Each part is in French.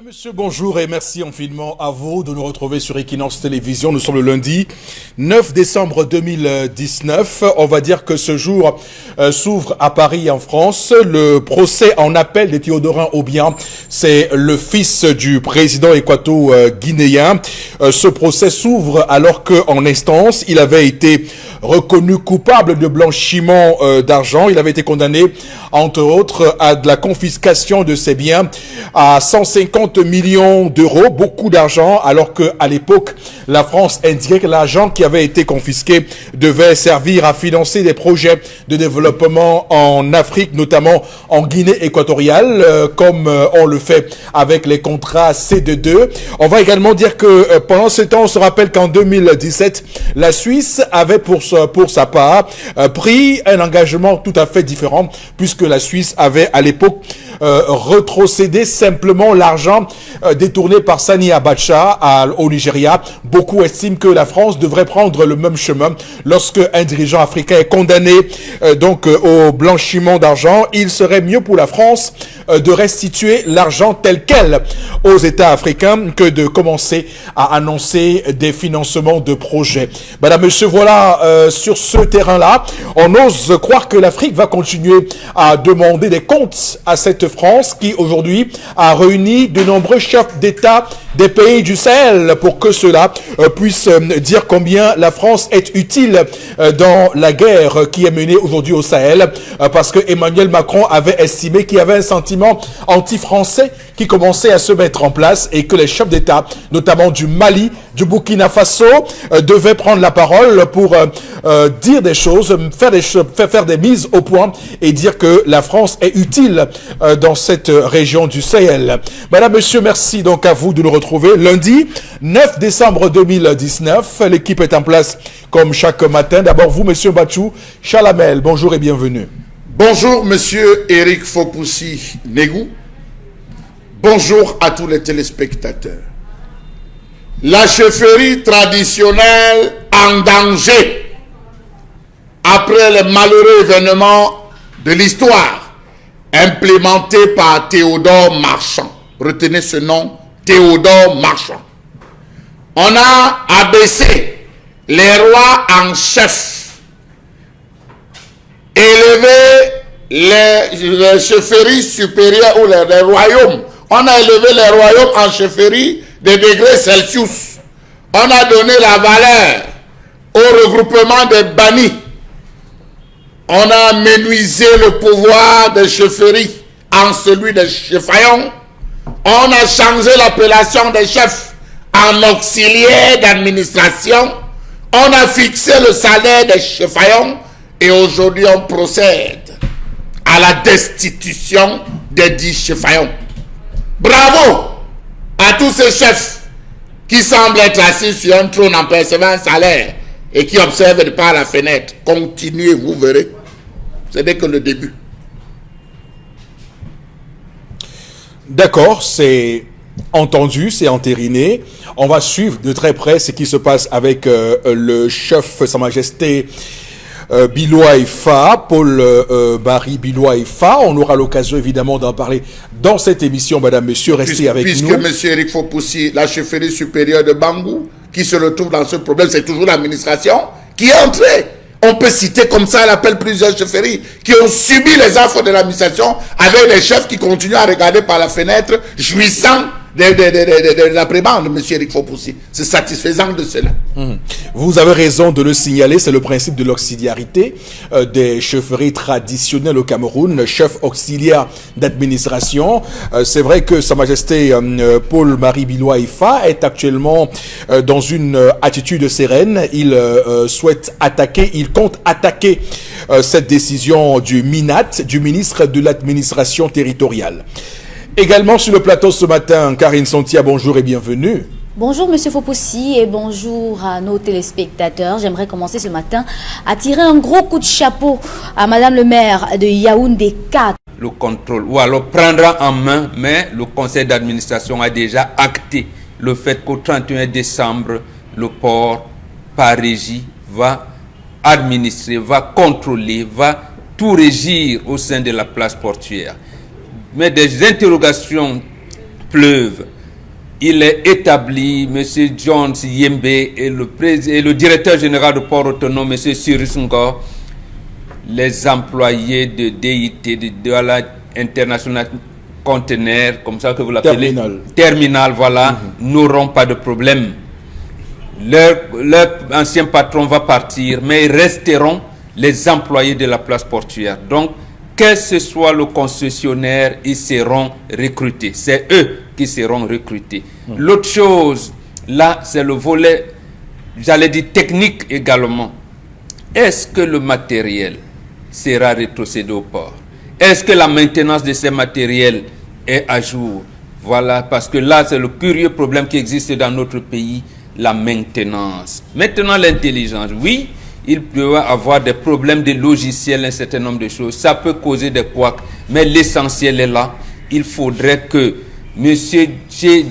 Madame, Monsieur, bonjour et merci infiniment à vous de nous retrouver sur Equinox Télévision. Nous sommes le lundi 9 décembre 2019. On va dire que ce jour s'ouvre à Paris en France. Le procès en appel de Théodorin Obiang, c'est le fils du président équato-guinéen. Ce procès s'ouvre alors qu'en instance, il avait été reconnu coupable de blanchiment d'argent. Il avait été condamné, entre autres, à de la confiscation de ses biens à 150 millions d'euros, beaucoup d'argent, alors que à l'époque, la France indiquait que l'argent qui avait été confisqué devait servir à financer des projets de développement en Afrique, notamment en Guinée équatoriale, comme on le fait avec les contrats CD2. On va également dire que pendant ce temps, on se rappelle qu'en 2017, la Suisse avait pour sa part pris un engagement tout à fait différent, puisque la Suisse avait à l'époque retrocédé simplement l'argent détourné par Sani Abacha au Nigeria. Beaucoup estiment que la France devrait prendre le même chemin. Lorsque un dirigeant africain est condamné au blanchiment d'argent, il serait mieux pour la France de restituer l'argent tel quel aux États africains que de commencer à annoncer des financements de projets. Madame, Monsieur, voilà, sur ce terrain-là, on ose croire que l'Afrique va continuer à demander des comptes à cette France qui aujourd'hui a réuni de nombreux chefs d'État des pays du Sahel pour que cela puisse dire combien la France est utile dans la guerre qui est menée aujourd'hui au Sahel, parce que Emmanuel Macron avait estimé qu'il y avait un sentiment anti-français qui commençait à se mettre en place et que les chefs d'État, notamment du Mali, du Burkina Faso, devaient prendre la parole pour dire des choses, faire des mises au point et dire que la France est utile dans cette région du Sahel. Madame, Monsieur, merci donc à vous de nous retrouver lundi 9 décembre 2019. L'équipe est en place comme chaque matin. D'abord vous, Monsieur Bachou Chalamel, bonjour et bienvenue. Bonjour, Monsieur Eric Fopoussi Negou. Bonjour à tous les téléspectateurs. La chefferie traditionnelle en danger après les malheureux événements de l'histoire implémentés par Théodore Marchand. Retenez ce nom, Théodore Marchand. On a abaissé les rois en chef, élevé les chefferies supérieures ou les royaumes. On a élevé les royaumes en chefferie de degrés Celsius. On a donné la valeur au regroupement des bannis. On a menuisé le pouvoir des chefferies en celui des cheffaillons. On a changé l'appellation des chefs en auxiliaires d'administration. On a fixé le salaire des cheffaillons et aujourd'hui on procède à la destitution des 10 cheffaillons. Bravo à tous ces chefs qui semblent être assis sur un trône en percevant un salaire et qui observent par la fenêtre. Continuez, vous verrez. Ce n'est que le début. D'accord, c'est entendu, c'est entériné. On va suivre de très près ce qui se passe avec le chef, Sa Majesté Biloua Ifa, Paul-Marie Biloua Ifa. On aura l'occasion évidemment d'en parler dans cette émission, Madame, Monsieur, restez avec nous. Puisque Monsieur Eric Fopoussi, la chefferie supérieure de Bangou, qui se retrouve dans ce problème, c'est toujours l'administration qui est entrée. On peut citer comme ça, elle appelle plusieurs chefferies qui ont subi les affres de l'administration avec des chefs qui continuent à regarder par la fenêtre, jouissant de la prébande de M. Eric Fopoussi. C'est satisfaisant de cela. Vous avez raison de le signaler, c'est le principe de l'auxiliarité des chefferies traditionnelles au Cameroun, chef auxiliaire d'administration. C'est vrai que Sa Majesté Paul-Marie Biloua Ifa est actuellement dans une attitude sereine. Il souhaite attaquer, il compte attaquer cette décision du MINAT, du ministre de l'administration territoriale. Également sur le plateau ce matin, Karine Sontia, bonjour et bienvenue. Bonjour Monsieur Fopoussi et bonjour à nos téléspectateurs. J'aimerais commencer ce matin à tirer un gros coup de chapeau à Madame le maire de Yaoundé 4. Le contrôle, ou alors prendra en main, mais le conseil d'administration a déjà acté le fait qu'au 31 décembre, le port par régie va administrer, va contrôler, va tout régir au sein de la place portuaire. Mais des interrogations pleuve. Il est établi, M. Jones Yembe et le directeur général de Port Autonome, M. Cyrus Ngor, les employés de DIT, de Douala International Container, comme ça que vous l'appelez, terminal, voilà, n'auront pas de problème. Leur ancien patron va partir, mais ils resteront les employés de la place portuaire. Donc, quel que soit le concessionnaire, ils seront recrutés. C'est eux qui seront recrutés. L'autre chose, là, c'est le volet, j'allais dire technique également. Est-ce que le matériel sera rétrocédé au port? Est-ce que la maintenance de ces matériels est à jour? Voilà, parce que là, c'est le curieux problème qui existe dans notre pays, la maintenance. Maintenant, l'intelligence, oui, il peut y avoir des problèmes de logiciels, un certain nombre de choses. Ça peut causer des couacs, mais l'essentiel est là. Il faudrait que M.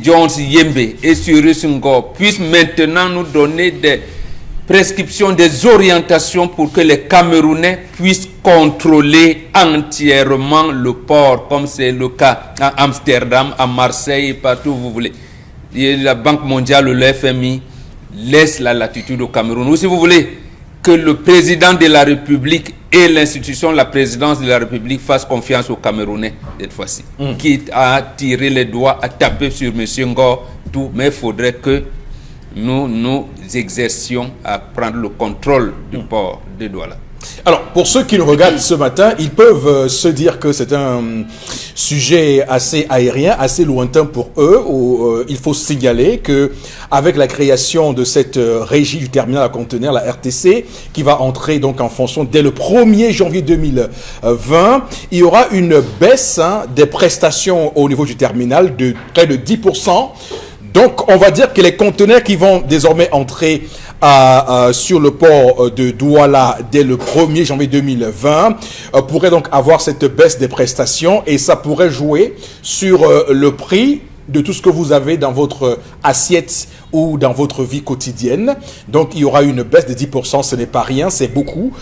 Jones Yembe et Cyrus Ngor puissent maintenant nous donner des prescriptions, des orientations pour que les Camerounais puissent contrôler entièrement le port, comme c'est le cas à Amsterdam, à Marseille, partout où vous voulez. Et la Banque mondiale, le FMI, laisse la latitude au Cameroun. Ou si vous voulez, que le président de la République et l'institution, la présidence de la République fassent confiance aux Camerounais cette fois-ci. Quitte à tirer les doigts, à taper sur M. Ngor, tout, mais il faudrait que nous exercions à prendre le contrôle du port de Douala. Alors, pour ceux qui nous regardent ce matin, ils peuvent se dire que c'est un sujet assez aérien, assez lointain pour eux, où il faut signaler que avec la création de cette régie du terminal à conteneurs, la RTC, qui va entrer donc en fonction dès le 1er janvier 2020, il y aura une baisse des prestations au niveau du terminal de près de 10%. Donc, on va dire que les conteneurs qui vont désormais entrer sur le port de Douala dès le 1er janvier 2020 pourraient donc avoir cette baisse des prestations et ça pourrait jouer sur le prix de tout ce que vous avez dans votre assiette ou dans votre vie quotidienne. Donc, il y aura une baisse de 10%, ce n'est pas rien, c'est beaucoup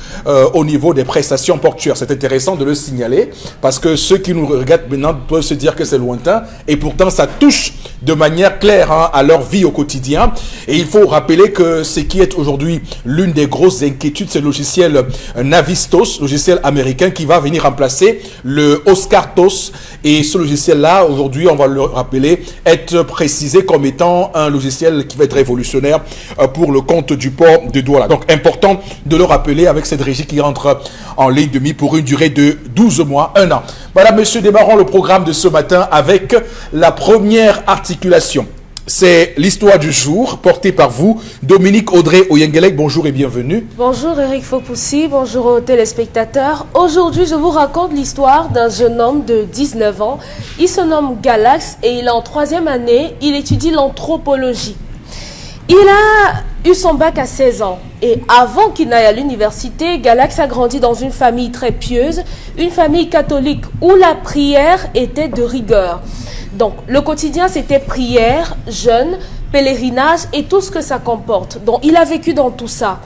au niveau des prestations portuaires. C'est intéressant de le signaler parce que ceux qui nous regardent maintenant peuvent se dire que c'est lointain et pourtant, ça touche de manière claire à leur vie au quotidien. Et il faut rappeler que ce qui est aujourd'hui l'une des grosses inquiétudes, c'est le logiciel Navistos, logiciel américain qui va venir remplacer le Oscartos. Et ce logiciel-là, aujourd'hui, on va le rappeler, être précisé comme étant un logiciel qui va être révolutionnaire pour le compte du port de Douala. Donc, important de le rappeler avec cette régie qui rentre en ligne de mire pour une durée de 12 mois, 1 an. Voilà, monsieur, démarrons le programme de ce matin avec la première articulation. C'est l'histoire du jour, portée par vous, Dominique Audrey Oyengelek. Bonjour et bienvenue. Bonjour Eric Fopoussi, bonjour aux téléspectateurs. Aujourd'hui, je vous raconte l'histoire d'un jeune homme de 19 ans. Il se nomme Galax et il est en 3e année. Il étudie l'anthropologie. Il a eu son bac à 16 ans et avant qu'il n'aille à l'université, Galax a grandi dans une famille très pieuse, une famille catholique où la prière était de rigueur. Donc, le quotidien, c'était prière, jeûne, pèlerinage et tout ce que ça comporte. Donc, il a vécu dans tout ça.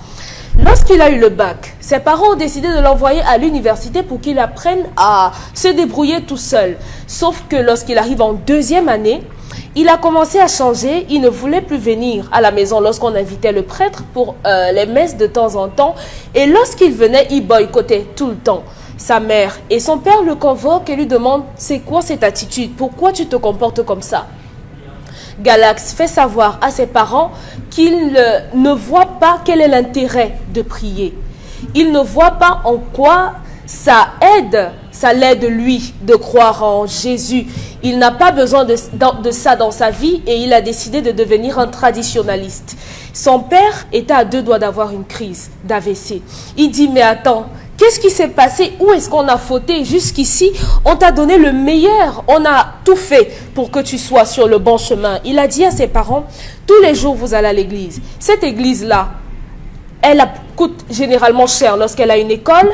Lorsqu'il a eu le bac, ses parents ont décidé de l'envoyer à l'université pour qu'il apprenne à se débrouiller tout seul. Sauf que lorsqu'il arrive en 2e année, il a commencé à changer. Il ne voulait plus venir à la maison lorsqu'on invitait le prêtre pour les messes de temps en temps. Et lorsqu'il venait, il boycottait tout le temps. Sa mère et son père le convoquent et lui demandent « C'est quoi cette attitude? Pourquoi tu te comportes comme ça ?» Galax fait savoir à ses parents qu'il ne voit pas quel est l'intérêt de prier. Il ne voit pas en quoi ça l'aide lui de croire en Jésus. Il n'a pas besoin de ça dans sa vie et il a décidé de devenir un traditionnaliste. Son père était à 2 doigts d'avoir une crise d'AVC. Il dit « Mais attends, qu'est-ce qui s'est passé? Où est-ce qu'on a fauté? Jusqu'ici, on t'a donné le meilleur. On a tout fait pour que tu sois sur le bon chemin. » Il a dit à ses parents, tous les jours, vous allez à l'église. Cette église-là, elle coûte généralement cher lorsqu'elle a une école.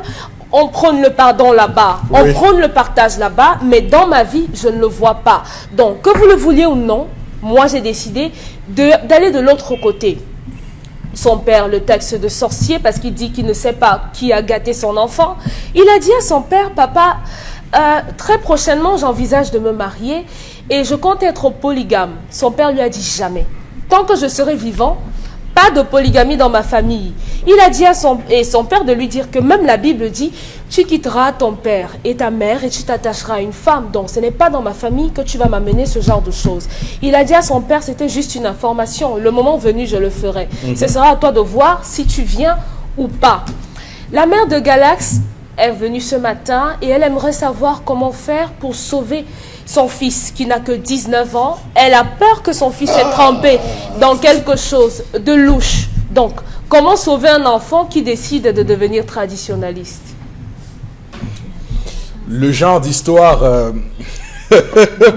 On prône le pardon là-bas, oui. On prône le partage là-bas, mais dans ma vie, je ne le vois pas. Donc, que vous le vouliez ou non, moi, j'ai décidé d'aller de l'autre côté. Son père le taxe de sorcier parce qu'il dit qu'il ne sait pas qui a gâté son enfant. Il a dit à son père, papa, très prochainement, j'envisage de me marier et je compte être polygame. Son père lui a dit jamais. Tant que je serai vivant, pas de polygamie dans ma famille. Il a dit à son père de lui dire que même la Bible dit, tu quitteras ton père et ta mère et tu t'attacheras à une femme. Donc ce n'est pas dans ma famille que tu vas m'amener ce genre de choses. Il a dit à son père, c'était juste une information. Le moment venu, je le ferai. Ce sera à toi de voir si tu viens ou pas. La mère de Galax est venue ce matin et elle aimerait savoir comment faire pour sauver son fils qui n'a que 19 ans. Elle a peur que son fils est trempé dans quelque chose de louche. Donc, comment sauver un enfant qui décide de devenir traditionnaliste? Le genre d'histoire,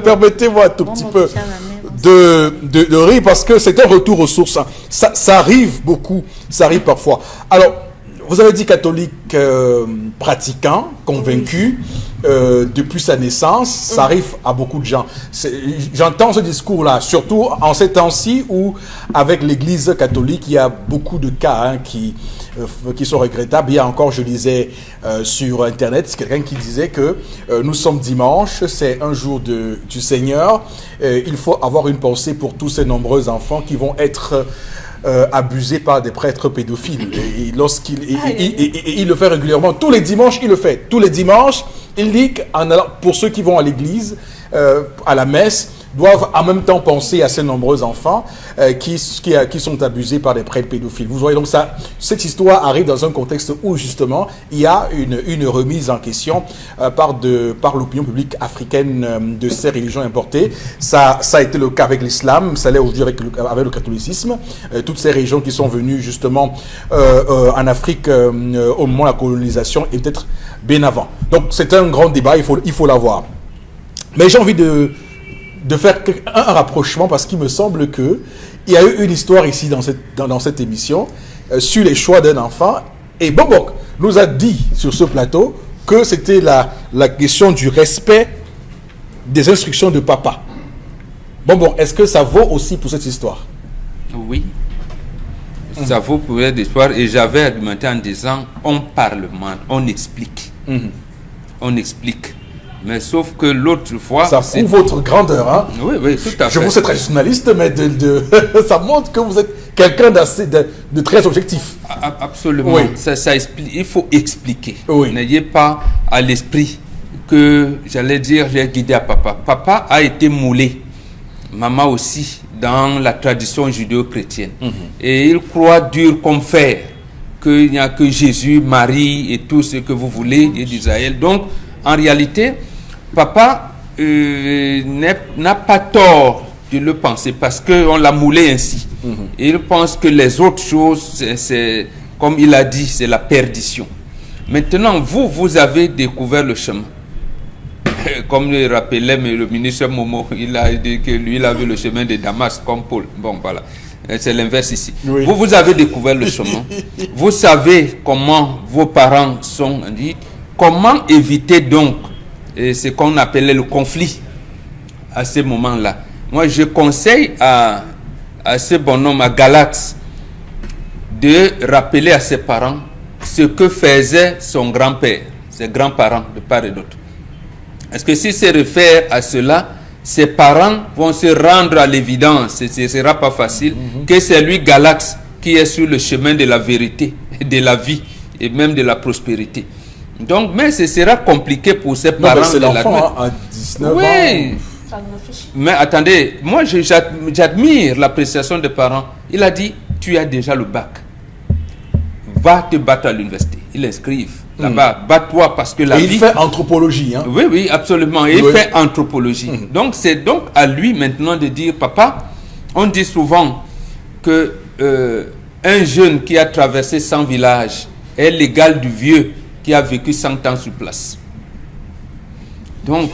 permettez-moi un tout petit peu de rire parce que c'est un retour aux sources. Ça arrive beaucoup, ça arrive parfois. Alors, vous avez dit catholique pratiquant, convaincu, depuis sa naissance, ça arrive à beaucoup de gens. J'entends ce discours-là, surtout en ces temps-ci où, avec l'Église catholique, il y a beaucoup de cas qui sont regrettables. Il y a encore, je lisais sur Internet, c'est quelqu'un qui disait que nous sommes dimanche, c'est un jour du Seigneur. Il faut avoir une pensée pour tous ces nombreux enfants qui vont être abusé par des prêtres pédophiles. Et il le fait régulièrement. Tous les dimanches, il le fait. Tous les dimanches, il dit pour ceux qui vont à l'église, à la messe, doivent en même temps penser à ces nombreux enfants qui sont abusés par des prêtres pédophiles. Vous voyez donc ça, cette histoire arrive dans un contexte où justement il y a une remise en question par l'opinion publique africaine de ces religions importées. Ça a été le cas avec l'islam, ça l'est aujourd'hui avec le catholicisme. Toutes ces régions qui sont venues justement en Afrique au moment de la colonisation et peut-être bien avant. Donc c'est un grand débat, il faut l'avoir. Mais j'ai envie de faire un rapprochement parce qu'il me semble qu'il y a eu une histoire ici dans cette émission sur les choix d'un enfant. Et Bobok nous a dit sur ce plateau que c'était la question du respect des instructions de papa. Bon, est-ce que ça vaut aussi pour cette histoire? Oui. Ça vaut pour cette histoire. Et j'avais argumenté en disant, on parlemente, on explique. On explique. Mais sauf que l'autre fois... Ça prouve votre grandeur, hein? Oui, tout à fait. Je vous sais traditionnaliste, mais ça montre que vous êtes quelqu'un de très objectif. Absolument. Oui. Ça explique. Il faut expliquer. Oui. N'ayez pas à l'esprit que, j'allais dire, j'ai guidé à papa. Papa a été moulé, maman aussi, dans la tradition judéo-chrétienne. Et il croit dur comme fer qu'il n'y a que Jésus, Marie et tout ce que vous voulez, Dieu d'Israël. Donc, en réalité, papa n'a pas tort de le penser parce qu'on l'a moulé ainsi. Et il pense que les autres choses, c'est comme il a dit, c'est la perdition. Maintenant, vous avez découvert le chemin. Comme le rappelait le ministre Momo, il a dit que lui, il avait le chemin de Damas comme Paul. Bon, voilà. C'est l'inverse ici. Oui. Vous avez découvert le chemin. Vous savez comment vos parents sont dit. Comment éviter donc ce qu'on appelait le conflit à ce moment-là? Moi, je conseille à ce bonhomme, à Galax, de rappeler à ses parents ce que faisait son grand-père, ses grands-parents de part et d'autre. Est-ce que s'il se réfère à cela, ses parents vont se rendre à l'évidence, ce ne sera pas facile, que c'est lui, Galax, qui est sur le chemin de la vérité, de la vie et même de la prospérité. Donc, mais ce sera compliqué pour ses parents. C'est l'enfant à 19 oui. ans. Mais attendez, moi j'admire l'appréciation des parents. Il a dit, tu as déjà le bac. Va te battre à l'université. Ils l'inscrivent là-bas. Bats-toi parce que la vie... il fait anthropologie. Hein? Oui, absolument. Et il fait anthropologie. Donc, c'est donc à lui maintenant de dire, papa, on dit souvent que un jeune qui a traversé 100 villages est l'égal du vieux qui a vécu 100 ans sur place. Donc,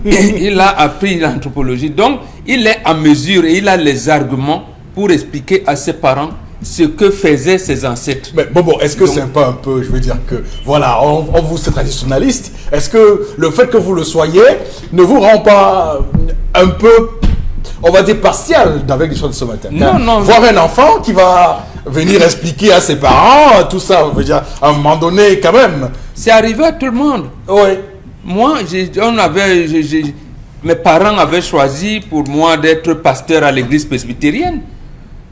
il a appris l'anthropologie. Donc, il est à mesure et il a les arguments pour expliquer à ses parents ce que faisaient ses ancêtres. Mais bon, est-ce que c'est pas un peu, je veux dire que, voilà, on vous c'est traditionnaliste. Est-ce que le fait que vous le soyez ne vous rend pas un peu, on va dire, partial avec l'histoire de ce matin? Non. Voir un enfant qui va venir expliquer à ses parents, tout ça, je veux dire, à un moment donné, quand même. C'est arrivé à tout le monde. Oui. Moi, mes parents avaient choisi pour moi d'être pasteur à l'église presbytérienne.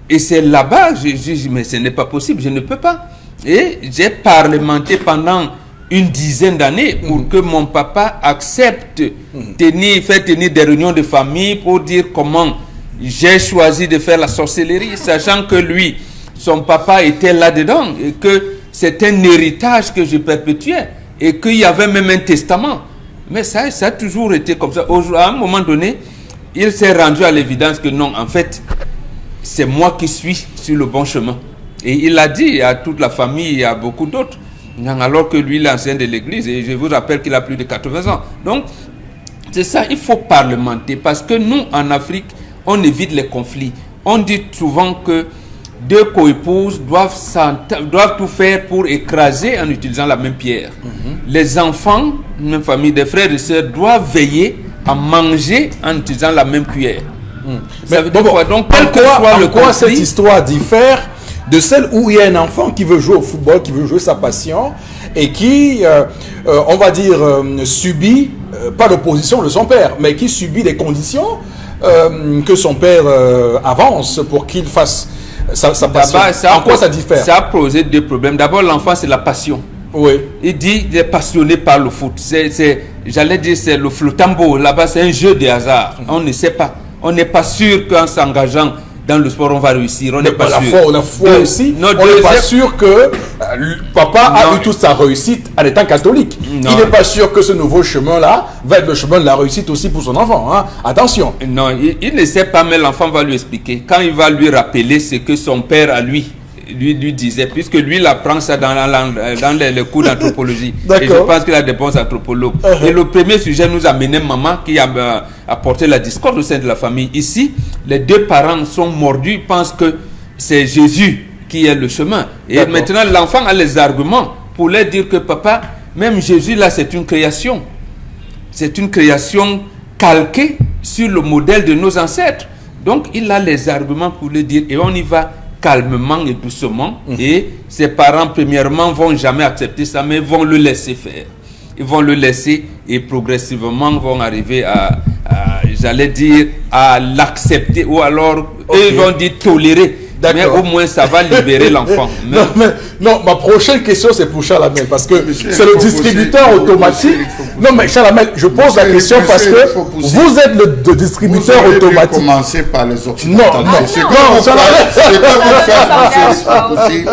Et c'est là-bas, je dis, mais ce n'est pas possible, je ne peux pas. Et j'ai parlementé pendant une dizaine d'années pour que mon papa accepte faire tenir des réunions de famille pour dire comment j'ai choisi de faire la sorcellerie, sachant que lui, son papa était là-dedans et que c'est un héritage que je perpétuais et qu'il y avait même un testament. Mais ça a toujours été comme ça. À un moment donné, il s'est rendu à l'évidence que non, en fait, c'est moi qui suis sur le bon chemin. Et il a dit à toute la famille et à beaucoup d'autres, alors que lui, il est ancien de l'église, et je vous rappelle qu'il a plus de 80 ans. Donc, c'est ça, il faut parlementer, parce que nous, en Afrique, on évite les conflits. On dit souvent que deux coépouses doivent tout faire pour écraser en utilisant la même pierre. Les enfants, même famille, des frères et sœurs, doivent veiller à manger en utilisant la même cuillère. Mais Donc, quel que soit le quoi cette conflit, histoire diffère de celle où il y a un enfant qui veut jouer au football, qui veut jouer sa passion et qui, on va dire, subit, pas l'opposition de son père, mais qui subit des conditions que son père avance pour qu'il fasse sa passion. En quoi ça diffère? Ça a posé deux problèmes. D'abord, l'enfant, c'est la passion. Oui. Il dit qu'il est passionné par le foot. J'allais dire, c'est le flottambo. Là-bas, c'est un jeu de hasard. On ne sait pas. On n'est pas sûr qu'en s'engageant dans le sport, on va réussir. On n'est pas sûr. La foi aussi, on n'est pas sûr que papa a eu toute sa réussite en étant catholique. Non. Il n'est pas sûr que ce nouveau chemin-là va être le chemin de la réussite aussi pour son enfant. Hein. Attention. Non, il ne sait pas, mais l'enfant va lui expliquer. Quand il va lui rappeler ce que son père a lui disait, puisque lui, il apprend ça dans les cours d'anthropologie. Et je pense qu'il a des bons anthropologues. Et le premier sujet nous a mené maman qui a apporté la discorde au sein de la famille. Ici, les deux parents sont mordus, pensent que c'est Jésus qui est le chemin. Et maintenant, l'enfant a les arguments pour leur dire que papa, même Jésus là, c'est une création. C'est une création calquée sur le modèle de nos ancêtres. Donc, il a les arguments pour le dire et on y va calmement et doucement. Et ses parents, premièrement, vont jamais accepter ça, mais vont le laisser faire. Ils vont le laisser et progressivement vont arriver à j'allais dire, à l'accepter ou alors, eux, ils vont dire tolérer. Mais au moins, ça va libérer l'enfant. Non, ma prochaine question, c'est pour Charles Hamel, parce que c'est le distributeur automatique. Non, mais Charles Hamel, je pose la question parce que vous êtes le distributeur automatique. Vous commencer par les Occidentaux. Non, Charles Hamel.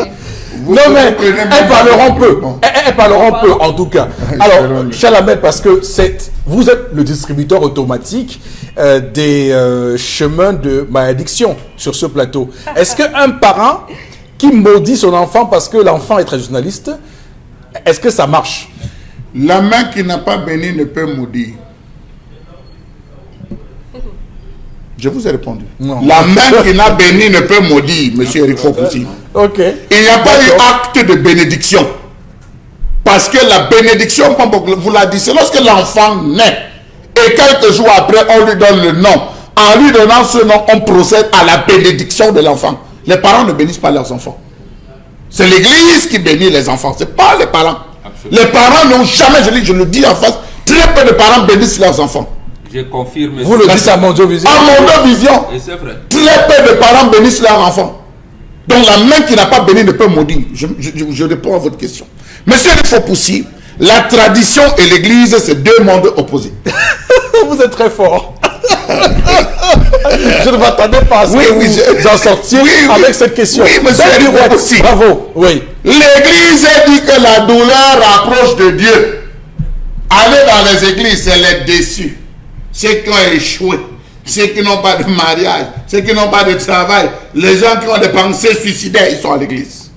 Non, mais elles parleront peu. Elles parleront peu, en tout cas. Alors, Charles Hamel, parce que vous êtes le distributeur automatique des chemins de malédiction sur ce plateau. Est-ce qu'un parent qui maudit son enfant parce que l'enfant est traditionnaliste, est-ce que ça marche? La main qui n'a pas béni ne peut maudire. Je vous ai répondu. Non. La main qui n'a béni ne peut maudire, monsieur Eric Fopoussi. Ok. Il n'y a pas eu acte de bénédiction. Parce que la bénédiction, comme vous l'avez dit, c'est lorsque l'enfant naît et quelques jours après, on lui donne le nom. En lui donnant ce nom, on procède à la bénédiction de l'enfant. Les parents ne bénissent pas leurs enfants. C'est l'église qui bénit les enfants, ce n'est pas les parents. Absolument. Les parents n'ont jamais, je le dis en face, très peu de parents bénissent leurs enfants. Je confirme. Vous le dites à Mondio Vision. À Mondio Vision. Et c'est vrai. Très peu de parents bénissent leurs enfants. Donc la main qui n'a pas béni ne peut maudire. Je réponds à votre question. Monsieur il faut pousser. La tradition et l'église, c'est deux mondes opposés. Vous êtes très fort. Je ne m'attendais pas à ce que vous en sortiez avec cette question. Oui, monsieur il aussi. Bravo. Oui. L'église dit que la douleur rapproche de Dieu. Allez dans les églises, c'est les déçus. Ceux qui ont échoué, ceux qui n'ont pas de mariage, ceux qui n'ont pas de travail, les gens qui ont des pensées suicidaires, ils sont à l'église.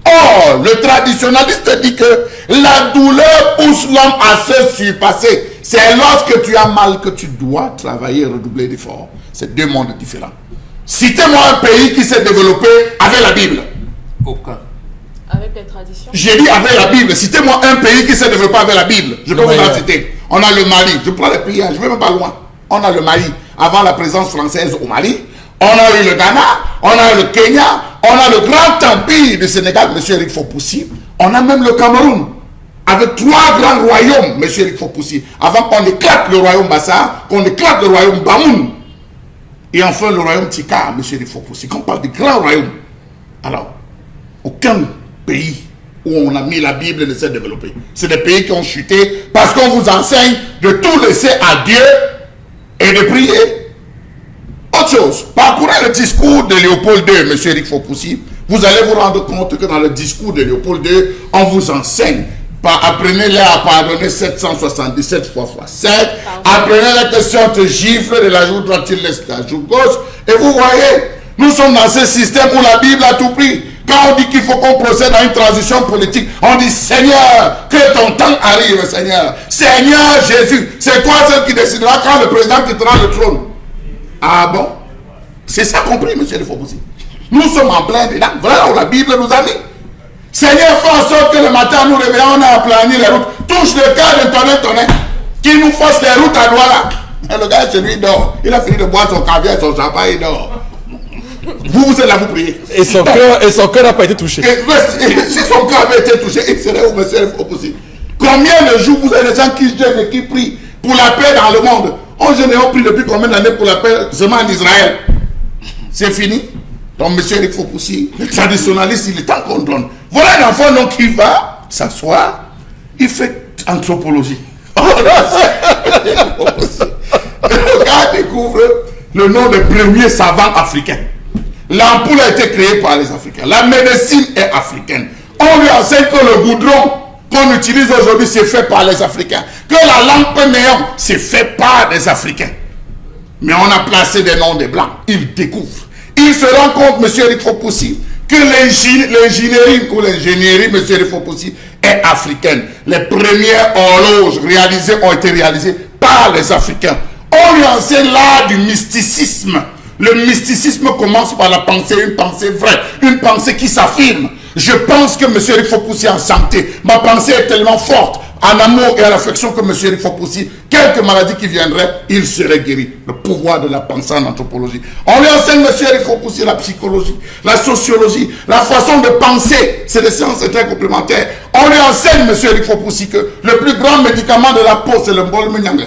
Or, le traditionnaliste dit que la douleur pousse l'homme à se surpasser. C'est lorsque tu as mal que tu dois travailler et redoubler d'efforts. C'est deux mondes différents. Citez-moi un pays qui s'est développé avec la Bible. Aucun. Avec les traditions. J'ai dit avec la Bible. Citez-moi un pays qui s'est développé avec la Bible. Je peux vous en citer. On a le Mali. Je prends les pays, je ne vais même pas loin. On a le Mali. Avant la présence française au Mali. On a eu le Ghana. On a eu le Kenya. On a le grand empire du Sénégal, M. Eric Fopoussi. On a même le Cameroun. avec 3 grands royaumes, M. Eric Fopoussi, avant qu'on éclate le royaume Bassa, qu'on éclate le royaume Bamoun, et enfin le royaume Tika, M. Eric Fopoussi. Quand on parle de grands royaumes, alors, aucun pays où on a mis la Bible ne s'est développé. C'est des pays qui ont chuté parce qu'on vous enseigne de tout laisser à Dieu et de prier. Autre chose, parcourez le discours de Léopold II, M. Eric Fopoussi. Vous allez vous rendre compte que dans le discours de Léopold II, on vous enseigne. Apprenez-les à pardonner 777 fois 7. Apprenez les questions de gifle de la joue droite, il laisse la joue gauche. Et vous voyez, nous sommes dans ce système où la Bible a tout pris. Quand on dit qu'il faut qu'on procède à une transition politique, on dit Seigneur, que ton temps arrive, Seigneur. Seigneur Jésus, c'est toi seul qui décidera quand le président quittera le trône. Ah bon? C'est ça compris, M. Le Fopoussi. Nous sommes en plein dedans. Voilà où la Bible nous a mis. Seigneur, fais en sorte que le matin nous réveillons, on a planir les routes. Touche le cœur de tonnerre, qui nous fasse les routes à Douala. Et le gars, chez lui, dort. Il a fini de boire son caviar, son champagne, il dort. Vous êtes là, vous priez. Et son cœur n'a pas été touché. Si son cœur avait été touché, il serait où, M. Le Fopoussi? Combien de jours vous avez des gens qui jeûnent et qui prient pour la paix dans le monde? On jeûne et on prie depuis combien d'années pour la paix seulement en Israël? C'est fini. Donc, M. Eric Fopoussi, le traditionnaliste, il est temps qu'on donne. Voilà un enfant donc qui va s'asseoir, il fait anthropologie. Le gars découvre le nom des premiers savants africains. L'ampoule a été créée par les Africains. La médecine est africaine. On lui enseigne que le goudron qu'on utilise aujourd'hui, c'est fait par les Africains. Que la lampe néon, c'est fait par des Africains. Mais on a placé des noms des Blancs. Il découvre. Il se rend compte, M. Eric Fopoussi, que l'ingénierie M. Eric Fopoussi, est africaine. Les premières horloges ont été réalisées par les Africains. On lui enseigne l'art du mysticisme. Le mysticisme commence par la pensée, une pensée vraie, une pensée qui s'affirme. Je pense que M. Eric Fopoussi est en santé. Ma pensée est tellement forte, en amour et en affection que M. Eric Fopoussi, quelque maladie qui viendrait, il serait guéri. Le pouvoir de la pensée en anthropologie. On lui enseigne, M. Eric Fopoussi, la psychologie, la sociologie, la façon de penser. C'est des sciences très complémentaires. On lui enseigne, M. Eric Fopoussi, que le plus grand médicament de la peau, c'est le bol manyanga.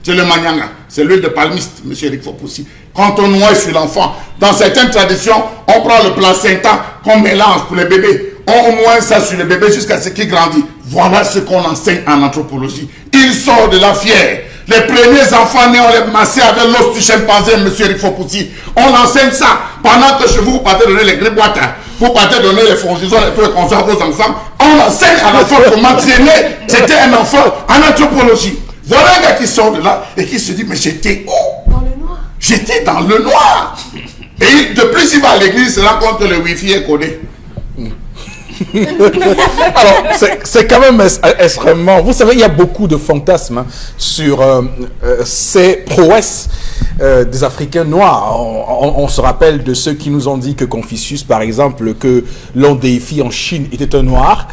C'est le manyanga. C'est l'huile de palmiste, M. Eric Fopoussi. Quand on noie sur l'enfant, dans certaines traditions, on prend le placenta qu'on mélange pour les bébés. On noie ça sur les bébés jusqu'à ce qu'il grandit. Voilà ce qu'on enseigne en anthropologie. Il sort de la fière. Les premiers enfants nés, on les massait avec l'os du chimpanzé, M. Eric Fopoussi. On enseigne ça. Pendant que chez vous, vous partez donner les griboites, vous partez donner les fongisons, les trucs qu'on à vos enfants. On enseigne à l'enfant comment traîner. C'était un enfant en anthropologie. Voilà un gars qui sort de là et qui se dit, mais j'étais où? Dans le noir. J'étais dans le noir. Et de plus, il va à l'église, il se rend compte que le wifi est codé. Alors, c'est quand même extrêmement... Vous savez, il y a beaucoup de fantasmes sur ces prouesses des Africains noirs. On se rappelle de ceux qui nous ont dit que Confucius, par exemple, que l'on déifie en Chine était un noir.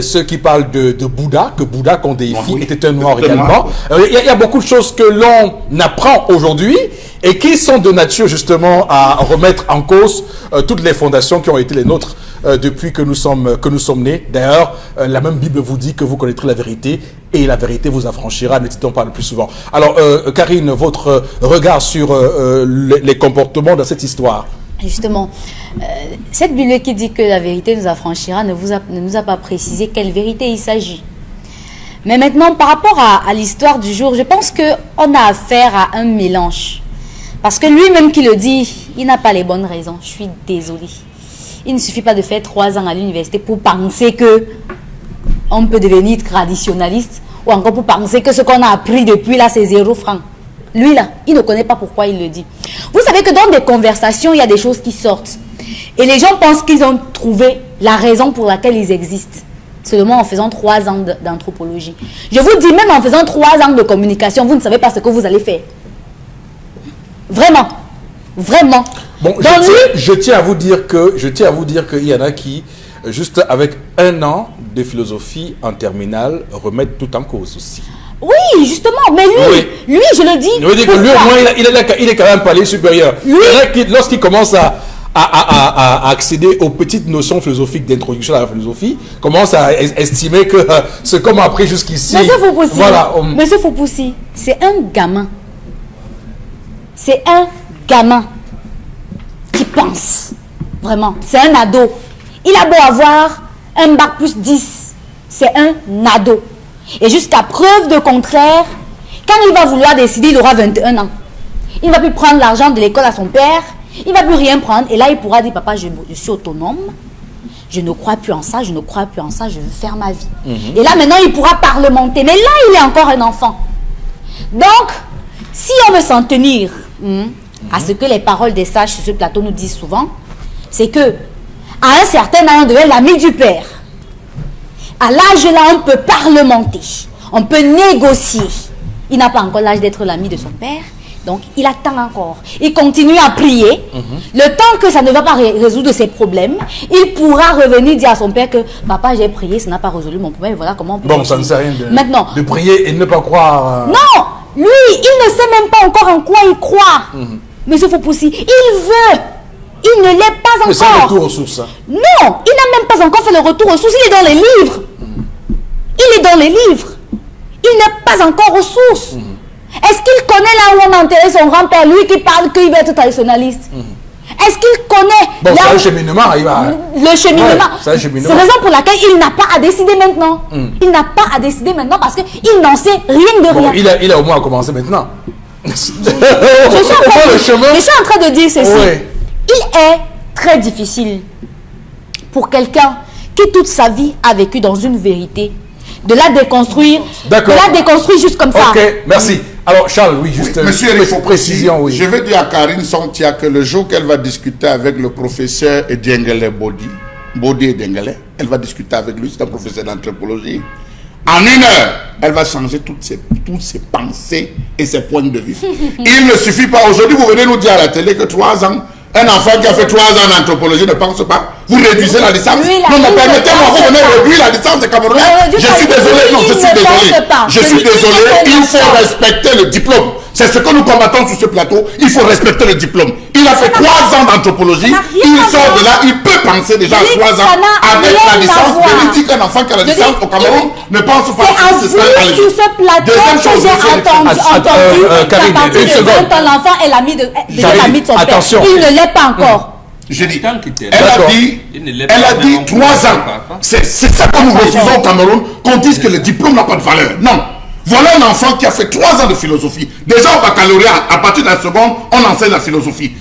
Ceux qui parlent de Bouddha, que Bouddha qu'on déifie était un noir également. Il y a beaucoup de choses que l'on apprend aujourd'hui et qui sont de nature justement à remettre en cause toutes les fondations qui ont été les nôtres depuis que nous sommes nés. D'ailleurs, la même Bible vous dit que vous connaîtrez la vérité et la vérité vous affranchira, ne dit-on pas le plus souvent. Alors, Karine, votre regard sur les comportements de cette histoire? Justement, cette Bible qui dit que la vérité nous affranchira ne nous a pas précisé quelle vérité il s'agit. Mais maintenant, par rapport à l'histoire du jour, je pense qu'on a affaire à un mélange. Parce que lui-même qui le dit, il n'a pas les bonnes raisons. Je suis désolée. Il ne suffit pas de faire 3 ans à l'université pour penser que on peut devenir traditionnaliste ou encore pour penser que ce qu'on a appris depuis là, c'est 0 francs. Lui là, il ne connaît pas pourquoi il le dit. Vous savez que dans des conversations, il y a des choses qui sortent. Et les gens pensent qu'ils ont trouvé la raison pour laquelle ils existent. Seulement en faisant 3 ans d'anthropologie. Je vous dis, même en faisant 3 ans de communication, vous ne savez pas ce que vous allez faire. Vraiment. Vraiment. Bon, je tiens à vous dire qu'il y en a qui, juste avec 1 an de philosophie en terminale, remettent tout en cause aussi. Oui, justement, mais lui, je le dis. Je veux dire que lui, au moins, il est quand même palier supérieur. Lui, lorsqu'il commence à à accéder aux petites notions philosophiques d'introduction à la philosophie, commence à estimer que ce qu'on m'a appris jusqu'ici... Monsieur Foupoussi, c'est un gamin. C'est un gamin qui pense. Vraiment, c'est un ado. Il a beau avoir un bac plus 10. C'est un ado. Et jusqu'à preuve de contraire, quand il va vouloir décider, il aura 21 ans. Il ne va plus prendre l'argent de l'école à son père. Il ne va plus rien prendre. Et là, il pourra dire, papa, je suis autonome. Je ne crois plus en ça, je ne crois plus en ça, je veux faire ma vie. Et là, maintenant, il pourra parlementer. Mais là, il est encore un enfant. Donc, si on veut s'en tenir à ce que les paroles des sages sur ce plateau nous disent souvent, c'est que à un certain âge, on devient l'ami du père. À l'âge là, on peut parlementer, on peut négocier. Il n'a pas encore l'âge d'être l'ami de son père, donc il attend encore. Il continue à prier. Le temps que ça ne va pas résoudre ses problèmes, il pourra revenir dire à son père que papa, j'ai prié, ça n'a pas résolu mon problème. Voilà comment on peut. Bon, ça ne sert à rien maintenant, de prier et de ne pas croire. Non, lui, il ne sait même pas encore en quoi il croit. Monsieur Foupoussi, il veut. Il ne l'est pas encore. C'est le retour aux sources. Non, il n'a même pas encore fait le retour aux sources. Il est dans les livres. Il est dans les livres. Il n'est pas encore aux sources. Est-ce qu'il connaît là où on a enterré son grand-père, lui qui parle qu'il va être traditionnaliste? Est-ce qu'il connaît bon, là c'est un cheminement, il va... Le cheminement. Ouais, c'est un cheminement. C'est la raison pour laquelle il n'a pas à décider maintenant. Il n'a pas à décider maintenant parce qu'il n'en sait rien de rien. Bon, il a au moins commencé maintenant. Je suis en train de dire ceci. Ouais. Il est très difficile pour quelqu'un qui toute sa vie a vécu dans une vérité, de la déconstruire, juste comme ça. Ok, merci. Alors Charles, oui, juste Monsieur Eric, pour précision, oui. Je vais dire à Karine Santia que le jour qu'elle va discuter avec le professeur Dengele Bodi et Dengele, elle va discuter avec lui, c'est un professeur d'anthropologie. En 1 heure, elle va changer toutes ses pensées et ses points de vue. Il ne suffit pas, aujourd'hui vous venez nous dire à la télé que 3 ans, un enfant qui a fait 3 ans en anthropologie ne pense pas. Vous réduisez la licence. Non, mais permettez-moi, vous venez réduire la licence des Camerounais. Je suis désolé, non, je suis désolé. Je suis désolé, il faut respecter le diplôme. C'est ce que nous combattons sur ce plateau. Il faut respecter le diplôme. Il a fait 3 ans d'anthropologie. Il sort de là, il peut penser déjà à 3 ans avec la licence. Je lui dis qu'un enfant qui a la licence au Cameroun ne pense pas que c'est à vous sur ce plateau que j'ai entendu qu'à partir de 20 ans, l'enfant est l'ami de son père. Il ne l'est pas encore. Je dis, elle a dit 3 ans. C'est ça que nous refusons au Cameroun, qu'on dise que le diplôme n'a pas de valeur. Non. Voilà un enfant qui a fait 3 ans de philosophie. Déjà au baccalauréat, à partir de la seconde, on enseigne la philosophie.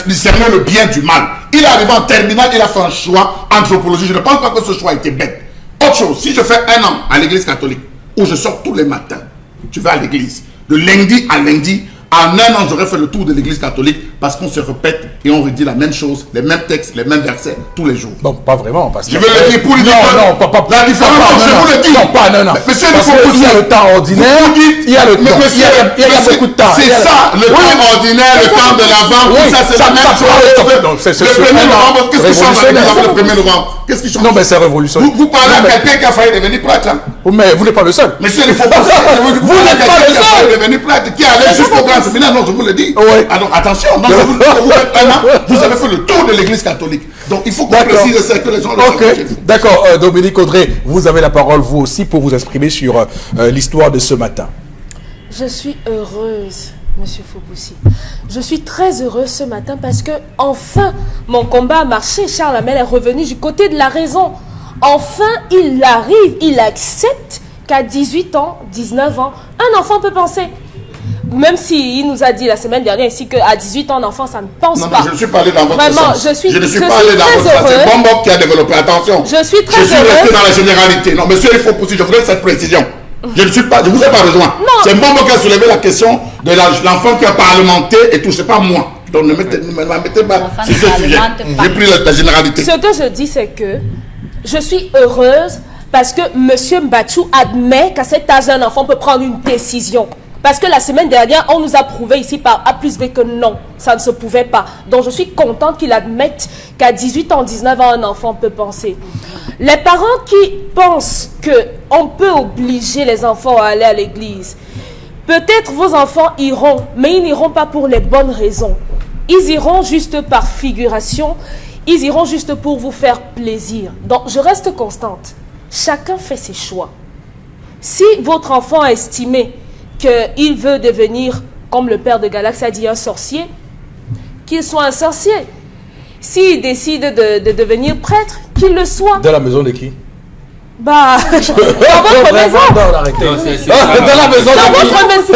Discerner le bien du mal. Il est arrivé en terminale, il a fait un choix anthropologie. Je ne pense pas que ce choix était bête. Autre chose, si je fais 1 an à l'église catholique, où je sors tous les matins, tu vas à l'église, de lundi à lundi, en 1 an, j'aurais fait le tour de l'église catholique parce qu'on se répète et on redit la même chose, les mêmes textes, les mêmes versets tous les jours. Bon, pas vraiment. Parce que je veux le dire pour lui dire. Non, pas. La différence, je vous le dis. Non. Monsieur, il y a le temps ordinaire, il y a le temps. Il y a beaucoup de temps. C'est ça, le temps ordinaire, le temps de l'avant, tout ça, c'est la même chose. Le 1er novembre, qu'est-ce qui change le 1er novembre? Qu'est-ce qui change? Non, mais c'est révolutionnaire. Vous parlez à quelqu'un qui a failli devenir prêtre. Mais vous n'êtes pas le seul. Monsieur, il faut pas. Vous n'êtes pas le seul. Devenir prêtre, qui allait jusqu'au grand séminaire. Non, je vous le dis. Alors attention, vous faites 1 an, vous avez fait le tour de l'église catholique. Donc il faut qu'on précise ça, que les gens le sachent. D'accord, Dominique Audrey, vous avez la parole vous aussi pour vous exprimer sur l'histoire de ce matin. Je suis heureuse, Monsieur Foupoussi. Je suis très heureuse ce matin parce que enfin mon combat a marché. Charles Hamel est revenu du côté de la raison. Enfin il arrive, il accepte qu'à 18 ans, 19 ans, un enfant peut penser. Même s'il nous a dit la semaine dernière ici qu'à 18 ans, un enfant, ça ne pense pas. Non, je ne suis pas allé dans votre Vraiment, sens. Je ne suis pas allé dans votre sens. C'est Bombok qui a développé. Attention. Je suis très heureuse. Je suis resté dans la généralité. Non, monsieur, il faut pousser. Je voudrais cette précision. Je ne vous ai pas rejoint. C'est Bombok qui a soulevé la question de l'enfant qui a parlementé et tout. C'est pas moi. Donc ne me mettez pas sur ce sujet. J'ai pris la généralité. Ce que je dis, c'est que je suis heureuse parce que monsieur Mbachou admet qu'à cet âge, un enfant peut prendre une décision. Parce que la semaine dernière, on nous a prouvé ici par A plus B que non, ça ne se pouvait pas. Donc je suis contente qu'il admette qu'à 18 ans, 19 ans, un enfant peut penser. Les parents qui pensent qu'on peut obliger les enfants à aller à l'église, peut-être vos enfants iront, mais ils n'iront pas pour les bonnes raisons. ils iront juste par figuration, ils iront juste pour vous faire plaisir. Donc, je reste constante. Chacun fait ses choix. Si votre enfant a estimé qu'il veut devenir, comme le père de Galax a dit, un sorcier, qu'il soit un sorcier. S'il décide de devenir prêtre, qu'il le soit. Dans la maison de qui? Bah, dans votre maison. Non, arrêtez. Non, c'est Dans la maison Dans de qui? votre maison.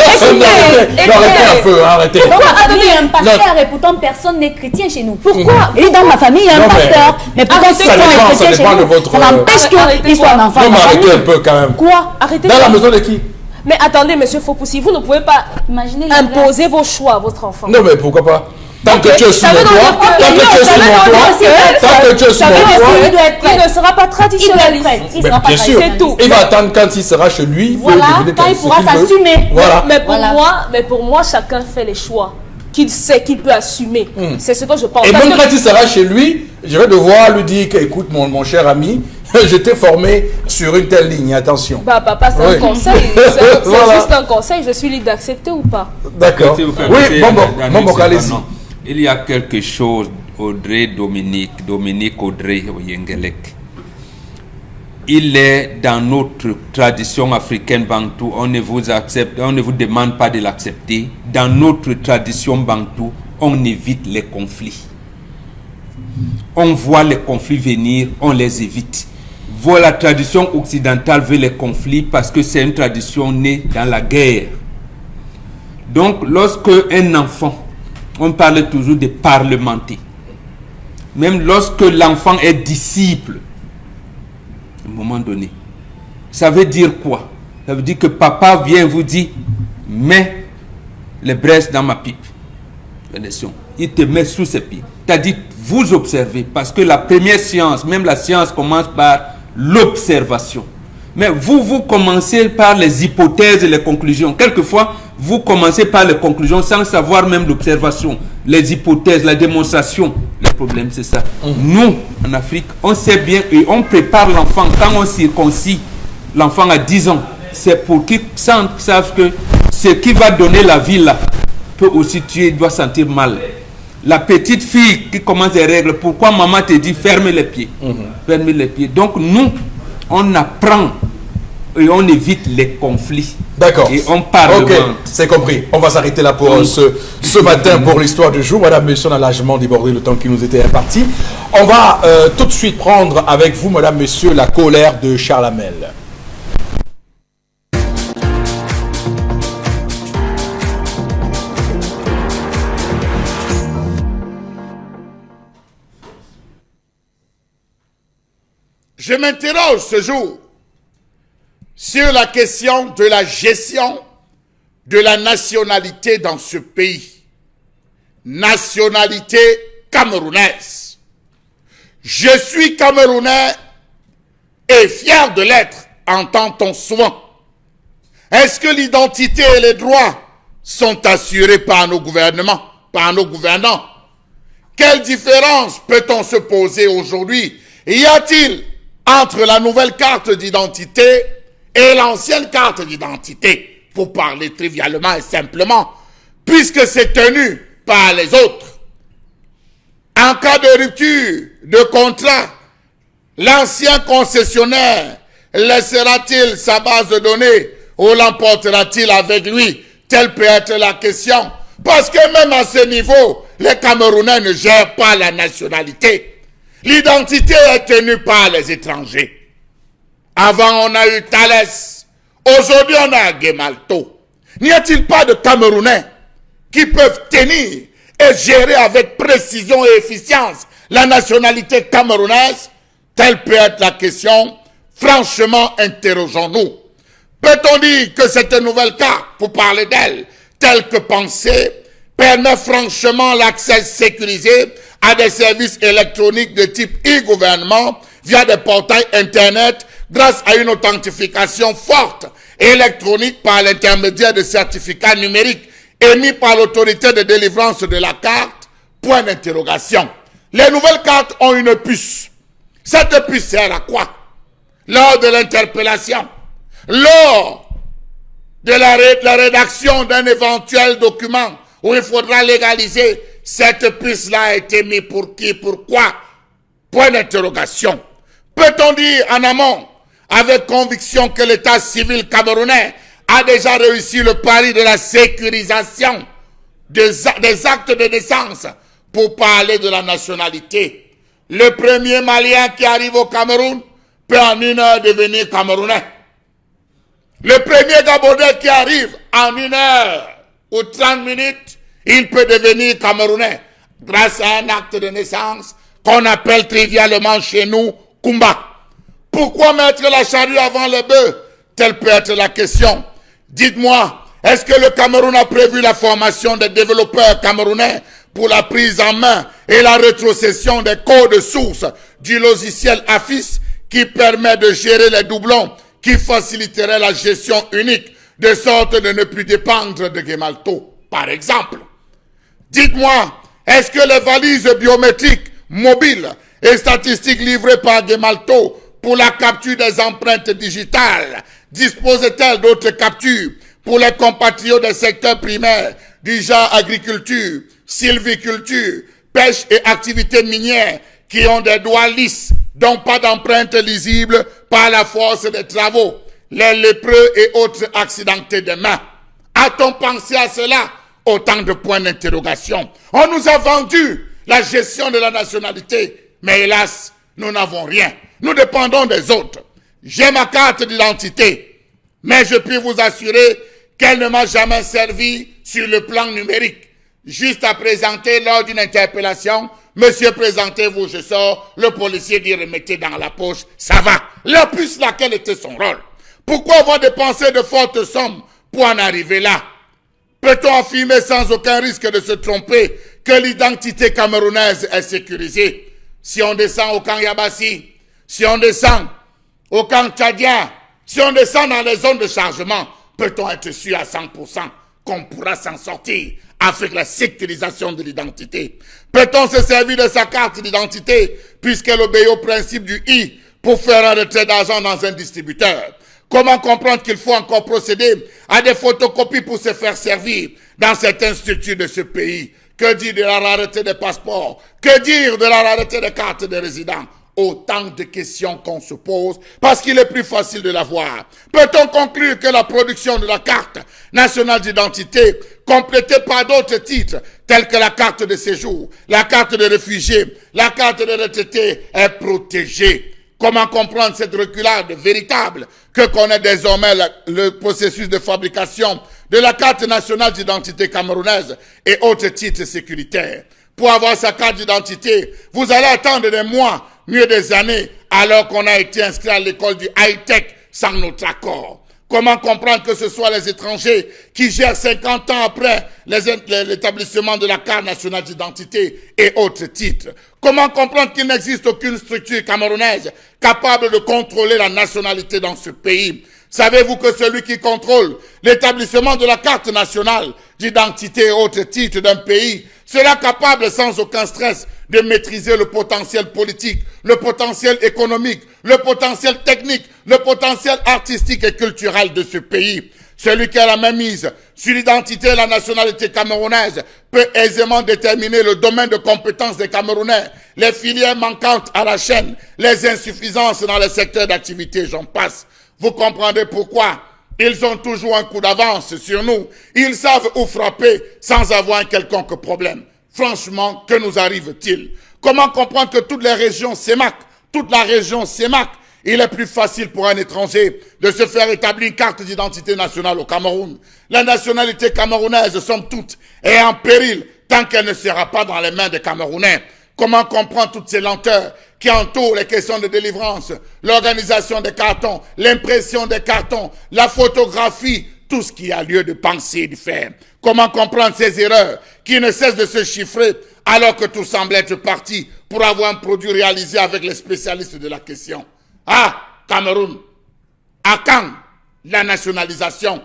Arrêtez un peu, arrêtez. Dans ma famille, il y a un pasteur et pourtant personne n'est chrétien chez nous. Pourquoi? Et dans ma famille, il y a un Non, mais- pasteur. Mais pourtant, Arrêtez, ceux qui ça ont dépend, un ça chrétien chez dépend de nous, votre- ça n'empêche Arrêtez qu'il soit un enfant Non, de mais ma arrêtez un famille. peu quand même. Quoi? Arrêtez. Dans la maison de qui? Mais attendez, monsieur Fopoussi, vous ne pouvez pas Imaginez les imposer vos choix à votre enfant. Non, mais pourquoi pas? Tant Ok, que tu es sous ça mon veut toit, dire que- tant que tu es ça sous veut mon dire toit, que- tant que tu es sous ça veut mon dire toit, que- il doit être prêt. Il ne sera pas Il doit être traditionnaliste. prêt. Il mais sera pas bien sûr, C'est tout. il va attendre quand il sera chez lui. pour Voilà, devenir quand il ce pourra qu'il veut. s'assumer. Voilà. Mais pour moi, chacun fait les choix qu'il sait qu'il peut assumer. C'est ce que je pense. Et Parce même que- quand il sera chez lui, je vais devoir lui dire que, écoute, mon cher ami, je t'ai formé sur une telle ligne, attention. Bah, papa, c'est Oui. un conseil. C'est Voilà. juste un conseil. Je suis libre d'accepter ou pas? D'accord. Si vous Oui, permettez, bon, allez-y. non. Il y a quelque chose, Audrey Dominique Audrey Oyengelek. Il est dans notre tradition africaine bantou, on ne vous accepte, on ne vous demande pas de l'accepter. Dans notre tradition bantou, on évite les conflits. On voit les conflits venir, on les évite. Voilà, la tradition occidentale veut les conflits parce que c'est une tradition née dans la guerre. Donc, lorsque un enfant, on parle toujours de parlementer, même lorsque l'enfant est disciple, à un moment donné, ça veut dire quoi? Ça veut dire que papa vient vous dire, mets les braises dans ma pipe. Attention, il te met sous ses pieds. C'est-à-dire, vous observez, parce que la première science, même la science commence par l'observation. Mais vous commencez par les hypothèses et les conclusions. Quelquefois, vous commencez par les conclusions sans savoir même l'observation, les hypothèses, la démonstration. Le problème, c'est ça. Nous, en Afrique, on sait bien et on prépare l'enfant quand on circoncis l'enfant à 10 ans. C'est pour qu'il sache que ce qui va donner la vie là peut aussi tuer, il doit sentir mal. La petite fille qui commence les règles, pourquoi maman te dit ferme les pieds? Ferme les pieds. Donc nous, on apprend et on évite les conflits. D'accord. Et on parle. Ok, c'est compris. On va s'arrêter là pour ce matin pour l'histoire du jour. Madame, monsieur, on a largement débordé le temps qui nous était imparti. On va tout de suite prendre avec vous, madame, monsieur, la colère de Charles Hamel. Je m'interroge ce jour sur la question de la gestion de la nationalité dans ce pays. Nationalité camerounaise. Je suis camerounais et fier de l'être, entend-on souvent. Est-ce que l'identité et les droits sont assurés par nos gouvernements, par nos gouvernants? Quelle différence peut-on se poser aujourd'hui? Y a-t-il entre la nouvelle carte d'identité et l'ancienne carte d'identité, pour parler trivialement et simplement, puisque c'est tenu par les autres? En cas de rupture de contrat, l'ancien concessionnaire laissera-t-il sa base de données ou l'emportera-t-il avec lui? Telle peut être la question. Parce que même à ce niveau, les Camerounais ne gèrent pas la nationalité. L'identité est tenue par les étrangers. Avant, on a eu Thalès. Aujourd'hui, on a Gemalto. N'y a-t-il pas de Camerounais qui peuvent tenir et gérer avec précision et efficience la nationalité camerounaise? Telle peut être la question. Franchement, interrogeons-nous. Peut-on dire que cette nouvelle carte, pour parler d'elle, telle que pensée, permet franchement l'accès sécurisé à des services électroniques de type e-gouvernement via des portails Internet grâce à une authentification forte et électronique par l'intermédiaire de certificats numériques émis par l'autorité de délivrance de la carte? Point d'interrogation. Les nouvelles cartes ont une puce. Cette puce sert à quoi? Lors de l'interpellation, lors de la rédaction d'un éventuel document où il faudra légaliser cette puce-là a été mise pour qui, pourquoi? Point d'interrogation. Peut-on dire en amont, avec conviction, que l'état civil camerounais a déjà réussi le pari de la sécurisation des actes de naissance pour parler de la nationalité? Le premier Malien qui arrive au Cameroun peut en 1 heure devenir Camerounais. Le premier Gabonais qui arrive en 1 heure ou 30 minutes, il peut devenir Camerounais grâce à un acte de naissance qu'on appelle trivialement chez nous Kumba. Pourquoi mettre la charrue avant le bœuf? Telle peut être la question. Dites-moi, est-ce que le Cameroun a prévu la formation des développeurs camerounais pour la prise en main et la rétrocession des codes sources du logiciel AFIS qui permet de gérer les doublons, qui faciliterait la gestion unique, de sorte de ne plus dépendre de Gemalto, par exemple? Dites-moi, est-ce que les valises biométriques mobiles et statistiques livrées par Gemalto pour la capture des empreintes digitales disposent-elles d'autres captures pour les compatriotes des secteurs primaires du genre agriculture, sylviculture, pêche et activités minières qui ont des doigts lisses, donc pas d'empreintes lisibles par la force des travaux, les lépreux et autres accidentés des mains? A-t-on pensé à cela? Autant de points d'interrogation. On nous a vendu la gestion de la nationalité, mais hélas, nous n'avons rien. Nous dépendons des autres. J'ai ma carte d'identité, mais je puis vous assurer qu'elle ne m'a jamais servi sur le plan numérique. Juste à présenter lors d'une interpellation, monsieur, présentez-vous, je sors, le policier dit remettez dans la poche, ça va. La puce, laquelle était son rôle? Pourquoi avoir dépensé de fortes sommes pour en arriver là? Peut-on affirmer sans aucun risque de se tromper que l'identité camerounaise est sécurisée? Si on descend au camp Yabassi, si on descend au camp Tchadien, si on descend dans les zones de chargement, peut-on être sûr à 100% qu'on pourra s'en sortir avec la sécurisation de l'identité? Peut-on se servir de sa carte d'identité puisqu'elle obéit au principe du I pour faire un retrait d'argent dans un distributeur? Comment comprendre qu'il faut encore procéder à des photocopies pour se faire servir dans certaines structures de ce pays? Que dire de la rareté des passeports? Que dire de la rareté des cartes de résidents? Autant de questions qu'on se pose parce qu'il est plus facile de l'avoir. Peut-on conclure que la production de la carte nationale d'identité, complétée par d'autres titres tels que la carte de séjour, la carte de réfugié, la carte de retraité, est protégée? Comment comprendre cette reculade véritable que connaît désormais le processus de fabrication de la carte nationale d'identité camerounaise et autres titres sécuritaires? Pour avoir sa carte d'identité, vous allez attendre des mois, mieux des années, alors qu'on a été inscrit à l'école du high-tech sans notre accord. Comment comprendre que ce soit les étrangers qui gèrent 50 ans après l'établissement de la carte nationale d'identité et autres titres? Comment comprendre qu'il n'existe aucune structure camerounaise capable de contrôler la nationalité dans ce pays? Savez-vous que celui qui contrôle l'établissement de la carte nationale d'identité et autres titres d'un pays sera capable sans aucun stress de maîtriser le potentiel politique, le potentiel économique, le potentiel technique, le potentiel artistique et culturel de ce pays? Celui qui a la même mise sur l'identité et la nationalité camerounaise peut aisément déterminer le domaine de compétences des Camerounais, les filières manquantes à la chaîne, les insuffisances dans les secteurs d'activité, j'en passe. Vous comprendrez pourquoi ils ont toujours un coup d'avance sur nous. Ils savent où frapper sans avoir un quelconque problème. Franchement, que nous arrive-t-il? Comment comprendre que toutes les régions s'émaquent, toute la région s'émaque? Il est plus facile pour un étranger de se faire établir une carte d'identité nationale au Cameroun. La nationalité camerounaise, somme toute, est en péril tant qu'elle ne sera pas dans les mains des Camerounais. Comment comprendre toutes ces lenteurs qui entourent les questions de délivrance, l'organisation des cartons, l'impression des cartons, la photographie, tout ce qui a lieu de penser et de faire? Comment comprendre ces erreurs qui ne cessent de se chiffrer alors que tout semble être parti pour avoir un produit réalisé avec les spécialistes de la question? Ah, Cameroun, à quand la nationalisation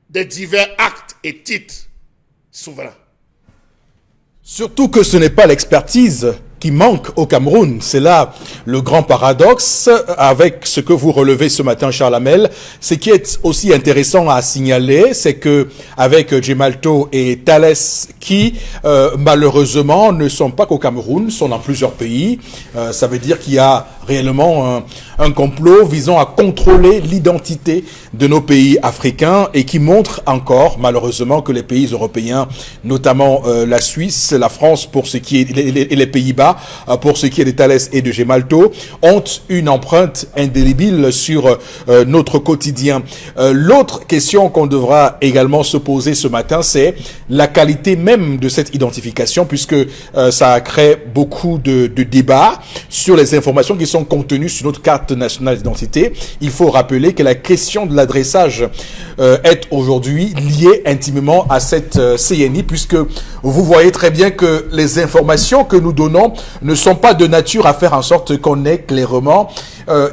des divers actes et titres souverains? Surtout que ce n'est pas l'expertise qui manque au Cameroun. C'est là le grand paradoxe avec ce que vous relevez ce matin, Charles Hamel. Ce qui est aussi intéressant à signaler, c'est que avec Gemalto et Thales, qui malheureusement ne sont pas qu'au Cameroun, sont dans plusieurs pays, ça veut dire qu'il y a réellement un complot visant à contrôler l'identité de nos pays africains et qui montre encore malheureusement que les pays européens, notamment la Suisse, la France pour ce qui est et les Pays-Bas pour ce qui est de Thales et de Gemalto, ont une empreinte indélébile sur notre quotidien. L'autre question qu'on devra également se poser ce matin, c'est la qualité même de cette identification, puisque ça a créé beaucoup de débats sur les informations qui sont contenues sur notre carte nationale d'identité. Il faut rappeler que la question de l'adressage est aujourd'hui liée intimement à cette CNI, puisque vous voyez très bien que les informations que nous donnons ne sont pas de nature à faire en sorte qu'on ait clairement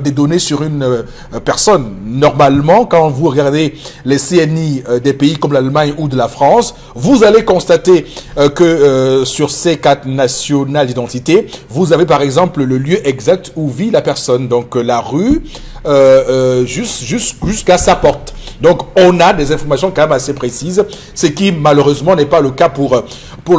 des données sur une personne. Normalement, quand vous regardez les CNI des pays comme l'Allemagne ou de la France, vous allez constater que sur ces cartes nationales d'identité, vous avez par exemple le lieu exact où vit la personne, donc la rue, jusqu'à sa porte. Donc on a des informations quand même assez précises, ce qui malheureusement n'est pas le cas pour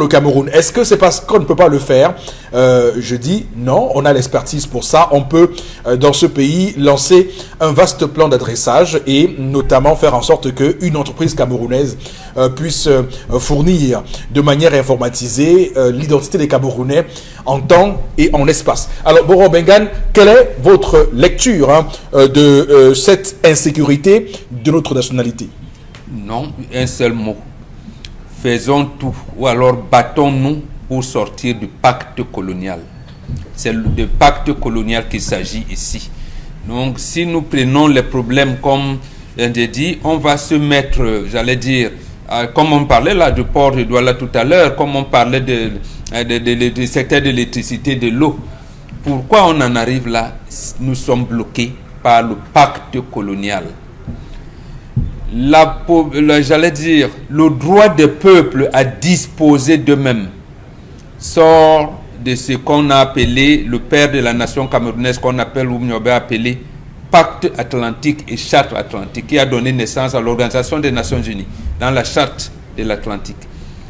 le Cameroun. Est-ce que c'est parce qu'on ne peut pas le faire? Je dis non, on a l'expertise pour ça. On peut dans ce pays lancer un vaste plan d'adressage et notamment faire en sorte qu'une entreprise camerounaise puisse fournir de manière informatisée l'identité des Camerounais en temps et en espace. Alors Boro Bengan, quelle est votre lecture de cette insécurité de notre nationalité? Non, un seul mot. Faisons tout, ou alors battons-nous pour sortir du pacte colonial. C'est du pacte colonial qu'il s'agit ici. Donc, si nous prenons les problèmes comme on dit, on va se mettre, j'allais dire, comme on parlait là du port de Douala tout à l'heure, comme on parlait du secteur de l'électricité, de l'eau. Pourquoi on en arrive là? Nous sommes bloqués par le pacte colonial. J'allais dire, le droit des peuples à disposer d'eux-mêmes sort de ce qu'on a appelé le père de la nation camerounaise, qu'on appelle ou mieux appelé Pacte Atlantique et Charte Atlantique, qui a donné naissance à l'Organisation des Nations Unies dans la Charte de l'Atlantique.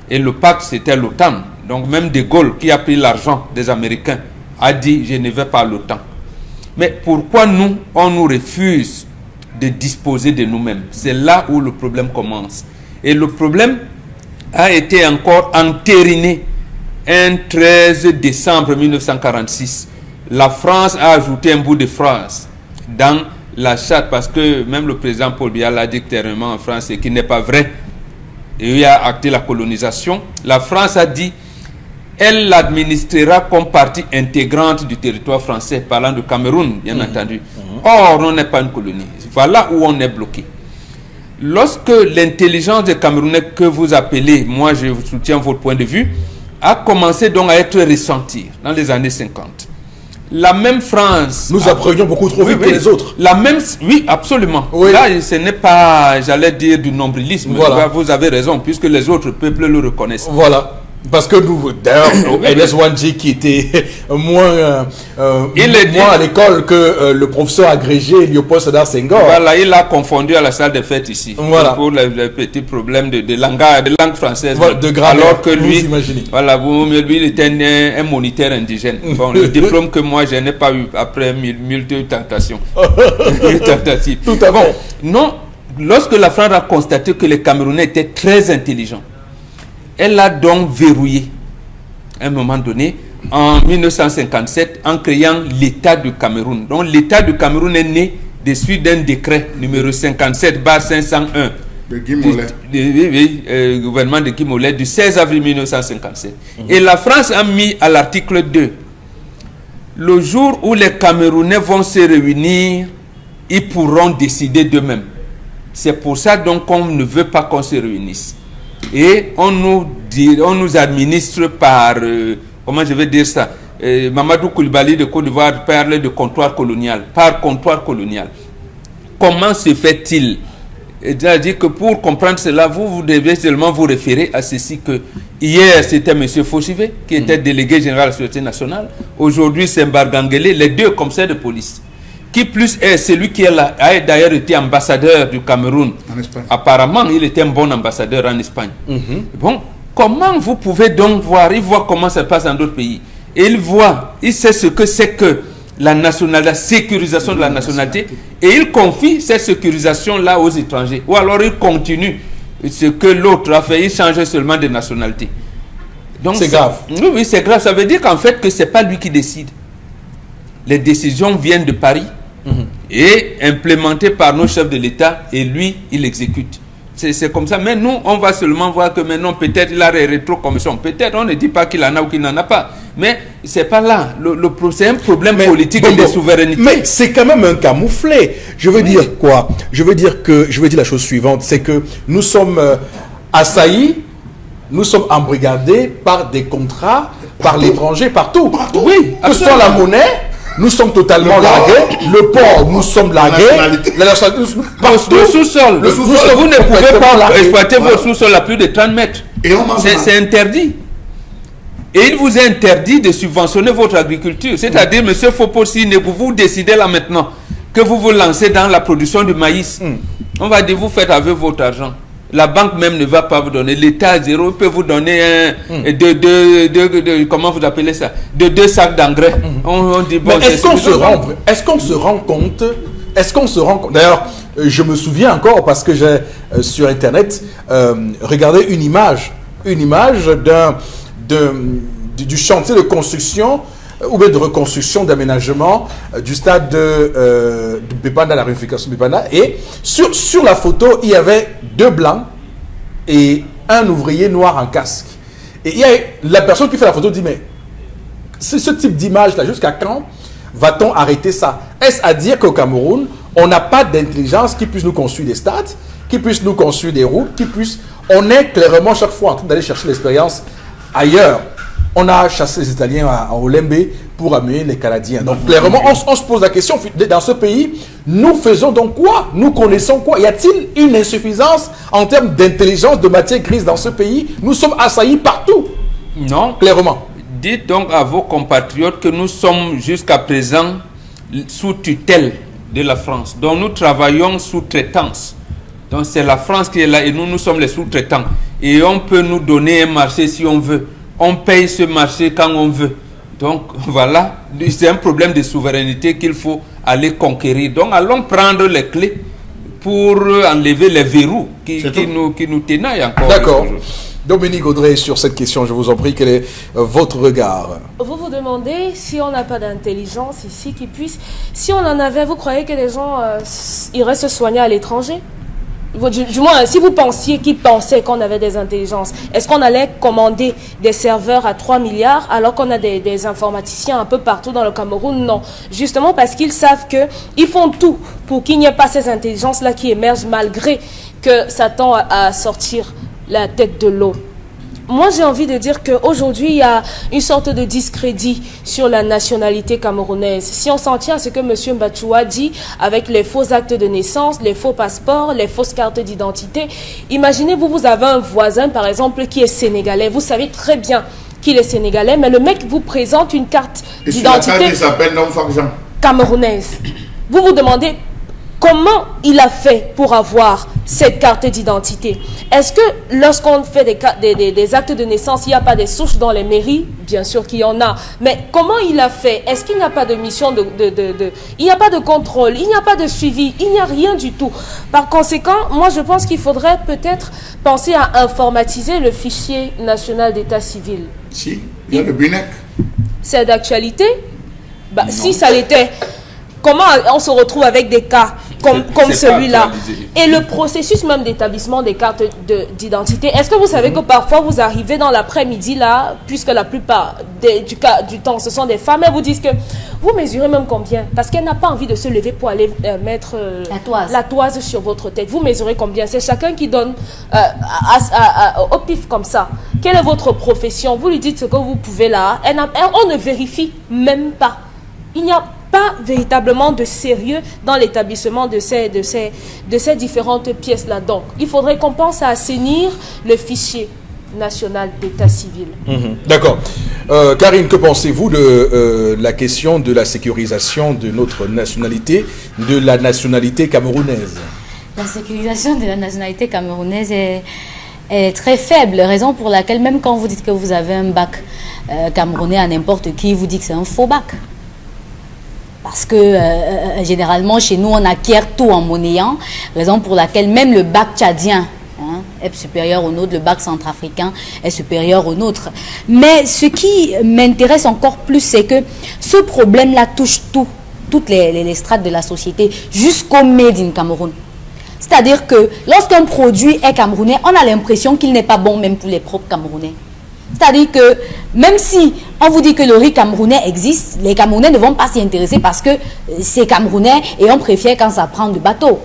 Et le pacte, c'était l'OTAN. Donc même De Gaulle, qui a pris l'argent des Américains, a dit « je ne vais pas à l'OTAN ». Mais pourquoi nous, on nous refuse de disposer de nous-mêmes? C'est là où le problème commence. Et le problème a été encore entériné un 13 décembre 1946. La France a ajouté un bout de phrase dans la charte, parce que même le président Paul Biya l'a dit clairement en France, et qui n'est pas vrai. Et il a acté la colonisation. La France a dit elle l'administrera comme partie intégrante du territoire français, parlant du Cameroun, bien entendu. Or, on n'est pas une colonie. Voilà où on est bloqué. Lorsque l'intelligence des Camerounais, que vous appelez, moi je soutiens votre point de vue, a commencé donc à être ressentie dans les années 50. La même France... Nous apprenions beaucoup trop vite que les autres. La même, oui, absolument. Oui. Là, ce n'est pas, j'allais dire, du nombrilisme. Voilà. Vous avez raison, puisque les autres peuples le reconnaissent. Voilà. Parce que nous, d'ailleurs, Enes Wanji qui était moins à l'école que le professeur agrégé Léopold Sédar Senghor. Voilà, il a confondu à la salle des fêtes ici. Voilà. Pour les petits problèmes de langue française. Voilà, de grammaire, alors que lui, voilà, lui, il était un moniteur indigène. Bon, le diplôme que moi, je n'ai pas eu après mille tentations. Tentatives. Tout avant. Non, lorsque la France a constaté que les Camerounais étaient très intelligents, elle a donc verrouillé, à un moment donné, en 1957, en créant l'État du Cameroun. Donc l'État du Cameroun est né de suite d'un décret numéro 57/501 de Guy Mollet. Gouvernement de Guy Mollet du 16 avril 1957. Et la France a mis à l'article 2, le jour où les Camerounais vont se réunir, ils pourront décider d'eux-mêmes. C'est pour ça donc qu'on ne veut pas qu'on se réunisse. Et on nous administre par, comment je vais dire ça, Mamadou Koulibaly de Côte d'Ivoire parle de comptoir colonial, par comptoir colonial. Comment se fait-il C'est-à-dire que pour comprendre cela, vous devez seulement vous référer à ceci que hier c'était M. Fauchivé qui était délégué général de la Sûreté nationale. Aujourd'hui c'est Mbargangele, les deux commissaires de police. Qui plus est celui qui a d'ailleurs été ambassadeur du Cameroun. En Espagne. Apparemment, il était un bon ambassadeur en Espagne. Bon, comment vous pouvez donc voir, il voit comment ça se passe dans d'autres pays. Et il sait ce que c'est que la sécurisation de la nationalité, et il confie cette sécurisation-là aux étrangers. Ou alors il continue ce que l'autre a fait, il change seulement de nationalité. Donc c'est grave. Oui, c'est grave. Ça veut dire qu'en fait, que ce n'est pas lui qui décide. Les décisions viennent de Paris et implémentées par nos chefs de l'État, et lui, il exécute. C'est comme ça. Mais nous, on va seulement voir que maintenant, peut-être il a des rétrocommissions. Peut-être, on ne dit pas qu'il en a ou qu'il n'en a pas. Mais c'est pas là. C'est un problème politique et de souveraineté. Mais c'est quand même un camouflet. Je veux dire quoi? Je veux dire la chose suivante, c'est que nous sommes assaillis, nous sommes embrigadés par des contrats, par l'étranger, partout. Oui, que ce soit la monnaie, nous sommes totalement largués. Le port, nous sommes largués. La nationalité, le sous-sol. Vous ne pouvez pas exploiter vos sous-sols à plus de 30 mètres. C'est interdit. Et il vous est interdit de subventionner votre agriculture. C'est-à-dire, M. Fopossi, vous décidez là maintenant que vous vous lancez dans la production du maïs. On va dire, vous faites avec votre argent. La banque même ne va pas vous donner. L'État à zéro peut vous donner comment vous appelez ça? De 2 sacs d'engrais. On dit, bon, mais est-ce qu'on se rend compte? D'ailleurs, je me souviens encore parce que j'ai sur Internet regardé une image du chantier de construction ou bien de reconstruction d'aménagement du stade de Bépanda, la réunification de Bépanda. Et sur la photo, il y avait 2 blancs et un ouvrier noir en casque. Et il y a la personne qui fait la photo dit, mais ce type d'image-là, jusqu'à quand va-t-on arrêter ça? Est-ce à dire qu'au Cameroun, on n'a pas d'intelligence qui puisse nous construire des stades, qui puisse nous construire des routes, on est clairement chaque fois en train d'aller chercher l'expérience ailleurs. On a chassé les Italiens à Olembe pour amener les Canadiens. Donc clairement, on se pose la question, dans ce pays, nous faisons donc quoi? Nous connaissons quoi? Y a-t-il une insuffisance en termes d'intelligence, de matière grise dans ce pays? Nous sommes assaillis partout. Non. Clairement. Dites donc à vos compatriotes que nous sommes jusqu'à présent sous tutelle de la France. Donc nous travaillons sous traitance. Donc c'est la France qui est là et nous sommes les sous-traitants. Et on peut nous donner un marché si on veut. On paye ce marché quand on veut. Donc voilà, c'est un problème de souveraineté qu'il faut aller conquérir. Donc allons prendre les clés pour enlever les verrous qui nous tenaillent encore. D'accord. Dominique Audrey, sur cette question, je vous en prie, quel est votre regard? Vous vous demandez si on n'a pas d'intelligence ici qui puisse... Si on en avait, vous croyez que les gens iraient se soigner à l'étranger? Du moins, si vous pensiez qu'ils pensaient qu'on avait des intelligences, est-ce qu'on allait commander des serveurs à 3 milliards alors qu'on a des informaticiens un peu partout dans le Cameroun? Non. Justement parce qu'ils savent qu'ils font tout pour qu'il n'y ait pas ces intelligences-là qui émergent malgré que ça tend à sortir la tête de l'eau. Moi, j'ai envie de dire qu'aujourd'hui, il y a une sorte de discrédit sur la nationalité camerounaise. Si on s'en tient à ce que M. Mbachoua dit avec les faux actes de naissance, les faux passeports, les fausses cartes d'identité, imaginez-vous, vous avez un voisin, par exemple, qui est sénégalais. Vous savez très bien qu'il est sénégalais, mais le mec vous présente une carte d'identité camerounaise. Vous vous demandez comment il a fait pour avoir cette carte d'identité. Est-ce que lorsqu'on fait des actes de naissance, il n'y a pas des souches dans les mairies? Bien sûr qu'il y en a. Mais comment il a fait? Est-ce qu'il n'y a pas de mission il n'y a pas de contrôle, il n'y a pas de suivi, il n'y a rien du tout. Par conséquent, moi je pense qu'il faudrait peut-être penser à informatiser le fichier national d'état civil. Si, il y a le BINEC. C'est d'actualité? Si ça l'était, comment on se retrouve avec des cas comme celui-là? Et le processus même d'établissement des cartes d'identité, est-ce que vous savez que parfois vous arrivez dans l'après-midi là, puisque la plupart du temps ce sont des femmes, elles vous disent que vous mesurez même combien? Parce qu'elle n'a pas envie de se lever pour aller mettre la toise sur votre tête. Vous mesurez combien? C'est chacun qui donne au pif comme ça. Quelle est votre profession? Vous lui dites ce que vous pouvez là. On ne vérifie même pas. Il n'y a pas véritablement de sérieux dans l'établissement de ces différentes pièces-là. Donc, il faudrait qu'on pense à assainir le fichier national d'état civil. D'accord. Karine, que pensez-vous de la question de la sécurisation de notre nationalité, de la nationalité camerounaise? La sécurisation de la nationalité camerounaise est très faible, raison pour laquelle même quand vous dites que vous avez un bac camerounais à n'importe qui, vous dit que c'est un faux bac. Parce que généralement chez nous on acquiert tout en monnayant, raison pour laquelle même le bac tchadien est supérieur au nôtre, le bac centrafricain est supérieur au nôtre. Mais ce qui m'intéresse encore plus, c'est que ce problème-là touche toutes les strates de la société, jusqu'au Made in Cameroun. C'est-à-dire que lorsqu'un produit est camerounais, on a l'impression qu'il n'est pas bon même pour les propres Camerounais. C'est-à-dire que même si on vous dit que le riz camerounais existe, les Camerounais ne vont pas s'y intéresser parce que c'est camerounais et on préfère quand ça prend du bateau.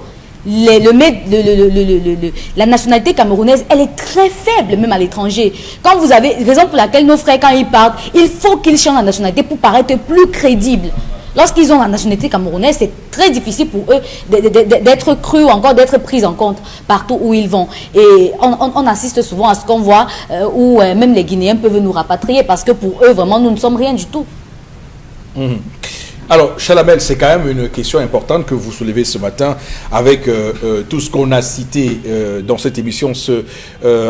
La nationalité camerounaise, elle est très faible même à l'étranger. Quand vous avez, raison pour laquelle nos frères, quand ils parlent, il faut qu'ils changent la nationalité pour paraître plus crédibles. Lorsqu'ils ont la nationalité camerounaise, c'est très difficile pour eux d'être crus ou encore d'être pris en compte partout où ils vont. Et on assiste souvent à ce qu'on voit où même les Guinéens peuvent nous rapatrier parce que pour eux, vraiment, nous ne sommes rien du tout. Alors, Chalamel, c'est quand même une question importante que vous soulevez ce matin avec tout ce qu'on a cité dans cette émission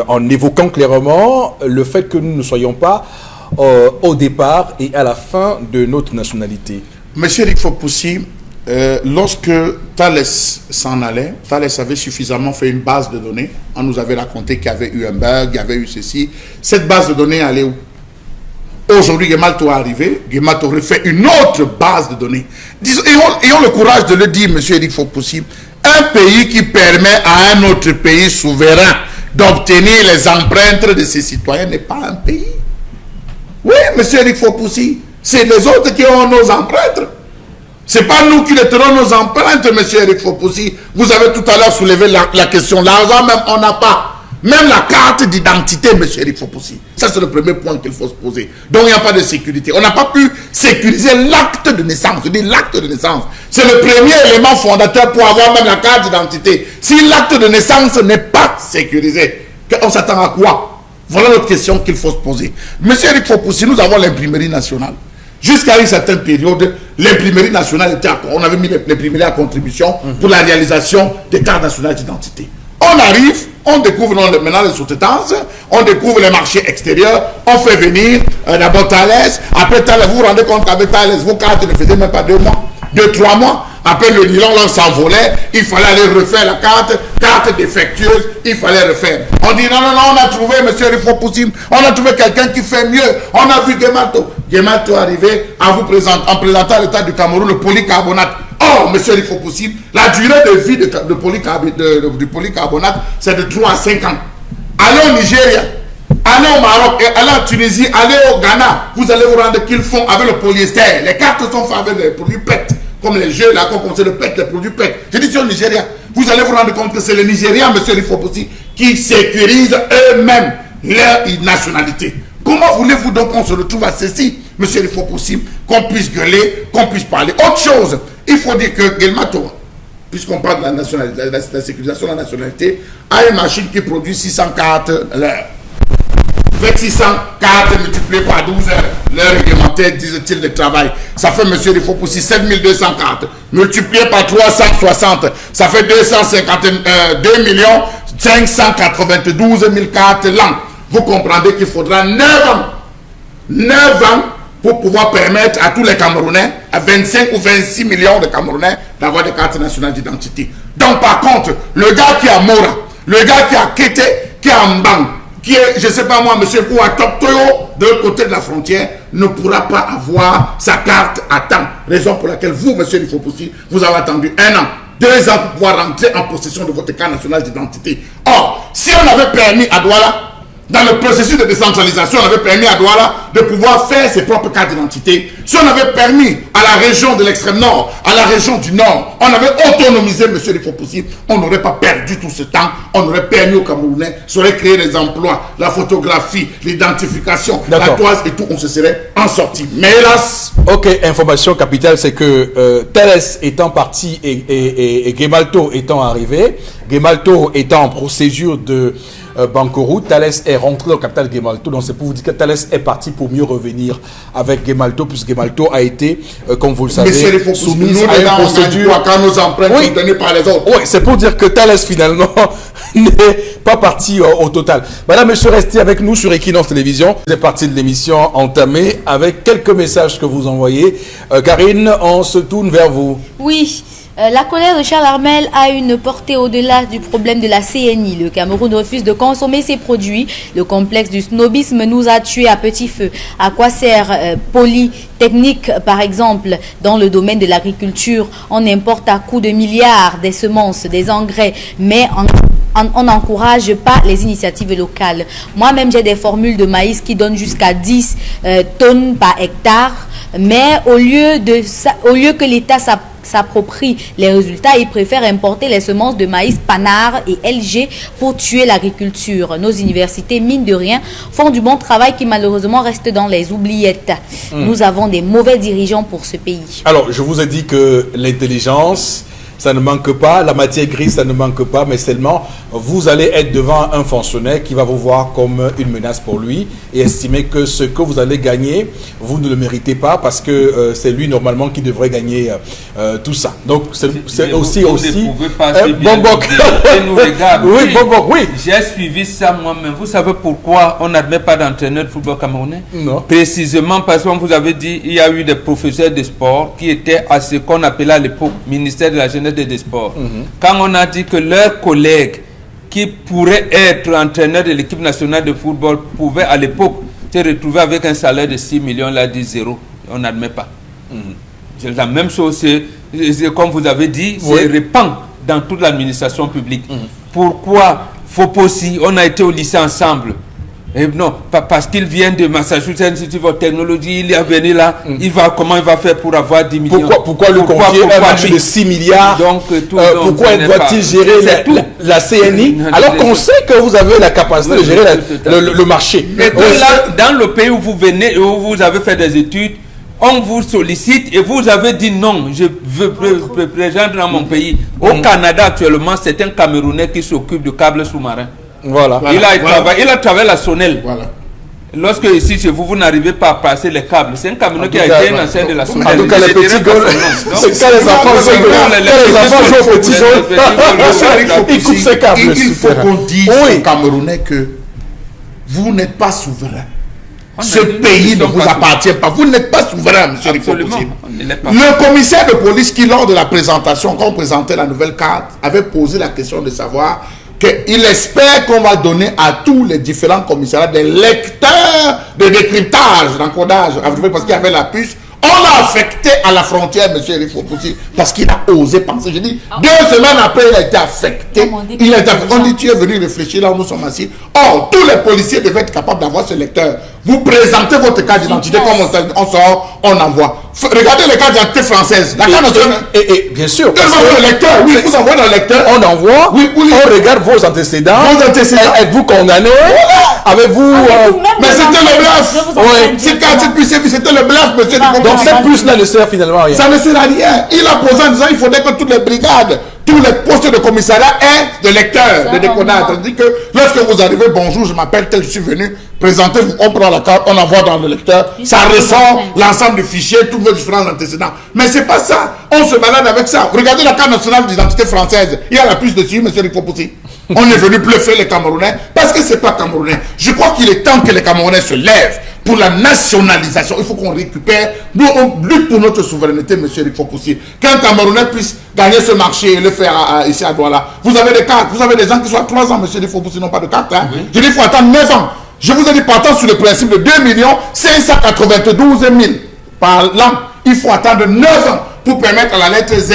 en évoquant clairement le fait que nous ne soyons pas au départ et à la fin de notre nationalité. Monsieur Eric Fopoussi, lorsque Thales s'en allait, Thales avait suffisamment fait une base de données. On nous avait raconté qu'il y avait eu un bug, il y avait eu ceci. Cette base de données allait où? Aujourd'hui, Gemalto est arrivé, Gemalto refait une autre base de données. Ayons le courage de le dire, monsieur Eric Fopoussi, un pays qui permet à un autre pays souverain d'obtenir les empreintes de ses citoyens n'est pas un pays. Oui, monsieur Eric Fopoussi, c'est les autres qui ont nos empreintes. Ce n'est pas nous qui les tenons nos empreintes, monsieur Eric Fopoussi. Vous avez tout à l'heure soulevé la question. L'argent même, on n'a pas. Même la carte d'identité, monsieur Eric Fopoussi. Ça, c'est le premier point qu'il faut se poser. Donc, il n'y a pas de sécurité. On n'a pas pu sécuriser l'acte de naissance. Je dis l'acte de naissance. C'est le premier élément fondateur pour avoir même la carte d'identité. Si l'acte de naissance n'est pas sécurisé, on s'attend à quoi? Voilà notre question qu'il faut se poser. Monsieur Eric Fopoussi, nous avons l'imprimerie nationale. Jusqu'à une certaine période, l'imprimerie nationale était on avait mis l'imprimerie à contribution pour la réalisation des cartes nationales d'identité. On arrive, on découvre maintenant les sous-traitances, on découvre les marchés extérieurs, on fait venir d'abord Thales, après Thales, vous vous rendez compte qu'avec Thales, vos cartes ne faisaient même pas 2 mois, 2-3 mois. Après le nylon, là, s'envolait, il fallait aller refaire la carte défectueuse, il fallait refaire. On dit non, on a trouvé, monsieur Eric Fopoussi, on a trouvé quelqu'un qui fait mieux. On a vu Gemalto. Gemalto arrivé en présentant à l'État du Cameroun le polycarbonate. Or, monsieur Eric Fopoussi, la durée de vie du polycarbonate, c'est de 3 à 5 ans. Allez au Nigeria, allez au Maroc, allez en Tunisie, allez au Ghana, vous allez vous rendre qu'ils font avec le polyester. Les cartes sont faites avec des produits PET. Comme les jeux, là, comme c'est le PET, les produits PET. Je dis sur le Nigeria. Vous allez vous rendre compte que c'est les Nigériens, monsieur Eric Fopoussi, qui sécurisent eux-mêmes leur nationalité. Comment voulez-vous donc qu'on se retrouve à ceci, monsieur Eric Fopoussi, qu'on puisse gueuler, qu'on puisse parler? Autre chose, il faut dire que Gemalto, puisqu'on parle de la nationalité, de la sécurisation de la nationalité, a une machine qui produit 600 cartes l'heure. Avec 600 cartes multipliées par 12 heures, l'heure réglementaire, disent-ils, de travail. Ça fait, monsieur Eric Fopoussi, 7200 cartes. Multipliées par 360, ça fait 2 592 000 cartes l'an. Vous comprendrez qu'il faudra 9 ans. 9 ans pour pouvoir permettre à tous les Camerounais, à 25 ou 26 millions de Camerounais, d'avoir des cartes nationales d'identité. Donc, par contre, le gars qui est à Mora, le gars qui est à Kété, qui est à Mbang, qui est, je ne sais pas moi, monsieur, ou à Toptoyo, de l'autre côté de la frontière, ne pourra pas avoir sa carte à temps. Raison pour laquelle vous, monsieur Eric Fopoussi, vous avez attendu 1 an, 2 ans pour pouvoir rentrer en possession de votre carte nationale d'identité. Or, si on avait permis à Douala dans le processus de décentralisation, on avait permis à Douala de pouvoir faire ses propres cartes d'identité. Si on avait permis à la région de l'extrême nord, à la région du nord, on avait autonomisé M. Rifopoussi, on n'aurait pas perdu tout ce temps. On aurait permis aux Camerounais, ça aurait créé des emplois, la photographie, l'identification, la toise et tout, on se serait en sorti. Mais hélas... Ok, information capitale, c'est que Telles étant parti et Gemalto étant arrivé, Gemalto étant en procédure de Bancorou, Tales est rentré dans le capital Gemalto. Donc c'est pour vous dire que Tales est parti pour mieux revenir avec Gemalto, puisque Gemalto a été, comme vous le savez, soumis à une procédure. Quand nos empreintes sont données par les autres. Oui, c'est pour dire que Tales finalement n'est pas parti au total. Madame, monsieur, restez avec nous sur Equinox Télévision. C'est parti de l'émission entamée avec quelques messages que vous envoyez. Karine, on se tourne vers vous. Oui. La colère de Charles Armel a une portée au-delà du problème de la CNI. Le Cameroun refuse de consommer ses produits. Le complexe du snobisme nous a tués à petit feu. À quoi sert Polytechnique, par exemple, dans le domaine de l'agriculture? On importe à coups de milliards des semences, des engrais, mais on n'encourage pas les initiatives locales. Moi-même, j'ai des formules de maïs qui donnent jusqu'à 10 tonnes par hectare, mais au lieu que l'État s'approprie les résultats, ils préfèrent importer les semences de maïs Panard et LG pour tuer l'agriculture. Nos universités, mine de rien, font du bon travail qui malheureusement reste dans les oubliettes. Nous avons des mauvais dirigeants pour ce pays. Alors, je vous ai dit que l'intelligence, ça ne manque pas, la matière grise, ça ne manque pas, mais seulement vous allez être devant un fonctionnaire qui va vous voir comme une menace pour lui et estimer que ce que vous allez gagner, vous ne le méritez pas parce que c'est lui normalement qui devrait gagner tout ça. Donc c'est aussi... Vous ne pouvez pas assez bien nous regarder. Oui, Bonbok, oui. J'ai suivi ça moi-même. Vous savez pourquoi on n'admet pas d'entraîneur de football camerounais? Non. Précisément parce que vous avez dit il y a eu des professeurs de sport qui étaient à ce qu'on appelait à l'époque ministère de la Jeunesse et des Sports. Quand on a dit que leurs collègues qui pourraient être entraîneurs de l'équipe nationale de football pouvaient à l'époque se retrouver avec un salaire de 6 millions, là dit zéro. On n'admet pas. C'est la même chose, c'est comme vous avez dit, c'est répand dans toute l'administration publique. Pourquoi Fopossi, on a été au lycée ensemble. Et non, parce qu'il vient de Massachusetts Institute of Technology, il est venu là, comment il va faire pour avoir 10 millions? Pourquoi lui confier un marché de 6 milliards? Pourquoi doit-il gérer la CNI alors qu'on sait que vous avez la capacité de gérer le marché? Mais là, dans le pays où vous venez, où vous avez fait des études, on vous sollicite et vous avez dit non, je veux représenter dans mon pays. Au Canada actuellement, c'est un Camerounais qui s'occupe de câbles sous-marins. Voilà. Il a travaillé la Sonel. Voilà. Lorsque ici chez vous, vous n'arrivez pas à passer les câbles, c'est un Camerounais qui a été un ancien de la Sonel. En tout cas, les petits goals, c'est quand les enfants jouent au petit goal, ils coupent ces câbles. Il faut qu'on dise aux Camerounais que vous n'êtes pas souverain. Ce pays ne vous appartient pas. Vous n'êtes pas souverain, monsieur Rifopoussi. Le commissaire de police qui, lors de la présentation, quand on présentait la nouvelle carte, avait posé la question de savoir qu'il espère qu'on va donner à tous les différents commissariats des lecteurs de décryptage, d'encodage, parce qu'il y avait la puce. On l'a affecté à la frontière, M. Rifopoussi, parce qu'il a osé penser. Je dis, 2 semaines après, il a été affecté. On dit, tu es venu réfléchir là où nous sommes assis. Or, tous les policiers devaient être capables d'avoir ce lecteur. Vous présentez votre carte d'identité, comme on sort, on envoie. Regardez les cartes d'identité françaises. La carte nationale. Et bien sûr. Le lecteur, oui, vous envoyez dans le lecteur. On envoie, on regarde vos antécédents. Êtes-vous condamné? Avez-vous. Mais c'était le bluff. C'était le bluff, monsieur. Donc cette puce-là ne sert finalement à rien. Ça ne sert à rien. Il a posé en disant qu'il faudrait que toutes les brigades, tous les postes de commissariat aient de lecteurs, de décodage. C'est-à-dire que lorsque vous arrivez, bonjour, je m'appelle tel, je suis venu, présentez-vous, on prend la carte, on envoie dans le lecteur, ça ressort l'ensemble du fichier, tous vos différents antécédents. Mais c'est pas ça. On se balade avec ça. Regardez la carte nationale d'identité française. Il y a la puce dessus, monsieur Rifopoussi. On est venu bluffer les Camerounais parce que c'est pas Camerounais. Je crois qu'il est temps que les Camerounais se lèvent pour la nationalisation. Il faut qu'on récupère. Nous, on lutte pour notre souveraineté, monsieur Rifopoussi. Qu'un Camerounais puisse gagner ce marché et le faire ici à Douala. Vous avez des cartes. Vous avez des gens qui sont à 3 ans, monsieur Rifopoussi, n'ont pas de carte. Hein? Je dis qu'il faut attendre 9 ans. Je vous ai dit, partant sur le principe de 2 592 000 par an, il faut attendre 9 ans pour permettre à la lettre Z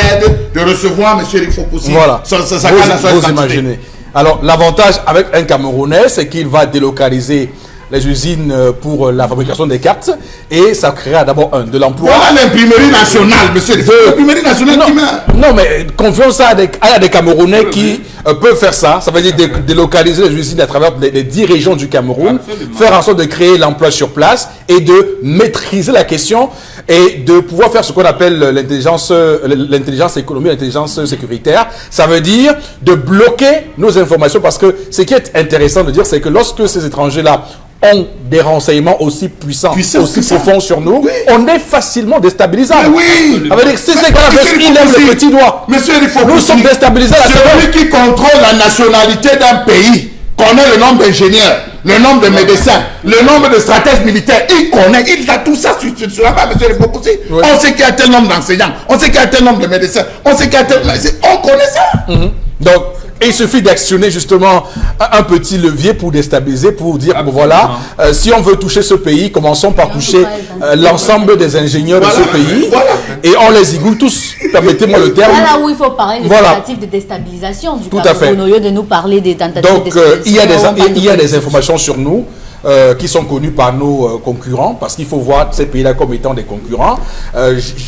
de recevoir monsieur Rifopoussi. Voilà. Vous imaginez. Alors, l'avantage avec un Camerounais, c'est qu'il va délocaliser les usines pour la fabrication des cartes et ça créera d'abord de l'emploi. Voilà l'imprimerie nationale, monsieur. L'imprimerie nationale qui Non, mais confions ça à des Camerounais qui peuvent faire ça. Ça veut dire délocaliser les usines à travers les 10 régions du Cameroun, faire en sorte de créer l'emploi sur place et de maîtriser la question et de pouvoir faire ce qu'on appelle l'intelligence économique, l'intelligence sécuritaire. Ça veut dire de bloquer nos informations parce que ce qui est intéressant de dire, c'est que lorsque ces étrangers-là ont des renseignements aussi puissants, aussi profonds sur nous, oui, on est facilement déstabilisable. Oui. Ça veut dire que si ces gars-là lèvent le petit doigt, nous sommes déstabilisés. Celui qui contrôle la nationalité d'un pays connaît le nombre d'ingénieurs, le nombre de médecins, le nombre de stratèges militaires. Il a tout ça sur la main, monsieur Rifokoussi. Oui. On sait qu'il y a tel nombre d'enseignants, on sait qu'il y a tel nombre de médecins, on sait qu'il y a tel... On connaît ça. Donc, il suffit d'actionner justement un petit levier pour déstabiliser, pour dire, voilà, si on veut toucher ce pays, commençons par toucher l'ensemble des ingénieurs de ce pays, et on les égoule tous, permettez-moi le terme. Voilà où il faut parler des tentatives de déstabilisation du Cameroun, au lieu de nous parler des tentatives de déstabilisation. Donc, il y a des informations sur nous qui sont connus par nos concurrents, parce qu'il faut voir ces pays-là comme étant des concurrents.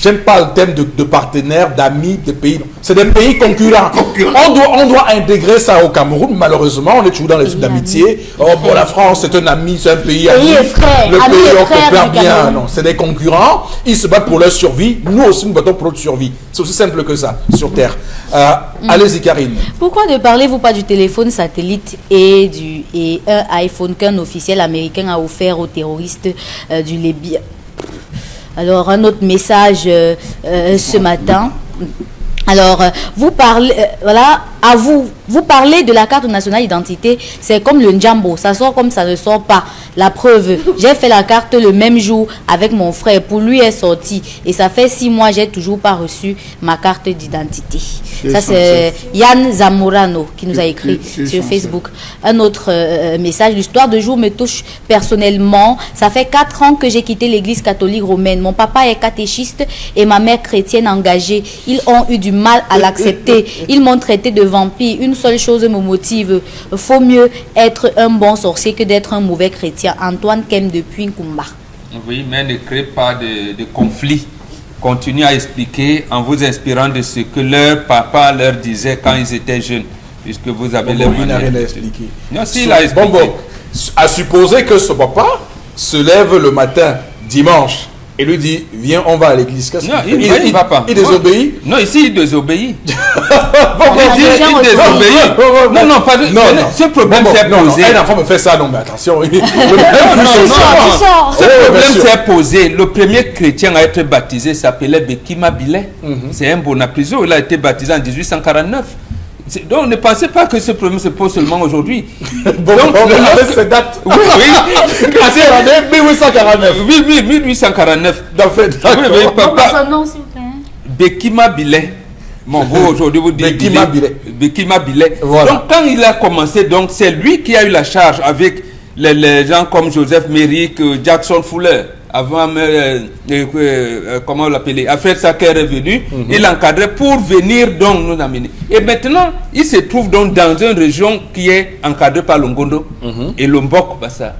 J'aime pas le thème de partenaires, d'amis, de pays. C'est des pays concurrents. On doit intégrer ça au Cameroun. Malheureusement, on est toujours dans les trucs d'amitié. Oh, bon, la France, c'est un ami, c'est un pays ami. Le pays, on coopère bien. Non, c'est des concurrents. Ils se battent pour leur survie. Nous aussi, nous battons pour notre survie. C'est aussi simple que ça, sur Terre. Allez-y, Karine. Pourquoi ne parlez-vous pas du téléphone satellite et un iPhone qu'un officiel américain a offert aux terroristes du Libye? Alors, un autre message ce matin. Alors, vous parlez, voilà, à vous parlez de la carte nationale d'identité, c'est comme le Njambo, ça sort comme ça ne sort pas. La preuve, j'ai fait la carte le même jour avec mon frère, pour lui est sorti, et ça fait 6 mois, j'ai toujours pas reçu ma carte d'identité. Ça, c'est Yann Zamorano qui nous a écrit sur Facebook. Un autre message, l'histoire de jour me touche personnellement. Ça fait 4 ans que j'ai quitté l'église catholique romaine. Mon papa est catéchiste et ma mère chrétienne engagée. Ils ont eu du mal à l'accepter. Ils m'ont traité de vampire. Une seule chose me motive. Faut mieux être un bon sorcier que d'être un mauvais chrétien. Antoine Kem depuis Nkumba. Oui, mais ne crée pas de conflit. Continuez à expliquer en vous inspirant de ce que leur papa leur disait quand ils étaient jeunes, puisque vous avez leur manière. Il n'a rien à expliquer. Non, si, il a expliqué. Bon, à supposer que ce papa se lève le matin, dimanche, et lui dit, viens, on va à l'église. Non, il ne va pas. Il désobéit? Non, ici, il désobéit. Il désobéit. Non, pas de... Ce problème s'est posé. Un enfant me fait ça, non, mais attention. Ce problème s'est posé. Le premier chrétien à être baptisé s'appelait Bekima Bilé. C'est un Bonapriso. Il a été baptisé en 1849. Donc, ne pensez pas que ce problème se pose seulement aujourd'hui. Donc, avec cette date. Oui. C'est l'année 1849. Oui, 1849. Son nom, s'il vous plaît. Bekima Bilé. Bon, vous aujourd'hui vous dites Bekima Bilé. Voilà. Donc, quand il a commencé, donc c'est lui qui a eu la charge avec les gens comme Joseph Merrick, Jackson Fuller. Avant, comment on l'appelait, Alfred Sacker est venu, il l'encadrait pour venir donc nous amener. Et maintenant, il se trouve donc dans une région qui est encadrée par Longondo et Lombok Bassa.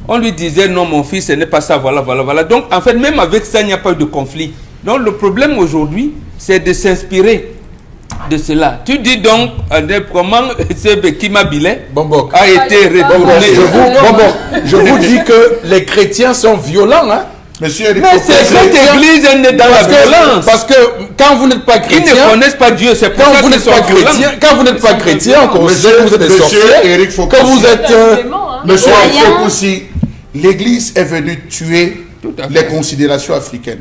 On lui disait non mon fils, ce n'est pas ça, voilà. Donc en fait, même avec ça, il n'y a pas eu de conflit. Donc le problème aujourd'hui, c'est de s'inspirer de cela. Tu dis donc comment ce Bekima Bilé a été retourné. Je vous dis que les chrétiens sont violents, hein. Monsieur, mais c'est cette église, elle est dans la violence. Parce que quand vous n'êtes pas chrétien, ils ne connaissent pas Dieu, c'est pour ça qu'ils sont violents. Quand vous n'êtes pas chrétien, on considère que vous êtes des sorciers. Quand vous êtes Monsieur Eric Fokoussi, l'église est venue tuer les considérations africaines.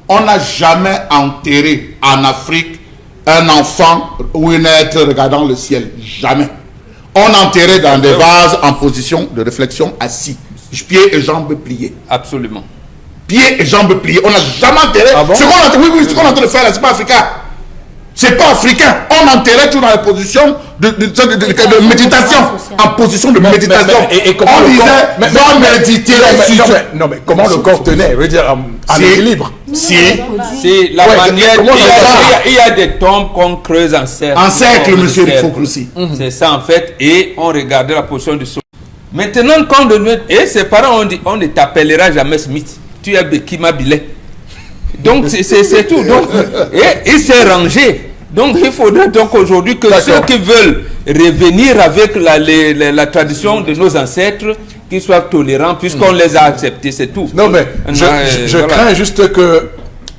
On n'a jamais enterré en Afrique un enfant ou une être regardant le ciel. Jamais. On enterrait dans des vases en position de réflexion assis. Pieds et jambes pliés. Absolument. Pieds et jambes pliés. On n'a jamais enterré. Ah bon? Ce qu'on est en train de faire là, c'est pas africain. C'est pas africain. On enterrait tout dans la position de méditation. En position de méditation. Et comment on disait, va méditer. Non, mais comment le corps tenait? Je veux dire, en équilibre. C'est la manière. Il y a des tombes qu'on creuse en cercle. En cercle, monsieur Fokroussi. C'est ça en fait. Et on regardait la position du sol. Maintenant, quand et ses parents ont dit, on ne t'appellera jamais Smith. Tu es Bekima Billet. Donc c'est tout. Donc, et il s'est rangé. Donc il faudrait donc aujourd'hui que ceux qui veulent revenir avec la tradition de nos ancêtres, qu'ils soient tolérants puisqu'on les a acceptés, c'est tout. Non mais je crains juste que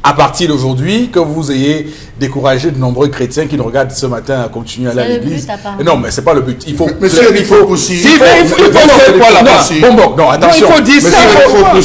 à partir d'aujourd'hui, que vous ayez découragé de nombreux chrétiens qui nous regardent ce matin à continuer à aller à l'église. Non, mais c'est pas le but. Il faut. Monsieur, il faut aussi. Il faut faire quoi là-bas? Non, attention. Il faut dire ça.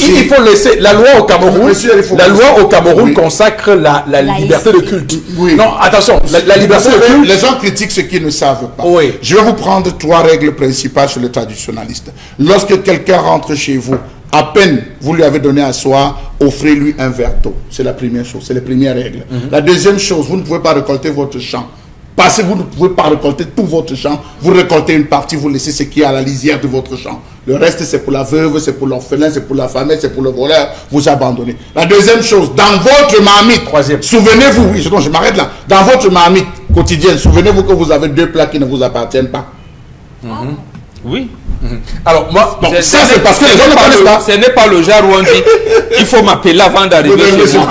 Il faut laisser la loi au Cameroun. La loi au Cameroun consacre la liberté de culte. Non, attention. La liberté de culte. Les gens critiquent ce qu'ils ne savent pas. Oui. Je vais vous prendre 3 règles principales chez les traditionnalistes. Lorsque quelqu'un rentre chez vous, à peine vous lui avez donné à soir, offrez-lui un verre d'eau. C'est la première chose, c'est les premières règles. La deuxième chose, vous ne pouvez pas récolter votre champ. Parce que vous ne pouvez pas récolter tout votre champ. Vous récoltez une partie, vous laissez ce qui est à la lisière de votre champ. Le reste, c'est pour la veuve, c'est pour l'orphelin, c'est pour la famille, c'est pour le voleur. Vous abandonnez. La deuxième chose, dans votre marmite, souvenez-vous, oui, je m'arrête là. Dans votre marmite quotidienne, souvenez-vous que vous avez 2 plats qui ne vous appartiennent pas. Oui. Alors moi, ça c'est parce que les gens ne connaissent pas. Ce n'est pas le genre où on dit il faut m'appeler avant d'arriver chez moi.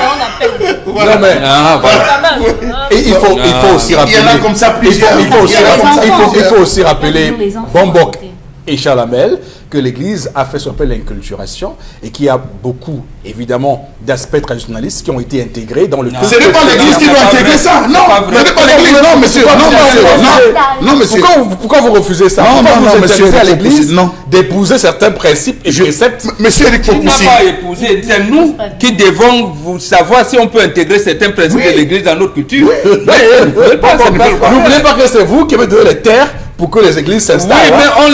Voilà. Non, mais, il faut aussi rappeler. Il y en a comme ça plusieurs. Il faut aussi rappeler Bombok et Chalamel que l'Église a fait ce qu'on appelle l'inculturation et qu'il y a beaucoup, évidemment, d'aspects traditionnalistes qui ont été intégrés dans le... Ce n'est pas l'Église qui doit intégrer ça. Non, ce n'est pas l'Église. Non, monsieur. Non, monsieur. Pourquoi vous refusez ça? Non, monsieur. À l'Église d'épouser certains principes et préceptes. Monsieur Eric Fokroussi. Tu n'as pas épousé. C'est nous qui devons vous savoir si on peut intégrer certains principes de l'Église dans notre culture. N'oubliez pas que c'est vous qui avez donné les terres pour que les églises s'installent. Oui, mais on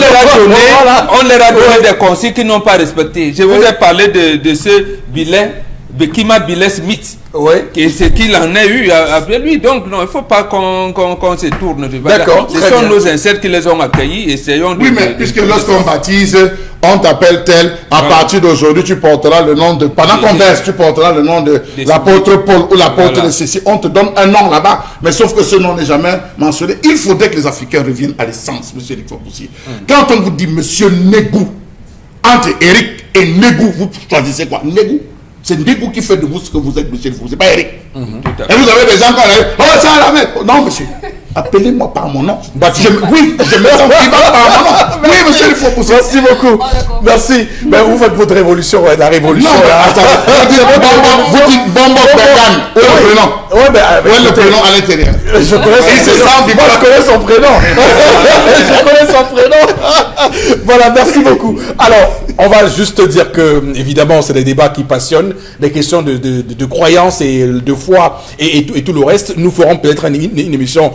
leur a donné des consignes qu'ils n'ont pas respectées. Je vous ai parlé de ce Billet, Bekima Billet Smith. Oui. Et ce qu'il en a eu après lui. Donc, non, il ne faut pas qu'on se tourne. D'accord. Ce sont nos ancêtres qui les ont accueillis. Essayons de... Oui, mais puisque lorsqu'on baptise, on t'appelle tel, à partir d'aujourd'hui, tu porteras le nom de... Pendant qu'on verse, tu porteras le nom de l'apôtre Paul ou l'apôtre de ceci. On te donne un nom là-bas, mais sauf que ce nom n'est jamais mentionné. Il faudrait que les Africains reviennent à l'essence, monsieur Eric Fokroussi. Quand on vous dit monsieur Négou, entre Eric et Négou, vous choisissez quoi? Négou. C'est Négou qui fait de vous ce que vous êtes, monsieur Fokroussi. C'est pas Eric. Et vous avez des gens qui ont dit, oh, ça la merde. Non, monsieur. Appelez-moi par mon nom. Oui, je me sens vivant par mon nom. Oui, monsieur, il faut pousser. Merci beaucoup. Merci. Ben, vous faites votre révolution, la révolution. Non, attendez. Vous dites Bombok Bergane. Où est le prénom? Où est le prénom à l'intérieur? Je connais son prénom. Je connais son prénom. Voilà, merci beaucoup. Alors, on va juste dire que, évidemment, c'est des débats qui passionnent, des questions de croyance et de foi et tout le reste. Nous ferons peut-être une émission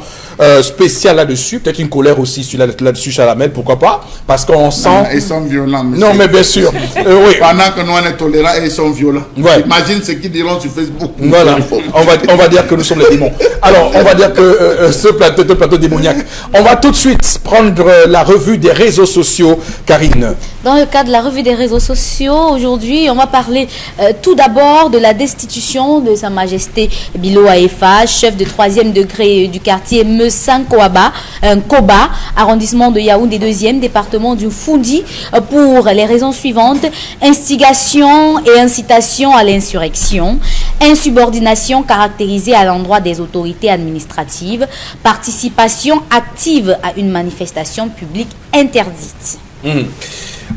spéciale là-dessus, peut-être une colère aussi là-dessus, Chalamel, pourquoi pas, parce qu'on sent... Ils sont violents, monsieur. Non, mais bien sûr. Oui. Pendant que nous, on est tolérants et ils sont violents. Ouais. Imagine ce qu'ils diront sur Facebook. Voilà, on va dire que nous sommes les démons. Alors, on va dire que ce plateau démoniaque. On va tout de suite prendre la revue des réseaux sociaux, Karine. Dans le cadre de la revue des réseaux sociaux, aujourd'hui, on va parler tout d'abord de la destitution de Sa Majesté Bilo Aefa, chef de 3e degré du quartier Mesankoaba, Koba, arrondissement de Yaoundé 2e, département du Foundi, pour les raisons suivantes: instigation et incitation à l'insurrection, insubordination caractérisée à l'endroit des autorités administratives, participation active à une manifestation publique interdite.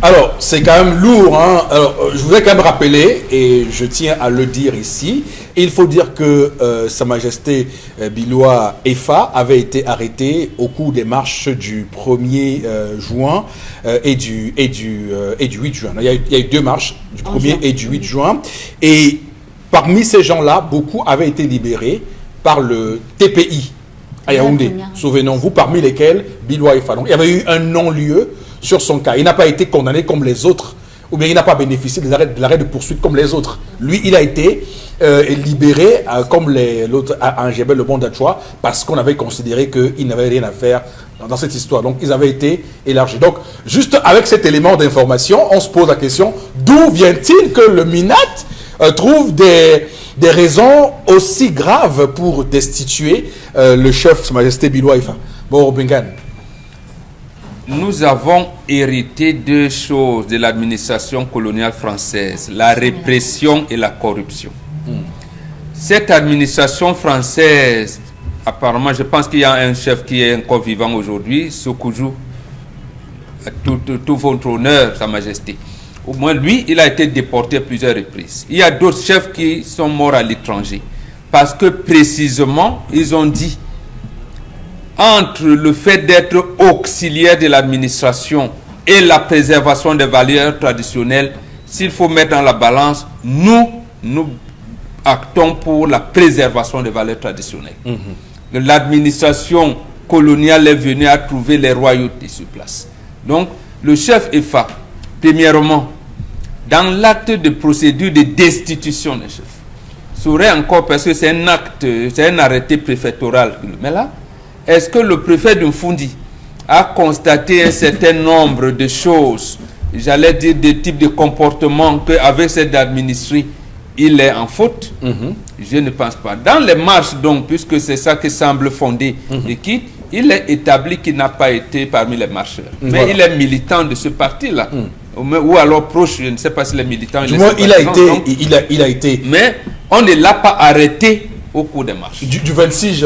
Alors, c'est quand même lourd, hein. Alors, je voudrais quand même rappeler, et je tiens à le dire ici, il faut dire que Sa Majesté Biloa Efa avait été arrêté au cours des marches du 1er juin et du 8 juin. Il y a eu 2 marches, du 1er et du 8 juin. Et parmi ces gens-là, beaucoup avaient été libérés par le TPI à Yaoundé. Souvenons-vous, parmi lesquels Biloa Efa. Donc, il y avait eu un non-lieu sur son cas. Il n'a pas été condamné comme les autres, ou bien il n'a pas bénéficié de l'arrêt de poursuite comme les autres. Lui, il a été libérés comme l'autre Angébel Le Bon d'Achoua parce qu'on avait considéré qu'ils n'avaient rien à faire dans cette histoire. Donc, ils avaient été élargis. Donc, juste avec cet élément d'information, on se pose la question, d'où vient-il que le MINAT trouve des raisons aussi graves pour destituer le chef, Sa Majesté Biloua Ifa? Bon, Bengan. Nous avons hérité deux choses de l'administration coloniale française, la répression et la corruption. Cette administration française, apparemment, je pense qu'il y a un chef qui est encore vivant aujourd'hui, Sokoudjou, tout votre honneur, Sa Majesté. Au moins, lui, il a été déporté à plusieurs reprises. Il y a d'autres chefs qui sont morts à l'étranger. Parce que, précisément, ils ont dit, entre le fait d'être auxiliaire de l'administration et la préservation des valeurs traditionnelles, s'il faut mettre dans la balance, nous actons pour la préservation des valeurs traditionnelles. L'administration coloniale est venue à trouver les royautés sur place. Donc, le chef EFA, premièrement, dans l'acte de procédure de destitution des chefs, serait encore, parce que c'est un acte, c'est un arrêté préfectoral. Mais là, est-ce que le préfet de Mfundi a constaté un certain nombre de choses, j'allais dire des types de comportements qu'avec cette administrée, il est en faute? Je ne pense pas. Dans les marches, donc, puisque c'est ça qui semble fonder l'équipe, il est établi qu'il n'a pas été parmi les marcheurs. Mais il est militant de ce parti-là. Ou alors proche, je ne sais pas si les militants... Du moins, il a été... Mais on ne l'a pas arrêté au cours des marches. Du 26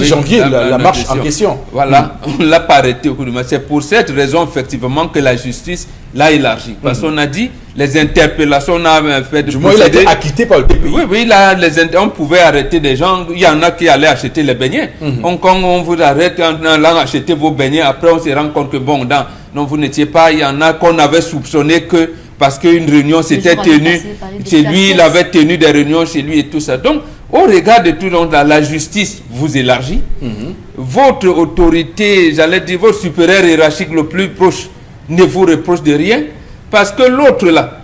janvier, la marche en question. Voilà, on ne l'a pas arrêté au cours des marches. C'est pour cette raison, effectivement, que la justice l'a élargi. Parce qu'on a dit, les interpellations, on a fait... Du moins, il a été acquitté par le TPI. Oui, on pouvait arrêter des gens. Il y en a qui allaient acheter les beignets. Quand on vous arrête en allant acheter vos beignets, après on se rend compte que, bon, non, vous n'étiez pas... Il y en a qu'on avait soupçonné que, parce qu'une réunion s'était tenue chez lui, il avait tenu des réunions chez lui et tout ça. Donc, au regard de tout, donc, la justice vous élargit. Votre autorité, j'allais dire, votre supérieur hiérarchique le plus proche ne vous reproche de rien. Parce que l'autre là,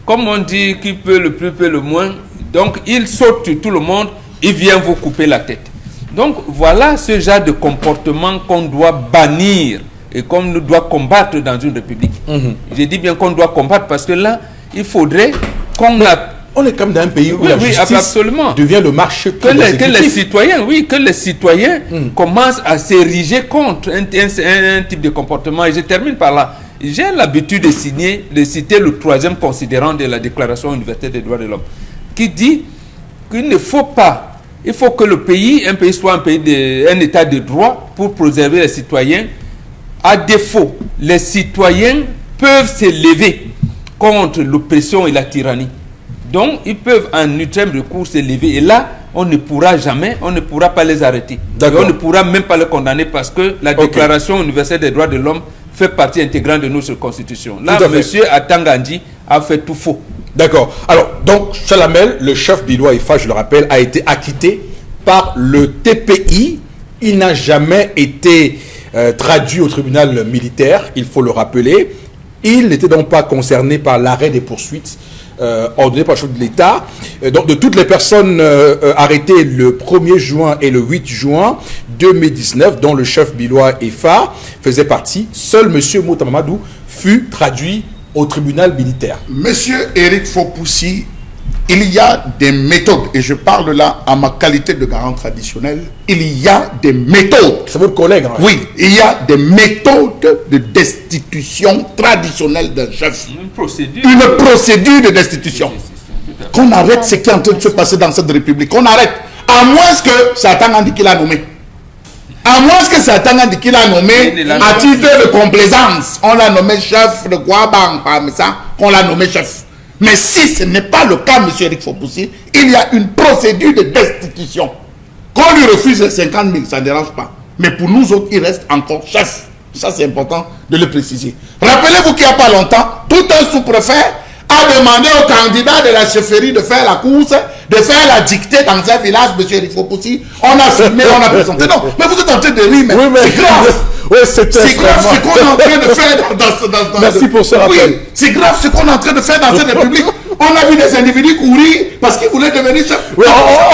comme on dit, qui peut le plus, peut le moins, donc il saute sur tout le monde, il vient vous couper la tête. Donc voilà ce genre de comportement qu'on doit bannir et qu'on doit combattre dans une république. Je dis bien qu'on doit combattre parce que là, il faudrait qu'on... On est comme dans un pays où la justice absolument. Devient le marché que les citoyens commencent à s'ériger contre un type de comportement. Et je termine par là. J'ai l'habitude de citer le 3e considérant de la Déclaration universelle des droits de l'homme, qui dit qu'il ne faut pas, il faut que le pays, un pays soit un état de droit pour préserver les citoyens. À défaut, les citoyens peuvent s'élever contre l'oppression et la tyrannie. Donc, ils peuvent en ultime recours s'élever. Et là, on ne pourra pas les arrêter. On ne pourra même pas les condamner parce que la Déclaration universelle des droits de l'homme fait partie intégrante de notre Constitution. Là, M. Atangandi a fait tout faux. D'accord. Alors, donc, Chalamel, le chef Biloua Ifa, je le rappelle, a été acquitté par le TPI. Il n'a jamais été traduit au tribunal militaire, il faut le rappeler. Il n'était donc pas concerné par l'arrêt des poursuites ordonné par le chef de l'État. Donc, de toutes les personnes arrêtées le 1er juin et le 8 juin 2019, dont le chef Biloua Ifa faisait partie, seul M. Mouta Mamadou fut traduit au tribunal militaire. Monsieur Éric Fopoussi, il y a des méthodes, et je parle là à ma qualité de garant traditionnel, il y a des méthodes. C'est votre collègue, hein? Oui, il y a des méthodes de destitution traditionnelle d'un chef. Une procédure de destitution. Qu'on arrête ce qui est en train de se passer dans cette république. Qu'on arrête. À moins que Satan a dit qu'il a nommé. À moins que Satan a dit qu'il a nommé à titre de complaisance. On l'a nommé chef de Guabang, parmi ça, on l'a nommé chef. Mais si ce n'est pas le cas, M. Éric Fopoussi, il y a une procédure de destitution. Qu'on lui refuse les 50 000, ça ne dérange pas. Mais pour nous autres, il reste encore chef. Ça, c'est important de le préciser. Rappelez-vous qu'il n'y a pas longtemps, tout un sous-préfet a demandé au candidat de la chefferie de faire la course, de faire la dictée dans un village, M. Éric Fopoussi. On a filmé, on a présenté. Non, mais vous êtes en train de rire, mais, c'est grave. Oui, c'est grave ce qu'on est en train de faire dans Merci pour ce rappel. Oui, c'est grave ce qu'on est en train de faire dans cette république. On a vu des individus courir parce qu'ils voulaient devenir chef. Oui,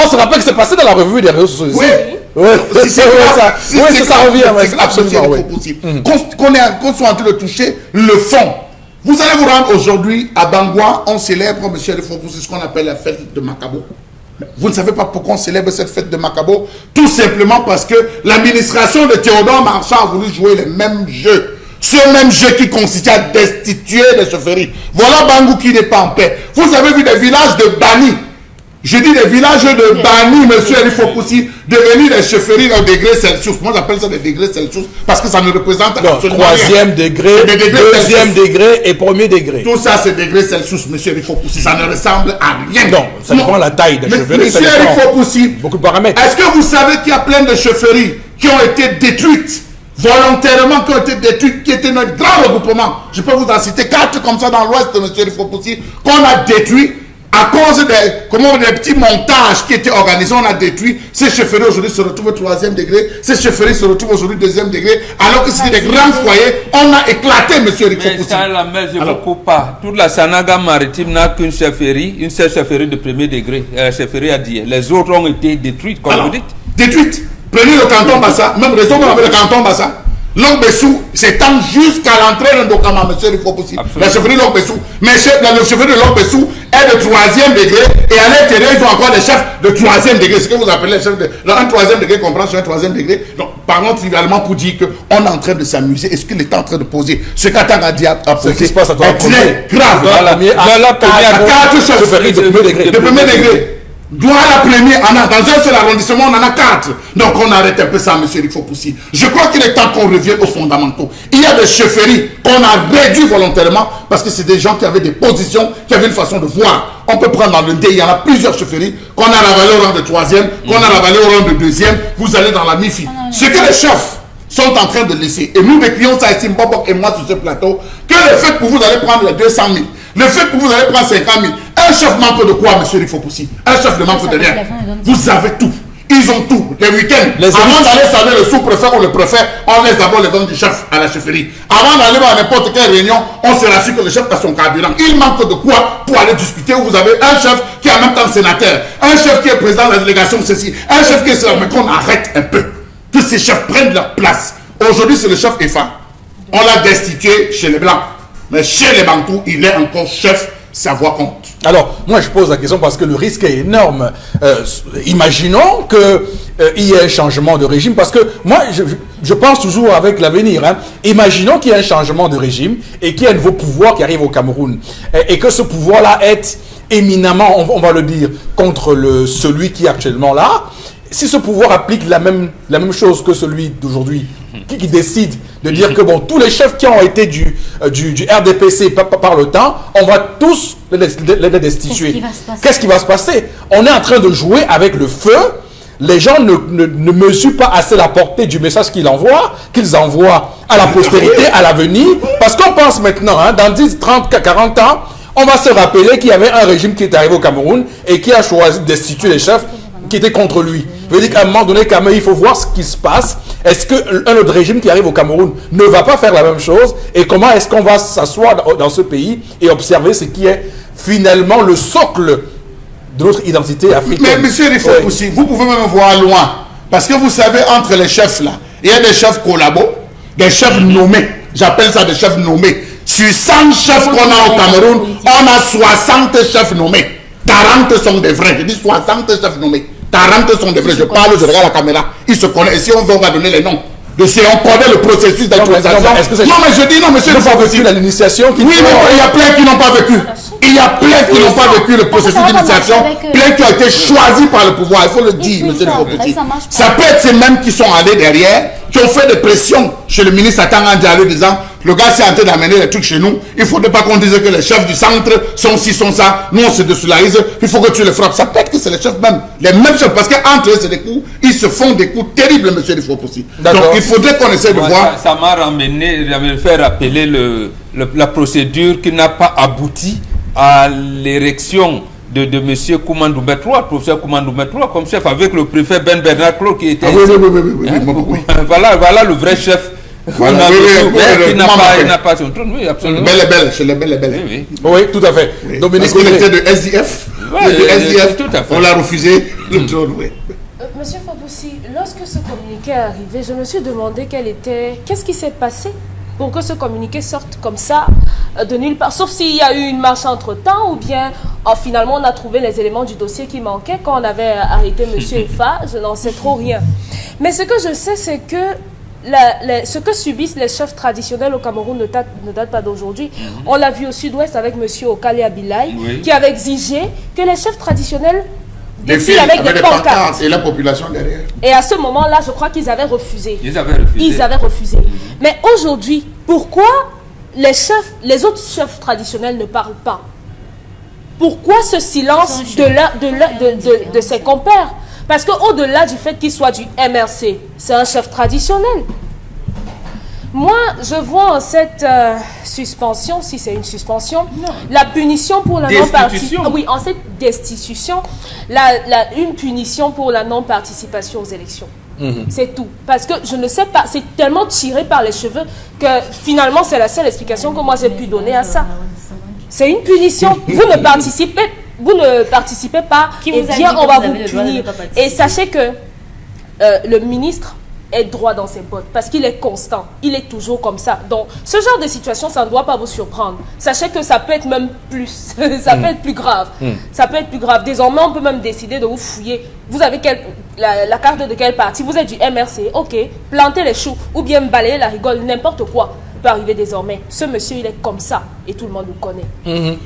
on se rappelle que c'est passé dans la revue des réseaux sociaux. Oui. Oui, Si ça revient, c'est absolument oui. possible. Qu'on soit en train de toucher le fond. Vous allez vous rendre aujourd'hui à Bangoua, on célèbre, M. Rifopoussi, ce qu'on appelle la fête de Makabo. Vous ne savez pas pourquoi on célèbre cette fête de Makabo? Tout simplement parce que l'administration de Théodore Marchand a voulu jouer les mêmes jeux. Ce même jeu qui consistait à destituer les chefferies. Voilà Bangou qui n'est pas en paix. Vous avez vu des villages de bannis. Je dis des villages de bannis, monsieur Rifopoussi, devenir des chefferies au degré Celsius. Moi, j'appelle ça des degrés Celsius parce que ça ne représente absolument rien. 3e degré, 2e degré et 1er degré. Tout ça, c'est degré Celsius, monsieur Rifopoussi. Ça ne ressemble à rien. Non, ça dépend de la taille des chefferies. Monsieur Rifopoussi, beaucoup de paramètres. Est-ce que vous savez qu'il y a plein de chefferies qui ont été détruites volontairement, qui ont été détruites, qui étaient notre grand regroupement? Je peux vous en citer 4 comme ça dans l'ouest de monsieur Rifopoussi, qu'on a détruit. À cause des petits montages qui étaient organisés, on a détruit. Ces chefferies aujourd'hui se retrouvent au 3e degré. Ces chefferies se retrouvent aujourd'hui au 2e degré. Alors que c'était des grands foyers, on a éclaté, monsieur Rifopoussi. Mais ça, la mer, je ne coupe pas. Toute la Sanaga maritime n'a qu'une chefferie, une seule chefferie de 1er degré, la chefferie à Dié. Les autres ont été détruites, comme vous dites. Détruites. Prenez le canton Bassa, même raison avec le canton Bassa. Longbessou s'étend jusqu'à l'entrée de Ndokama, monsieur Rifopoussi. La chefferie Longbessou. Mais le chefferie de Longbessou est de 3e degré et à l'intérieur, ils ont encore des chefs de 3e degré. Ce que vous appelez les chefs de. Un 3e degré comprend sur un 3e degré. Donc, parlons trivialement pour dire qu'on est en train de s'amuser. Est-ce qu'il est en train de poser ce qu'Atanga dit à poser? Ce qui se passe à toi, est très grave. Dans la première 4 chefferies de 1er degré. De 1er degré. Dans la première, dans un seul arrondissement, on en a 4. Donc on arrête un peu ça, monsieur Rifopoussi. Je crois qu'il est temps qu'on revienne aux fondamentaux. Il y a des chefferies qu'on a réduites volontairement parce que c'est des gens qui avaient des positions, qui avaient une façon de voir. On peut prendre dans le dé, il y en a plusieurs chefferies qu'on a ravalé au rang de 3e, qu'on a ravalé au rang de 2e. Vous allez dans la MIFI. Ce que les chefs sont en train de laisser, et nous décrions ça ici, Mbobok et moi sur ce plateau, que le fait que vous allez prendre les 200 000, le fait que vous allez prendre 50 000, un chef manque de quoi, monsieur Rifopoussi? Un chef ne manque de rien. Vous avez tout. Ils ont tout. Les week-ends, avant d'aller saluer le sous-préfet ou le préfet, on laisse d'abord les ventes du chef à la chefferie. Avant d'aller à n'importe quelle réunion, on se rassure que le chef a son carburant. Il manque de quoi pour aller discuter où vous avez un chef qui est en même temps sénateur, un chef qui est président de la délégation, ceci, un chef qui est sénateur, mais qu'on arrête un peu. Que ces chefs prennent leur place. Aujourd'hui, c'est le chef EFA. On l'a destitué chez les Blancs. Mais chez les Bantous, il est encore chef, sa voix compte. Alors, moi je pose la question parce que le risque est énorme. Imaginons qu'il y ait un changement de régime, parce que moi je pense toujours avec l'avenir. Hein. Imaginons qu'il y ait un changement de régime et qu'il y ait un nouveau pouvoir qui arrive au Cameroun. Et que ce pouvoir-là est éminemment, on va le dire, contre celui qui est actuellement là. Si ce pouvoir applique la même chose que celui d'aujourd'hui, qui décide de dire que bon, tous les chefs qui ont été du RDPC par le temps, on va tous les destituer. Qu'est-ce qui va se passer? On est en train de jouer avec le feu. Les gens ne mesurent pas assez la portée du message qu'ils envoient à la postérité, à l'avenir. Parce qu'on pense maintenant, hein, dans 10, 30, 40 ans, on va se rappeler qu'il y avait un régime qui est arrivé au Cameroun et qui a choisi de destituer les chefs qui étaient contre lui. Je veux dire qu'à un moment donné, quand même, il faut voir ce qui se passe. Est-ce qu'un autre régime qui arrive au Cameroun ne va pas faire la même chose? Et comment est-ce qu'on va s'asseoir dans ce pays et observer ce qui est finalement le socle de notre identité africaine? Mais monsieur Rifopoussi, vous pouvez même voir loin. Parce que vous savez, entre les chefs là, il y a des chefs collabos, des chefs nommés. J'appelle ça des chefs nommés. Sur 100 chefs qu'on a au Cameroun, on a 60 chefs nommés. 40 sont des vrais. Je dis 60 chefs nommés. 40 sont des vrais. Je parle, je regarde la caméra. Ils se connaissent. Et si on veut, on va donner les noms. On connaît le processus d'actualisation. Non, mais je dis non, monsieur le vécu l'initiation. Oui, mais il y a plein qui n'ont pas vécu. Il y a plein qui n'ont pas vécu le processus d'initiation. Plein qui ont été choisis par le pouvoir. Il faut le dire, monsieur le Rifopoussi. Ça peut être ces mêmes qui sont allés derrière, qui ont fait des pressions chez le ministre Atanga Diallo disant le gars s'est en train d'amener les trucs chez nous. Il ne faudrait pas qu'on dise que les chefs du centre sont ci, sont ça. Nous, on se désolidarise. Il faut que tu les frappes. Ça peut être que c'est les chefs même. Les mêmes chefs. Parce qu'entre eux, c'est des coups. Ils se font des coups terribles, monsieur Rifopoussi. Donc, il faudrait qu'on essaie de voir. Ça m'a ramené, ça me fait rappeler la procédure qui n'a pas abouti à l'érection de M. Koumandoumbe III, professeur Koumandoumbe III, comme chef, avec le préfet Ben Bernard Claude qui était... Oui. Voilà le vrai chef Voilà, il n'a pas son trône, oui, absolument. Belle et belle, chez les belles et belles. Oui, Oui, tout à fait. Oui. Dominique Parce qu'on Nigré. était de SDF. Ouais, de SDF, tout à fait. on l'a refusé. Le trône, oui. Monsieur Faboussi, lorsque ce communiqué est arrivé, je me suis demandé qu'est-ce qui s'est passé pour que ce communiqué sorte comme ça de nulle part, sauf s'il y a eu une marche entre-temps ou bien finalement on a trouvé les éléments du dossier qui manquaient quand on avait arrêté Monsieur Efa, je n'en sais trop rien. Mais ce que je sais, c'est que ce que subissent les chefs traditionnels au Cameroun ne date pas d'aujourd'hui. On l'a vu au sud-ouest avec Monsieur Okale Abilai, qui avait exigé que les chefs traditionnels défilent avec des pancartes. Et la population derrière. Et à ce moment-là, je crois qu'ils avaient refusé. Ils avaient refusé. Mais aujourd'hui, pourquoi les autres chefs traditionnels ne parlent pas? Pourquoi ce silence de ses compères? Parce qu'au-delà du fait qu'il soit du MRC, c'est un chef traditionnel. Moi, je vois en cette suspension, si c'est une suspension, la punition pour la non-participation. Oui, en cette destitution, une punition pour la non-participation aux élections. C'est tout. Parce que je ne sais pas, c'est tellement tiré par les cheveux que finalement, c'est la seule explication que moi j'ai pu donner à ça. C'est une punition. Vous ne participez pas, et bien on va vous punir. Et sachez que le ministre est droit dans ses bottes parce qu'il est constant, il est toujours comme ça. Donc ce genre de situation, ça ne doit pas vous surprendre. Sachez que ça peut être même plus, ça peut être plus grave. Ça peut être plus grave. Désormais, on peut même décider de vous fouiller. Vous avez la carte de quel parti? Vous êtes du MRC, ok. Plantez les choux ou bien balayer la rigole, n'importe quoi peut arriver désormais. Ce monsieur, il est comme ça et tout le monde le connaît. Oui.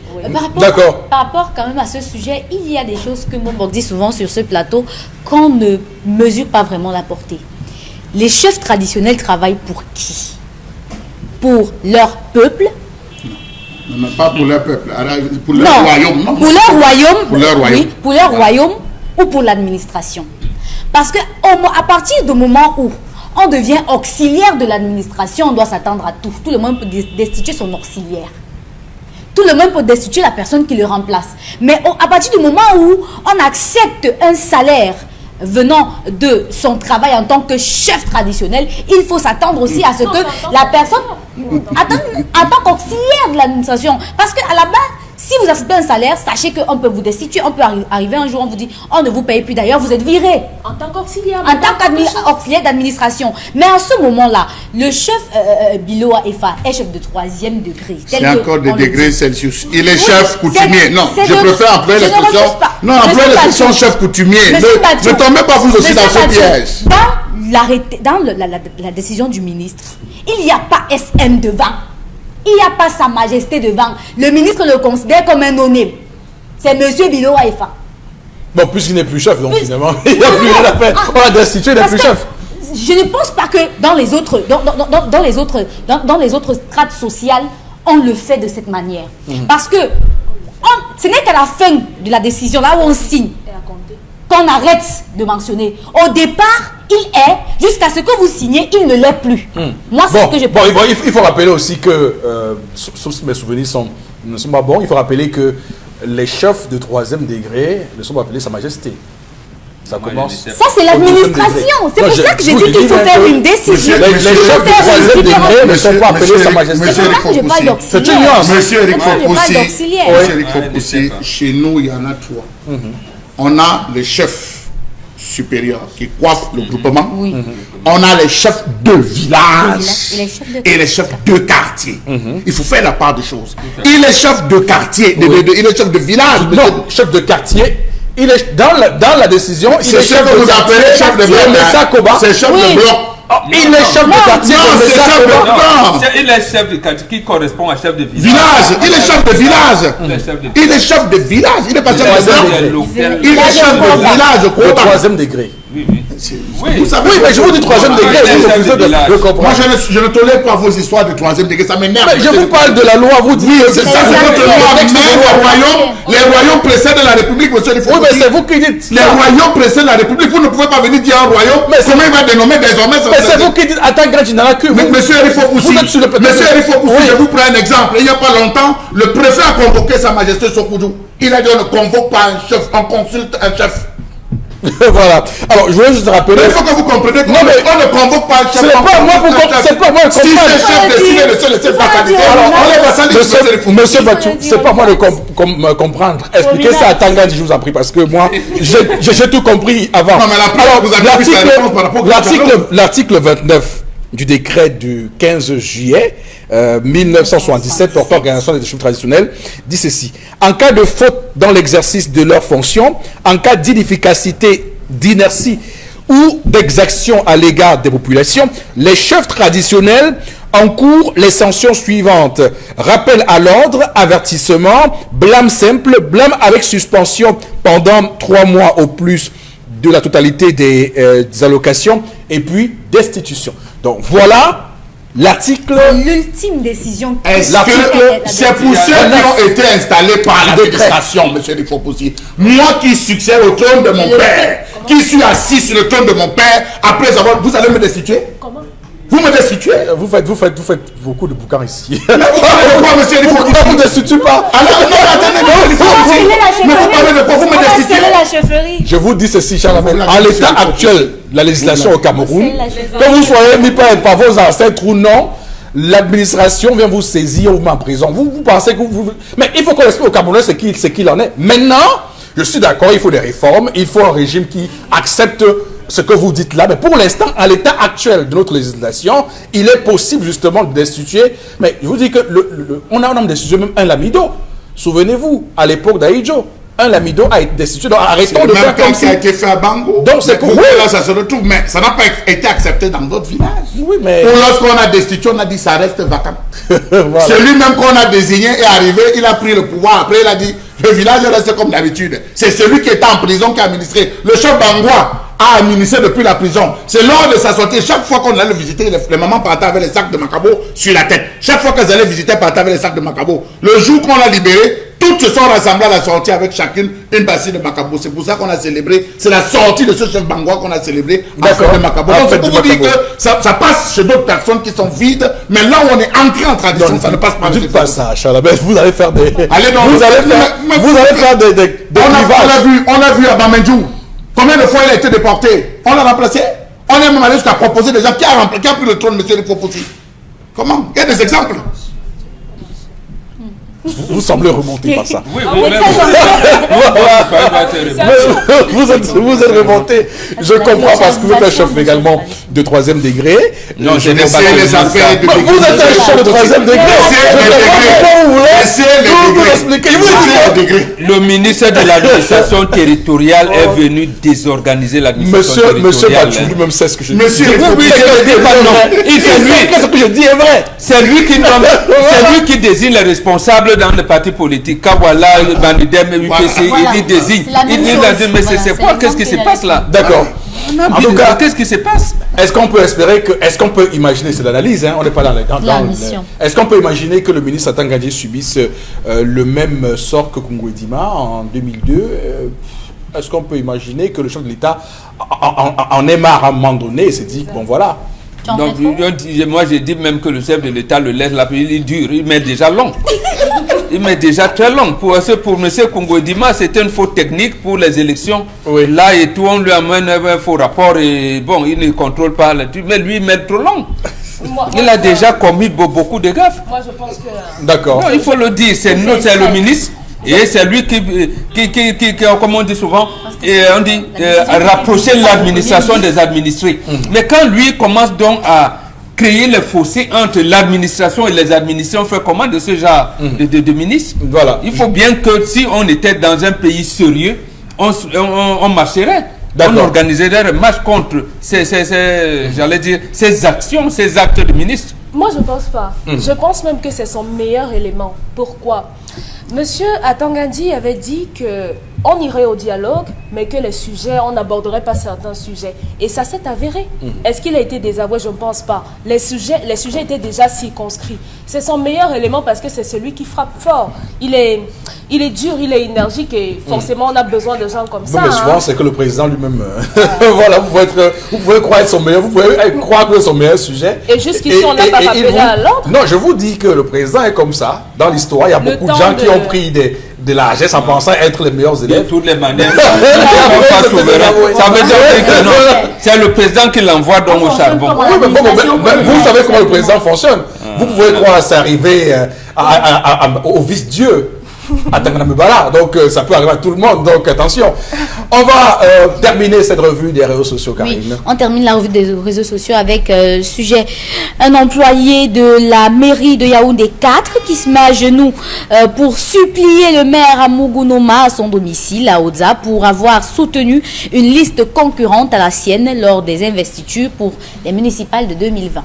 D'accord. Par rapport quand même à ce sujet, il y a des choses que Mombok dit souvent sur ce plateau qu'on ne mesure pas vraiment la portée. Les chefs traditionnels travaillent pour qui? Pour leur peuple? Non, pas pour leur peuple, pour leur royaume. Non. Pour leur royaume, pour leur royaume. Oui, pour leur royaume ou pour l'administration. Parce que à partir du moment où on devient auxiliaire de l'administration, on doit s'attendre à tout. Tout le monde peut destituer son auxiliaire. Tout le monde peut destituer la personne qui le remplace. Mais à partir du moment où on accepte un salaire venant de son travail en tant que chef traditionnel, il faut s'attendre aussi à ce que la personne, en tant qu'auxiliaire de l'administration, parce qu'à la base, si vous acceptez un salaire, sachez qu'on peut vous destituer, on peut arriver un jour, on vous dit, on ne vous paye plus, d'ailleurs, vous êtes viré. En tant qu'auxiliaire. En tant qu'auxiliaire d'administration. Mais en ce moment-là, le chef Biloa Efa est chef de 3e degré. C'est encore des degrés Celsius. Il est chef coutumier. Non, je préfère employer l'expression. Non, employer l'expression chef coutumier. Ne tombez pas vous aussi dans ce piège. Dans la décision du ministre, il n'y a pas SM devant. Il n'y a pas Sa Majesté devant. Le ministre le considère comme un non-name. C'est Monsieur Biloa Efa. Bon, puisqu'il n'est plus chef, donc finalement, il n'y a plus rien à faire. On l'a destitué, il n'est plus chef. Je ne pense pas que dans les autres strates sociales, on le fait de cette manière. Parce que ce n'est qu'à la fin de la décision, là où on signe, qu'on arrête de mentionner. Au départ, il est, jusqu'à ce que vous signez, il ne l'est plus. Moi, c'est ce que je pense. Il faut rappeler aussi que, sauf si mes souvenirs ne sont pas bons, il faut rappeler que les chefs de 3e degré ne sont pas appelés Sa Majesté. Ça commence. Ça, c'est l'administration. C'est pour ça que j'ai dit qu'il faut faire une décision. Les chefs de 3e degré ne sont pas appelés Sa Majesté. C'est pour ça que je parle d'auxiliaire. C'est une nuance. Monsieur Eric Fopoussi, chez nous, il y en a 3. On a le chef supérieur qui coiffe le groupement. On a les chefs de village et les chefs de quartier. Il faut faire la part des choses. Il est chef de quartier, il est chef de village. Non, chef de quartier. Il est dans la décision. C'est chef de vous appelez chef de bloc. C'est chef de bloc. Il est chef de quartier. Il est chef de quartier qui correspond à chef de village. Il est chef de village. Il est chef de village. Il n'est pas chef de bloc. Il est chef de village. Au 3e degré. Vous savez, mais je vous dis 3e degré. Moi, je ne tolère pas vos histoires de 3e degré. Ça m'énerve. Je vous parle de la loi. Vous dites. Oui, c'est ça. Les royaumes précèdent la République, monsieur. Oui, mais c'est vous qui dites. Les royaumes précèdent la République. Vous ne pouvez pas venir dire un royaume. Comment il va dénommer désormais. Mais c'est vous qui dites. Attends, grand général, que vous. Monsieur Erifopoussi, je vous prends un exemple. Il n'y a pas longtemps, le préfet a convoqué Sa Majesté Sokoudou. Il a dit on ne convoque pas un chef, on consulte un chef. Voilà. Alors, je voulais juste rappeler... Mais il faut que vous compreniez qu'on ne convoque pas le chef. C'est pas moi pour comprendre. C'est pas moi Si le chef décide de se laisser fataliser, alors, on les va sans Monsieur Batou, c'est pas moi de comprendre. Expliquez ça à Tangandji, je vous en prie, parce que moi, j'ai tout compris avant. Non, mais alors, vous avez pris sa réponse par rapport au l'article 29 du décret du 15 juillet 1977 portant organisation des déchets traditionnels dit ceci. En cas de faute dans l'exercice de leurs fonctions, en cas d'inefficacité, d'inertie ou d'exaction à l'égard des populations, les chefs traditionnels encourent les sanctions suivantes. Rappel à l'ordre, avertissement, blâme simple, blâme avec suspension pendant 3 mois au plus de la totalité des allocations et puis destitution. Donc voilà l'article. L'ultime décision. Est-ce que c'est pour ceux qui ont été installés par l'administration, monsieur Rifoposi? Moi qui succède au trône de mon père, qui suis assis sur le trône de mon père, après avoir... Vous allez me destituer? Comment? Vous me destituez? Vous faites beaucoup de bouquins ici. Mais vous parlez de quoi, monsieur Rifoposi? Vous ne destituez pas. Alors, non, attendez, mais vous parlez de quoi? Vous me destituez? la chefferie. Je vous dis ceci, Charlemagne. En l'état actuel, la législation au Cameroun, que vous soyez mis par vos ancêtres ou non, l'administration vient vous saisir ou vous met en prison. Vous pensez que vous... Mais il faut qu'on explique au Cameroun ce qu'il en est. Maintenant, je suis d'accord, il faut des réformes, il faut un régime qui accepte ce que vous dites là. Mais pour l'instant, à l'état actuel de notre législation, il est possible justement de destituer. Mais je vous dis que on a un homme destitué, même un Lamido. Souvenez-vous, à l'époque d'Aïdjo, un Lamido a été destitué. Donc arrêtons de faire comme ça a été fait à Bango. Donc c'est pour là, ça se retrouve, mais ça n'a pas été accepté dans d'autres villages. Oui, mais... Ou lorsqu'on a destitué, on a dit ça reste vacant. Voilà. Celui-même qu'on a désigné est arrivé, il a pris le pouvoir. Après, il a dit, le village reste comme d'habitude. C'est celui qui était en prison qui a administré. Le chef Bangois a administré depuis la prison. C'est lors de sa sortie, chaque fois qu'on allait le visiter, les mamans partaient avec les sacs de Macabo sur la tête. Chaque fois qu'elles allaient visiter, partaient avec les sacs de Macabo. Le jour qu'on l'a libéré, toutes se sont rassemblées à la sortie avec chacune une bassine de Macabo. C'est pour ça qu'on a célébré. C'est la sortie de ce chef Bangois qu'on a célébré en fait de Macabo. Donc c'est pour vous dire que ça passe chez d'autres personnes qui sont vides, mais là où on est ancré en tradition, ça ne passe pas. Ne dites pas ça, Charles. Vous allez faire des... Allez dans vous allez faire des on a vu à Bamendjou. Combien de fois il a été déporté? On l'a remplacé. On est même allé jusqu'à proposer des gens qui a pris le trône, monsieur Rifoposi. Comment? Il y a des exemples. Vous semblez remonter par ça. Oui, vous êtes remonté. Je comprends parce que vous êtes un chef également de 3e degré. Non, je n'ai pas les affaires de vous êtes un chef de 3e degré. Le ministre de l'administration territoriale est venu désorganiser l'administration territoriale. Monsieur Batou lui-même sait ce que je dis. Monsieur, qu'est-ce que je dis est vrai. C'est lui qui désigne les responsables dans le parti politique. Kawala, Banidem, UPC, il désigne. Mais c'est quoi? Qu'est-ce qui se passe là? D'accord. En tout cas, qu'est-ce qui se passe? Est-ce qu'on peut espérer que, est-ce qu'on peut imaginer, c'est l'analyse, hein, on n'est pas dans la mission. Est-ce qu'on peut imaginer que le ministre Tangandji subisse le même sort que Kungwedima en 2002? Est-ce qu'on peut imaginer que le chef de l'État en est marre à un moment donné et s'est dit, bon voilà. Donc, moi je dis même que le chef de l'État le laisse là, il est dur, il met déjà long. Il met déjà très long. Pour M. Kungwedima, c'était une faute technique pour les élections. Oui. Là et tout, on lui amène un faux rapport et bon, il ne contrôle pas. Mais lui, il met trop long. Il a déjà commis beaucoup de gaffes. Moi, je pense que... D'accord. Il faut le dire, c'est le ministre. Et c'est lui qui, comme on dit souvent, on dit rapprocher l'administration des administrés. Mais quand lui commence donc à créer le fossé entre l'administration et les administrés, on fait comment de ce genre de ministre? Voilà. Il faut bien que si on était dans un pays sérieux, on marcherait. On organiserait un match contre j'allais dire, ces actions, ces actes de ministre. Moi, je ne pense pas. Je pense même que c'est son meilleur élément. Pourquoi? Monsieur Tangandji avait dit qu'on irait au dialogue, mais que les sujets, on n'aborderait pas certains sujets. Et ça s'est avéré. Est-ce qu'il a été désavoué? Je ne pense pas. Les sujets étaient déjà circonscrits. C'est son meilleur élément parce que c'est celui qui frappe fort. Il est dur, il est énergique et forcément on a besoin de gens comme ça. Mais souvent c'est que le président lui-même, voilà, vous pouvez croire être son meilleur, vous pouvez croire que c'est son meilleur sujet. Et jusqu'ici on n'a pas rappelé à l'ordre. Non, je vous dis que le président est comme ça. Dans l'histoire, il y a beaucoup de gens qui ont pris de largesse en pensant être les meilleurs De élèves. toutes les manières, ça veut dire que non. C'est le président qui l'envoie donc au charbon. Oui, mais bon, vous savez comment le président fonctionne. Vous pouvez croire que c'est arrivé au vice-dieu. À Tanganamubala, donc ça peut arriver à tout le monde, donc attention. On va terminer cette revue des réseaux sociaux, Karine. Oui, on termine la revue des réseaux sociaux avec sujet, un employé de la mairie de Yaoundé 4 qui se met à genoux pour supplier le maire Amougounoma à son domicile à Oza pour avoir soutenu une liste concurrente à la sienne lors des investitures pour les municipales de 2020.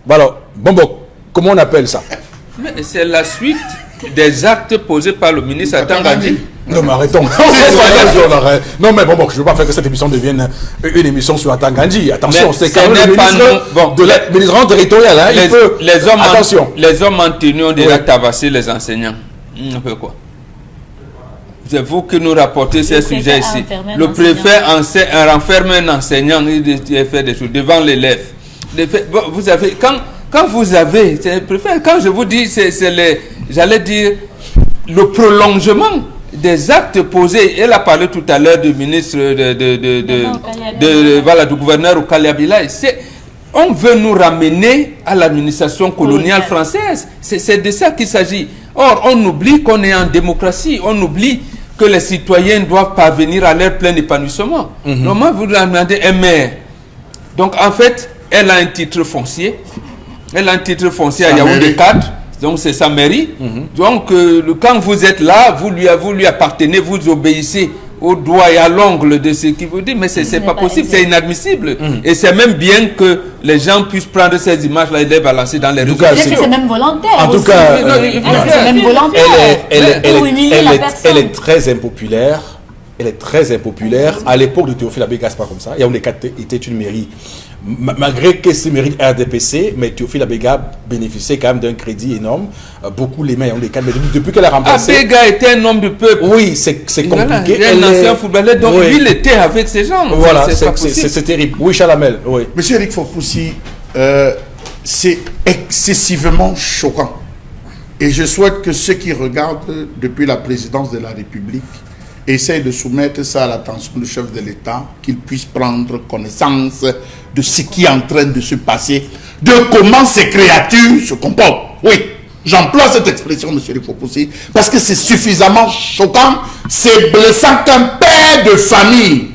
Alors, bon, comment on appelle ça? C'est la suite des actes posés par le ministre Atangandji. Non mais arrêtons. Non mais bon, je ne veux pas faire que cette émission devienne une émission sur Atangandji. Attention, c'est quand même le ministre de l'administration territoriale. Hein, les hommes en tenue ont déjà tabassé les enseignants. Un peu quoi. C'est vous qui nous rapportez ces sujets ici. Le préfet renferme un enseignant, il fait des choses devant l'élève. Vous avez, quand vous avez, c'est le préfet, quand je vous dis, j'allais dire, le prolongement des actes posés. Elle a parlé tout à l'heure du ministre du gouverneur au Kaliabila. On veut nous ramener à l'administration coloniale française. C'est de ça qu'il s'agit. Or, on oublie qu'on est en démocratie. On oublie que les citoyens doivent parvenir à leur plein épanouissement. Normalement, vous demandez un maire. Donc, en fait, elle a un titre foncier. Elle a un titre foncier à Yaoundé 4. Donc, c'est sa mairie. Donc, quand vous êtes là, vous lui appartenez, vous obéissez au doigt et à l'ongle de ce qu'il vous dit. Mais c'est pas possible, c'est inadmissible. Et c'est même bien que les gens puissent prendre ces images-là et les balancer dans les réseaux sociaux. C'est même volontaire. En tout cas, c'est même volontaire. Elle est très impopulaire. Elle est très impopulaire. À l'époque de Théophile Abéga, c'est pas comme ça. Yaoundé 4 était une mairie. Malgré que c'est mairie RDPC, mais Théophile Abéga bénéficiait quand même d'un crédit énorme. Beaucoup les mains ont des cadres. Mais depuis qu'elle a remplacé. Abéga était un homme du peuple. Oui, c'est compliqué. Il est un ancien footballeur, donc il était avec ces gens. Voilà, c'est terrible. Oui, Chalamel. Oui. Monsieur Eric Fofoussi, c'est excessivement choquant. Et je souhaite que ceux qui regardent depuis la présidence de la République essaye de soumettre ça à l'attention du chef de l'État, qu'il puisse prendre connaissance de ce qui est en train de se passer, de comment ces créatures se comportent. Oui, j'emploie cette expression, monsieur Rifopoussi, parce que c'est suffisamment choquant, c'est blessant qu'un père de famille,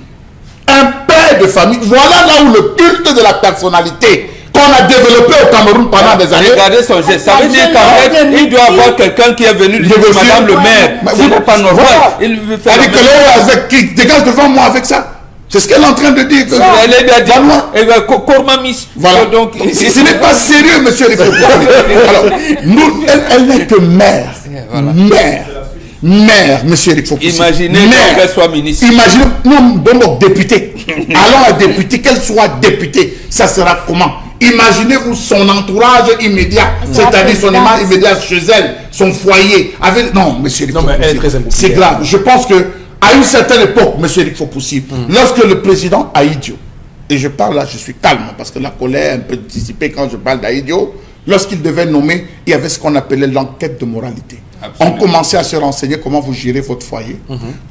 voilà là où le culte de la personnalité qu'on a développé au Cameroun pendant des années. Regardez son geste. Ça veut dire qu'en fait, il doit avoir quelqu'un qui est venu dire Madame le maire. C'est pas normal. Il veut faire. Qui dégage devant moi avec ça. C'est ce qu'elle est en train de dire. Elle est bien dit. Kormamis. Voilà. Donc, ce n'est pas sérieux, monsieur le président. Alors, nous, elle n'est que mère. Mère, monsieur Eric Fofoussi. Imaginez qu'elle soit ministre. Imaginez, nous, bon, député. Allons à député, qu'elle soit députée. Ça sera comment? Imaginez-vous son entourage immédiat, c'est-à-dire son image immédiate chez elle, son foyer. Non, monsieur Eric Fofoussi, c'est grave. Je pense que à une certaine époque, monsieur Eric Fofoussi, lorsque le président Aïdio, et je parle là, je suis calme, parce que la colère est un peu dissipée quand je parle d'Aïdio, lorsqu'il devait nommer, il y avait ce qu'on appelait l'enquête de moralité. Absolument. On commençait à se renseigner comment vous gérez votre foyer,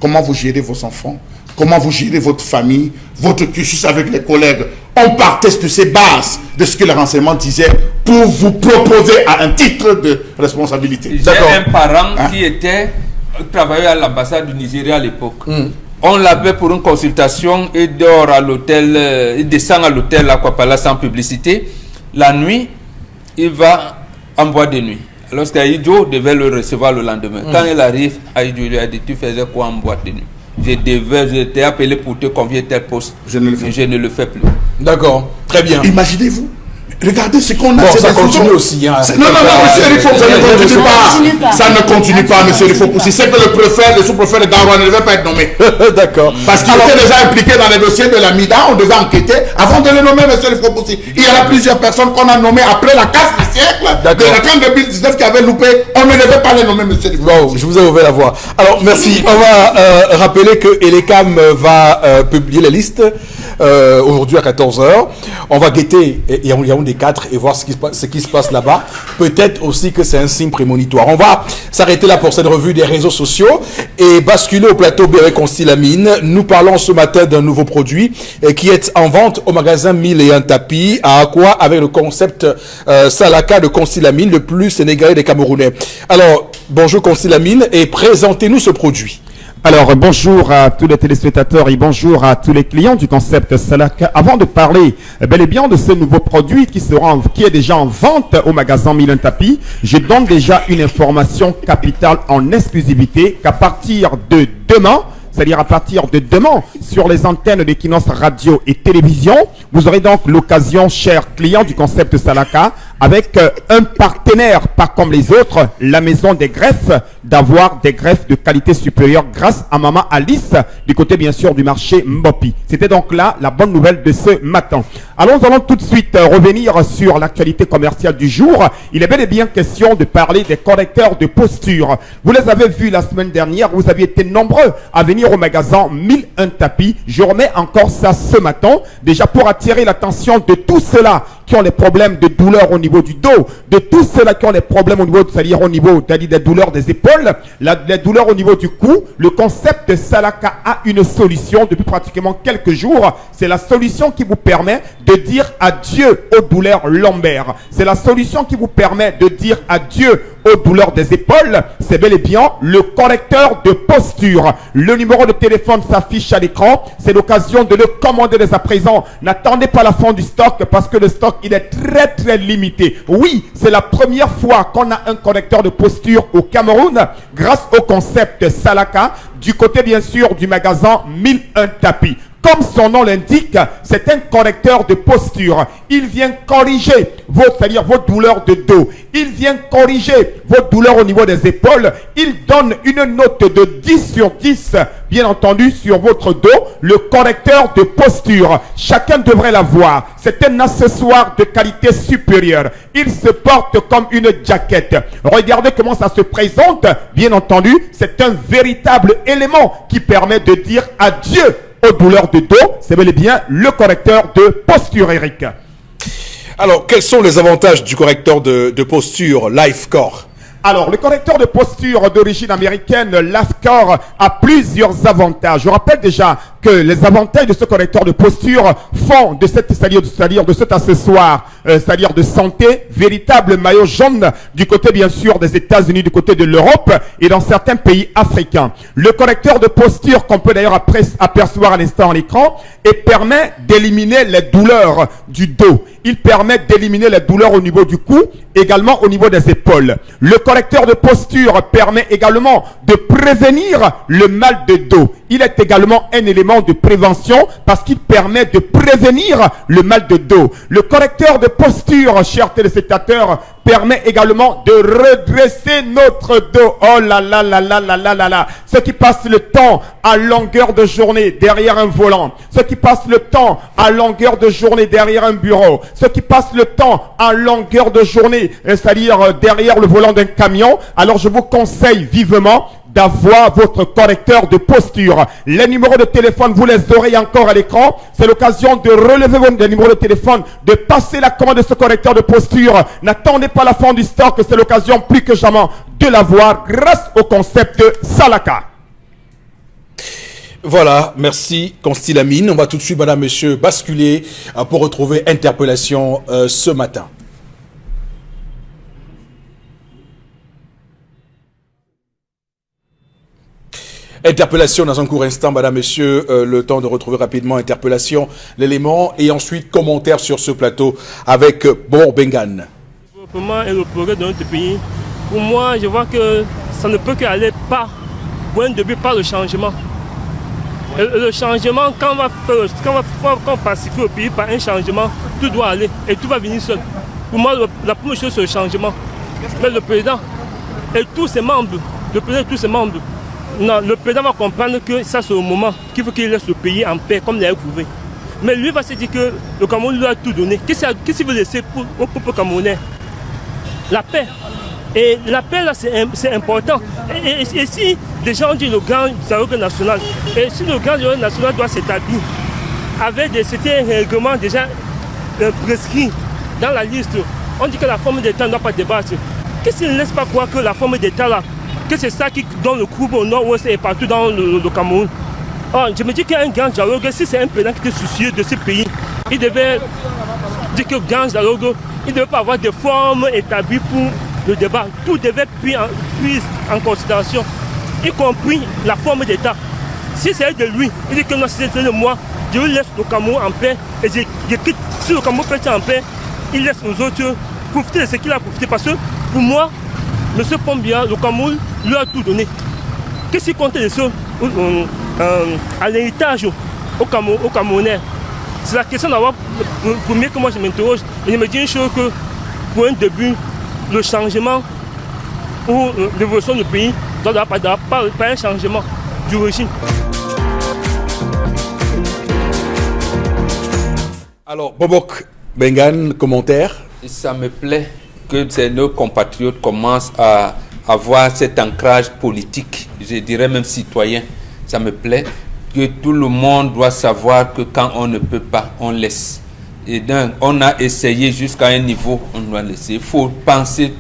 comment vous gérez vos enfants, comment vous gérez votre famille, votre cursus avec les collègues. On partait de ces bases de ce que le renseignement disait pour vous proposer à un titre de responsabilité. J'ai un parent qui travaillait à l'ambassade du Nigeria à l'époque. On l'appelle pour une consultation, il dort à l'hôtel, il descend à l'hôtel Aquapala sans publicité. La nuit, il va en boîte de nuit. Lorsqu'Aïdjo devait le recevoir le lendemain. Quand il arrive, Aïdjo lui a dit, tu faisais quoi en boîte de nuit? Je t'ai appelé pour te convier tel poste. Je ne le fais plus. D'accord, très bien. Imaginez-vous, Regardez ce qu'on a. Bon, c'est ça des continue photos. aussi. Hein. Non, monsieur Rifo, ça ne continue pas. Ça ne continue pas, monsieur Rifo. C'est que le préfet, le sous-préfet de Garoua ne devait pas être nommé. D'accord. Parce qu'il était déjà impliqué dans les dossiers de la MIDA, on devait enquêter avant de le nommer, monsieur Rifo Poussi. Il y a plusieurs personnes qu'on a nommées après la casse du siècle de la CAN 2019 qui avait loupé. On ne devait pas les nommer, monsieur Rifo. Bon, je vous ai ouvert la voie. Alors, merci. On va rappeler que Elecam va publier les listes aujourd'hui à 14h. On va guetter Yaoundé 4 et voir ce qui se passe là-bas. Peut-être aussi que c'est un signe prémonitoire. On va s'arrêter là pour cette revue des réseaux sociaux et basculer au plateau B avec Constilamine. Nous parlons ce matin d'un nouveau produit qui est en vente au magasin 1001 Tapis à Aqua avec le concept Salaka de Constilamine, le plus sénégalais des Camerounais. Alors, bonjour Constilamine et présentez-nous ce produit. Alors, bonjour à tous les téléspectateurs et bonjour à tous les clients du concept Salaka. Avant de parler bel et bien de ce nouveau produit qui est déjà en vente au magasin 1001 Tapis, je donne déjà une information capitale en exclusivité qu'à partir de demain, c'est-à-dire à partir de demain, sur les antennes d'Equinox Radio et Télévision, vous aurez donc l'occasion, chers clients du concept Salaka, avec un partenaire, pas comme les autres, la maison des greffes, d'avoir des greffes de qualité supérieure grâce à Maman Alice, du côté bien sûr du marché Mbopi. C'était donc là la bonne nouvelle de ce matin. Alors nous allons tout de suite revenir sur l'actualité commerciale du jour. Il est bel et bien question de parler des correcteurs de posture. Vous les avez vus la semaine dernière, vous aviez été nombreux à venir au magasin 1001 Tapis. Je remets encore ça ce matin, déjà pour attirer l'attention de tous ceux-là qui ont des problèmes de douleur au niveau du dos, de tous ceux-là qui ont des problèmes au niveau, c'est-à-dire au niveau des douleurs des épaules, les douleurs au niveau du cou. Le concept Salaka a une solution depuis pratiquement quelques jours. C'est la solution qui vous permet de dire adieu aux douleurs lombaires. C'est la solution qui vous permet de dire adieu aux douleurs des épaules. C'est bel et bien le correcteur de posture. Le numéro de téléphone s'affiche à l'écran. C'est l'occasion de le commander dès à présent. N'attendez pas la fin du stock parce que le stock il est très limité. Oui, c'est la première fois qu'on a un correcteur de posture au Cameroun grâce au concept Salaka du côté bien sûr du magasin 1001 Tapis. Comme son nom l'indique, c'est un correcteur de posture. Il vient corriger c'est-à-dire vos douleurs de dos. Il vient corriger vos douleurs au niveau des épaules. Il donne une note de 10 sur 10, bien entendu, sur votre dos. Le correcteur de posture. Chacun devrait l'avoir. C'est un accessoire de qualité supérieure. Il se porte comme une jaquette. Regardez comment ça se présente. Bien entendu, c'est un véritable élément qui permet de dire adieu aux douleurs de dos. C'est bel et bien le correcteur de posture, Eric. Alors, quels sont les avantages du correcteur de posture LifeCore? Alors, le correcteur de posture d'origine américaine, LifeCore, a plusieurs avantages. Je rappelle déjà que les avantages de ce correcteur de posture font de c'est-à-dire de cet accessoire, c'est-à-dire de santé, véritable maillot jaune du côté bien sûr des États-Unis, du côté de l'Europe et dans certains pays africains. Le correcteur de posture qu'on peut d'ailleurs apercevoir à l'instant à l'écran et permet d'éliminer les douleurs du dos. Il permet d'éliminer les douleurs au niveau du cou, également au niveau des épaules. Le correcteur de posture permet également de prévenir le mal de dos. Il est également un élément de prévention parce qu'il permet de prévenir le mal de dos. Le correcteur de posture, chers téléspectateurs, permet également de redresser notre dos. Oh là là là là là là là là. Ceux qui passent le temps à longueur de journée derrière un volant, ceux qui passent le temps à longueur de journée derrière un bureau, ceux qui passent le temps à longueur de journée, c'est-à-dire derrière le volant d'un camion, alors je vous conseille vivement d'avoir votre correcteur de posture. Les numéros de téléphone, vous les aurez encore à l'écran. C'est l'occasion de relever vos numéros de téléphone, de passer la commande de ce correcteur de posture. N'attendez pas la fin du stock, c'est l'occasion plus que jamais de l'avoir grâce au concept Salaka. Voilà, merci Constilamine. On va tout de suite, madame, monsieur, basculer pour retrouver Interpellation ce matin. Interpellation dans un court instant, madame, monsieur, le temps de retrouver rapidement Interpellation, l'élément, et ensuite commentaire sur ce plateau avec Bengan. Le développement et le progrès de notre pays, pour moi, je vois que ça ne peut qu'aller par point de vue, par le changement. Le changement, quand on pacifique le pays par un changement, tout doit aller et tout va venir seul. Pour moi, la première chose, c'est le changement. Mais le président et tous ses membres, non, le président va comprendre que ça, c'est le moment qu'il faut qu'il laisse le pays en paix, comme il a prouvé. Mais lui va se dire que le Cameroun lui a tout donné. Qu'est-ce qu'il veut laisser pour le peuple camerounais? La paix. Et la paix, là, c'est important. Et si des gens ont dit le grand dialogue national, et si le grand dialogue national doit s'établir avec certains règlements déjà prescrits dans la liste, on dit que la forme d'État ne doit pas débattre. Qu'est-ce qui ne laisse pas croire que la forme d'État, là, que c'est ça qui donne le coup au nord-ouest et partout dans le Cameroun? Oh, je me dis qu'il y a un grand dialogue, si c'est un président qui était soucieux de ce pays, il devait dire que le grand dialogue, il ne devait pas avoir des formes établies pour le débat. Tout devait être pris en considération, y compris la forme d'État. Si c'est de lui, il dit que non, c'est de moi, je laisse le Cameroun en paix et je quitte. Si le Cameroun peut être en paix, il laisse nous autres profiter de ce qu'il a profité. Parce que pour moi, M. Pombia, le Cameroun lui a tout donné. Qu'est-ce qu'il compte de ça à l'héritage au Camerounais? C'est la question d'avoir, pour mieux que moi je m'interroge, et je me dis une chose que pour un début, le changement ou l'évolution du pays doit pas un changement du régime. Alors, Bobok Bengan, commentaire? Ça me plaît que nos compatriotes commencent à avoir cet ancrage politique, je dirais même citoyen. Ça me plaît que tout le monde doit savoir que quand on ne peut pas, on laisse. Et donc, on a essayé jusqu'à un niveau, on doit laisser. Il faut penser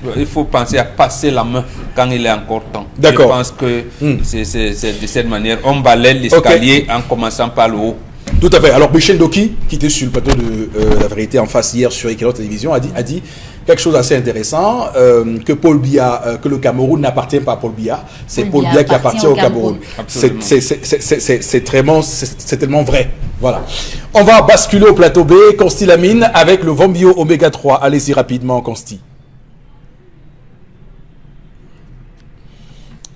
à passer la main quand il est encore temps. D'accord. Je pense que c'est de cette manière. On balaie l'escalier en commençant par le haut. Tout à fait. Alors, Michel Doki, qui était sur le plateau de La Vérité en face hier sur Equinox Télévision, a dit quelque chose d'assez intéressant, que Paul Biya, que le Cameroun n'appartient pas à Paul Biya, c'est Paul Biya qui appartient au Cameroun. C'est tellement vrai. Voilà. On va basculer au plateau B, Consti Lamine, avec le Vombio Oméga 3. Allez-y rapidement, Consti.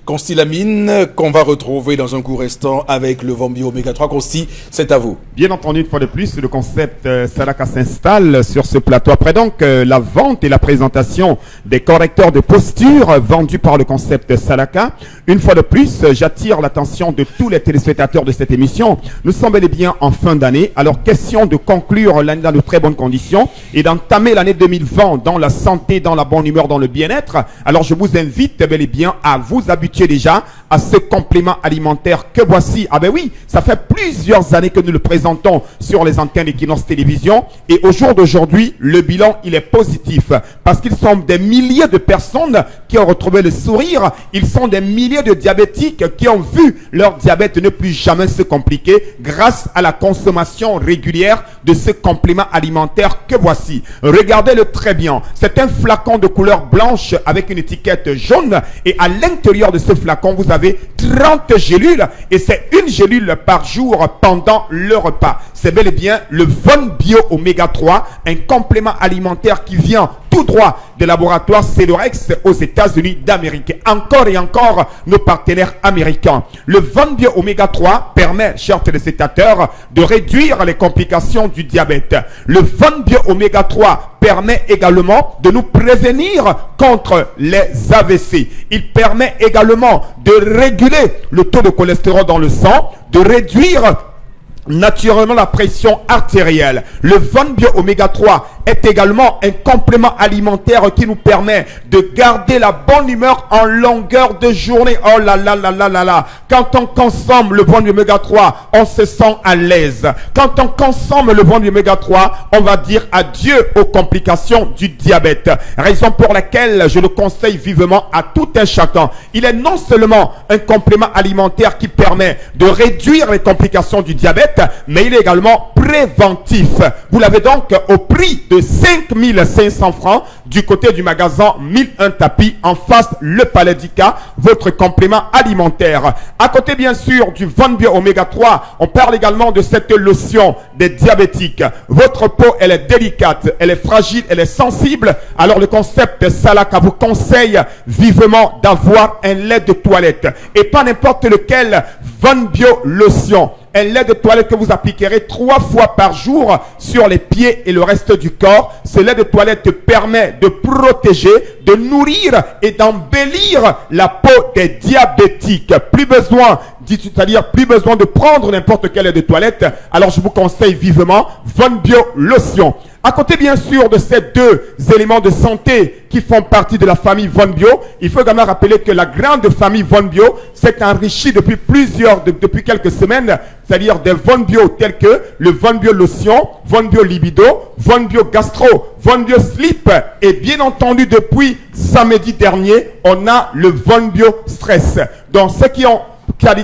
Consti Lamine, qu'on va retrouver dans un court instant avec le Vombio Oméga 3. Consti, c'est à vous. Bien entendu, une fois de plus, le concept Salaka s'installe sur ce plateau. Après donc la vente et la présentation des correcteurs de posture vendus par le concept Salaka. Une fois de plus, j'attire l'attention de tous les téléspectateurs de cette émission. Nous sommes bel et bien en fin d'année. Alors, question de conclure l'année dans de très bonnes conditions et d'entamer l'année 2020 dans la santé, dans la bonne humeur, dans le bien-être. Alors, je vous invite bel et bien à vous habituer déjà à ce complément alimentaire que voici. Ah ben oui, ça fait plusieurs années que nous le présentons sur les antennes d'Equinox Télévision et au jour d'aujourd'hui, le bilan, il est positif parce qu'ils sont des milliers de personnes qui ont retrouvé le sourire. Ils sont des milliers de diabétiques qui ont vu leur diabète ne plus jamais se compliquer grâce à la consommation régulière de ce complément alimentaire que voici. Regardez-le très bien. C'est un flacon de couleur blanche avec une étiquette jaune et à l'intérieur de ce flacon, vous avez 30 gélules et c'est une gélule par jour pendant le repas. C'est bel et bien le Vombio Oméga 3, un complément alimentaire qui vient tout droit des laboratoires Celorex aux États-Unis d'Amérique. Encore et encore nos partenaires américains. Le Vombio Oméga 3 permet, chers téléspectateurs, de réduire les complications du diabète. Le Vombio Oméga 3 permet également de nous prévenir contre les AVC. Il permet également de réguler le taux de cholestérol dans le sang, de réduire naturellement la pression artérielle. Le Vombio Oméga 3 est également un complément alimentaire qui nous permet de garder la bonne humeur en longueur de journée. Oh là là là là là là. Quand on consomme le Vombio Oméga 3, on se sent à l'aise. Quand on consomme le Vombio Oméga 3, on va dire adieu aux complications du diabète. Raison pour laquelle je le conseille vivement à tout un chacun. Il est non seulement un complément alimentaire qui permet de réduire les complications du diabète, mais il est également préventif. Vous l'avez donc au prix de 5500 francs du côté du magasin 1001 tapis en face le Palais d'Ika, votre complément alimentaire. À côté bien sûr du Vombio Oméga 3, on parle également de cette lotion des diabétiques. Votre peau, elle est délicate, elle est fragile, elle est sensible. Alors le concept Salaka vous conseille vivement d'avoir un lait de toilette et pas n'importe lequel Vombio lotion. un lait de toilette que vous appliquerez 3 fois par jour sur les pieds et le reste du corps. Ce lait de toilette te permet de protéger, de nourrir et d'embellir la peau des diabétiques. Plus besoin, c'est-à-dire plus besoin de prendre n'importe quel lait de toilette. Alors je vous conseille vivement Von Bio Lotion. À côté bien sûr de ces 2 éléments de santé qui font partie de la famille Von Bio, il faut également rappeler que la grande famille Von Bio s'est enrichie depuis depuis quelques semaines, c'est-à-dire des Von Bio tels que le Von Bio Lotion, Von Bio Libido, Von Bio Gastro, Von Bio Slip et bien entendu depuis samedi dernier, on a le Von Bio Stress. Donc ceux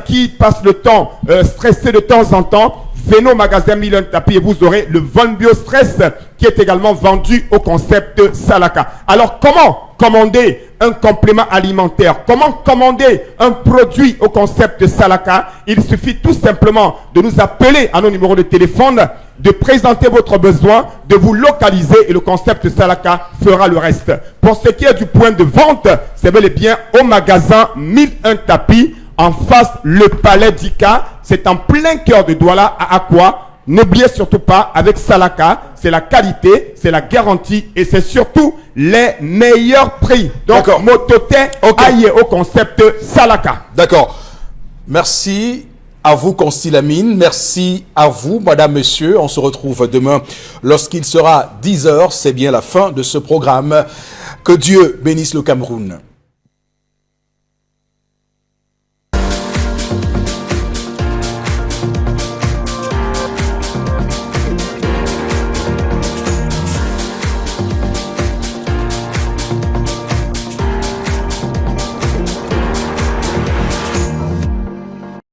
qui passent le temps stressés de temps en temps, venez au magasin Milan Tapi et vous aurez le Von Bio Stress qui est également vendu au concept Salaka. Alors comment commander un complément alimentaire? Comment commander un produit au concept Salaka? Il suffit tout simplement de nous appeler à nos numéros de téléphone, de présenter votre besoin, de vous localiser et le concept Salaka fera le reste. Pour ce qui est du point de vente, c'est bel et bien au magasin 1001 Tapis, en face le Palais d'Ika. C'est en plein cœur de Douala à Akwa. N'oubliez surtout pas, avec Salaka, c'est la qualité, c'est la garantie et c'est surtout les meilleurs prix. Donc, Motote, aïe au concept Salaka. D'accord. Merci à vous, Constilamine. Merci à vous, madame, monsieur. On se retrouve demain lorsqu'il sera 10 h. C'est bien la fin de ce programme. Que Dieu bénisse le Cameroun.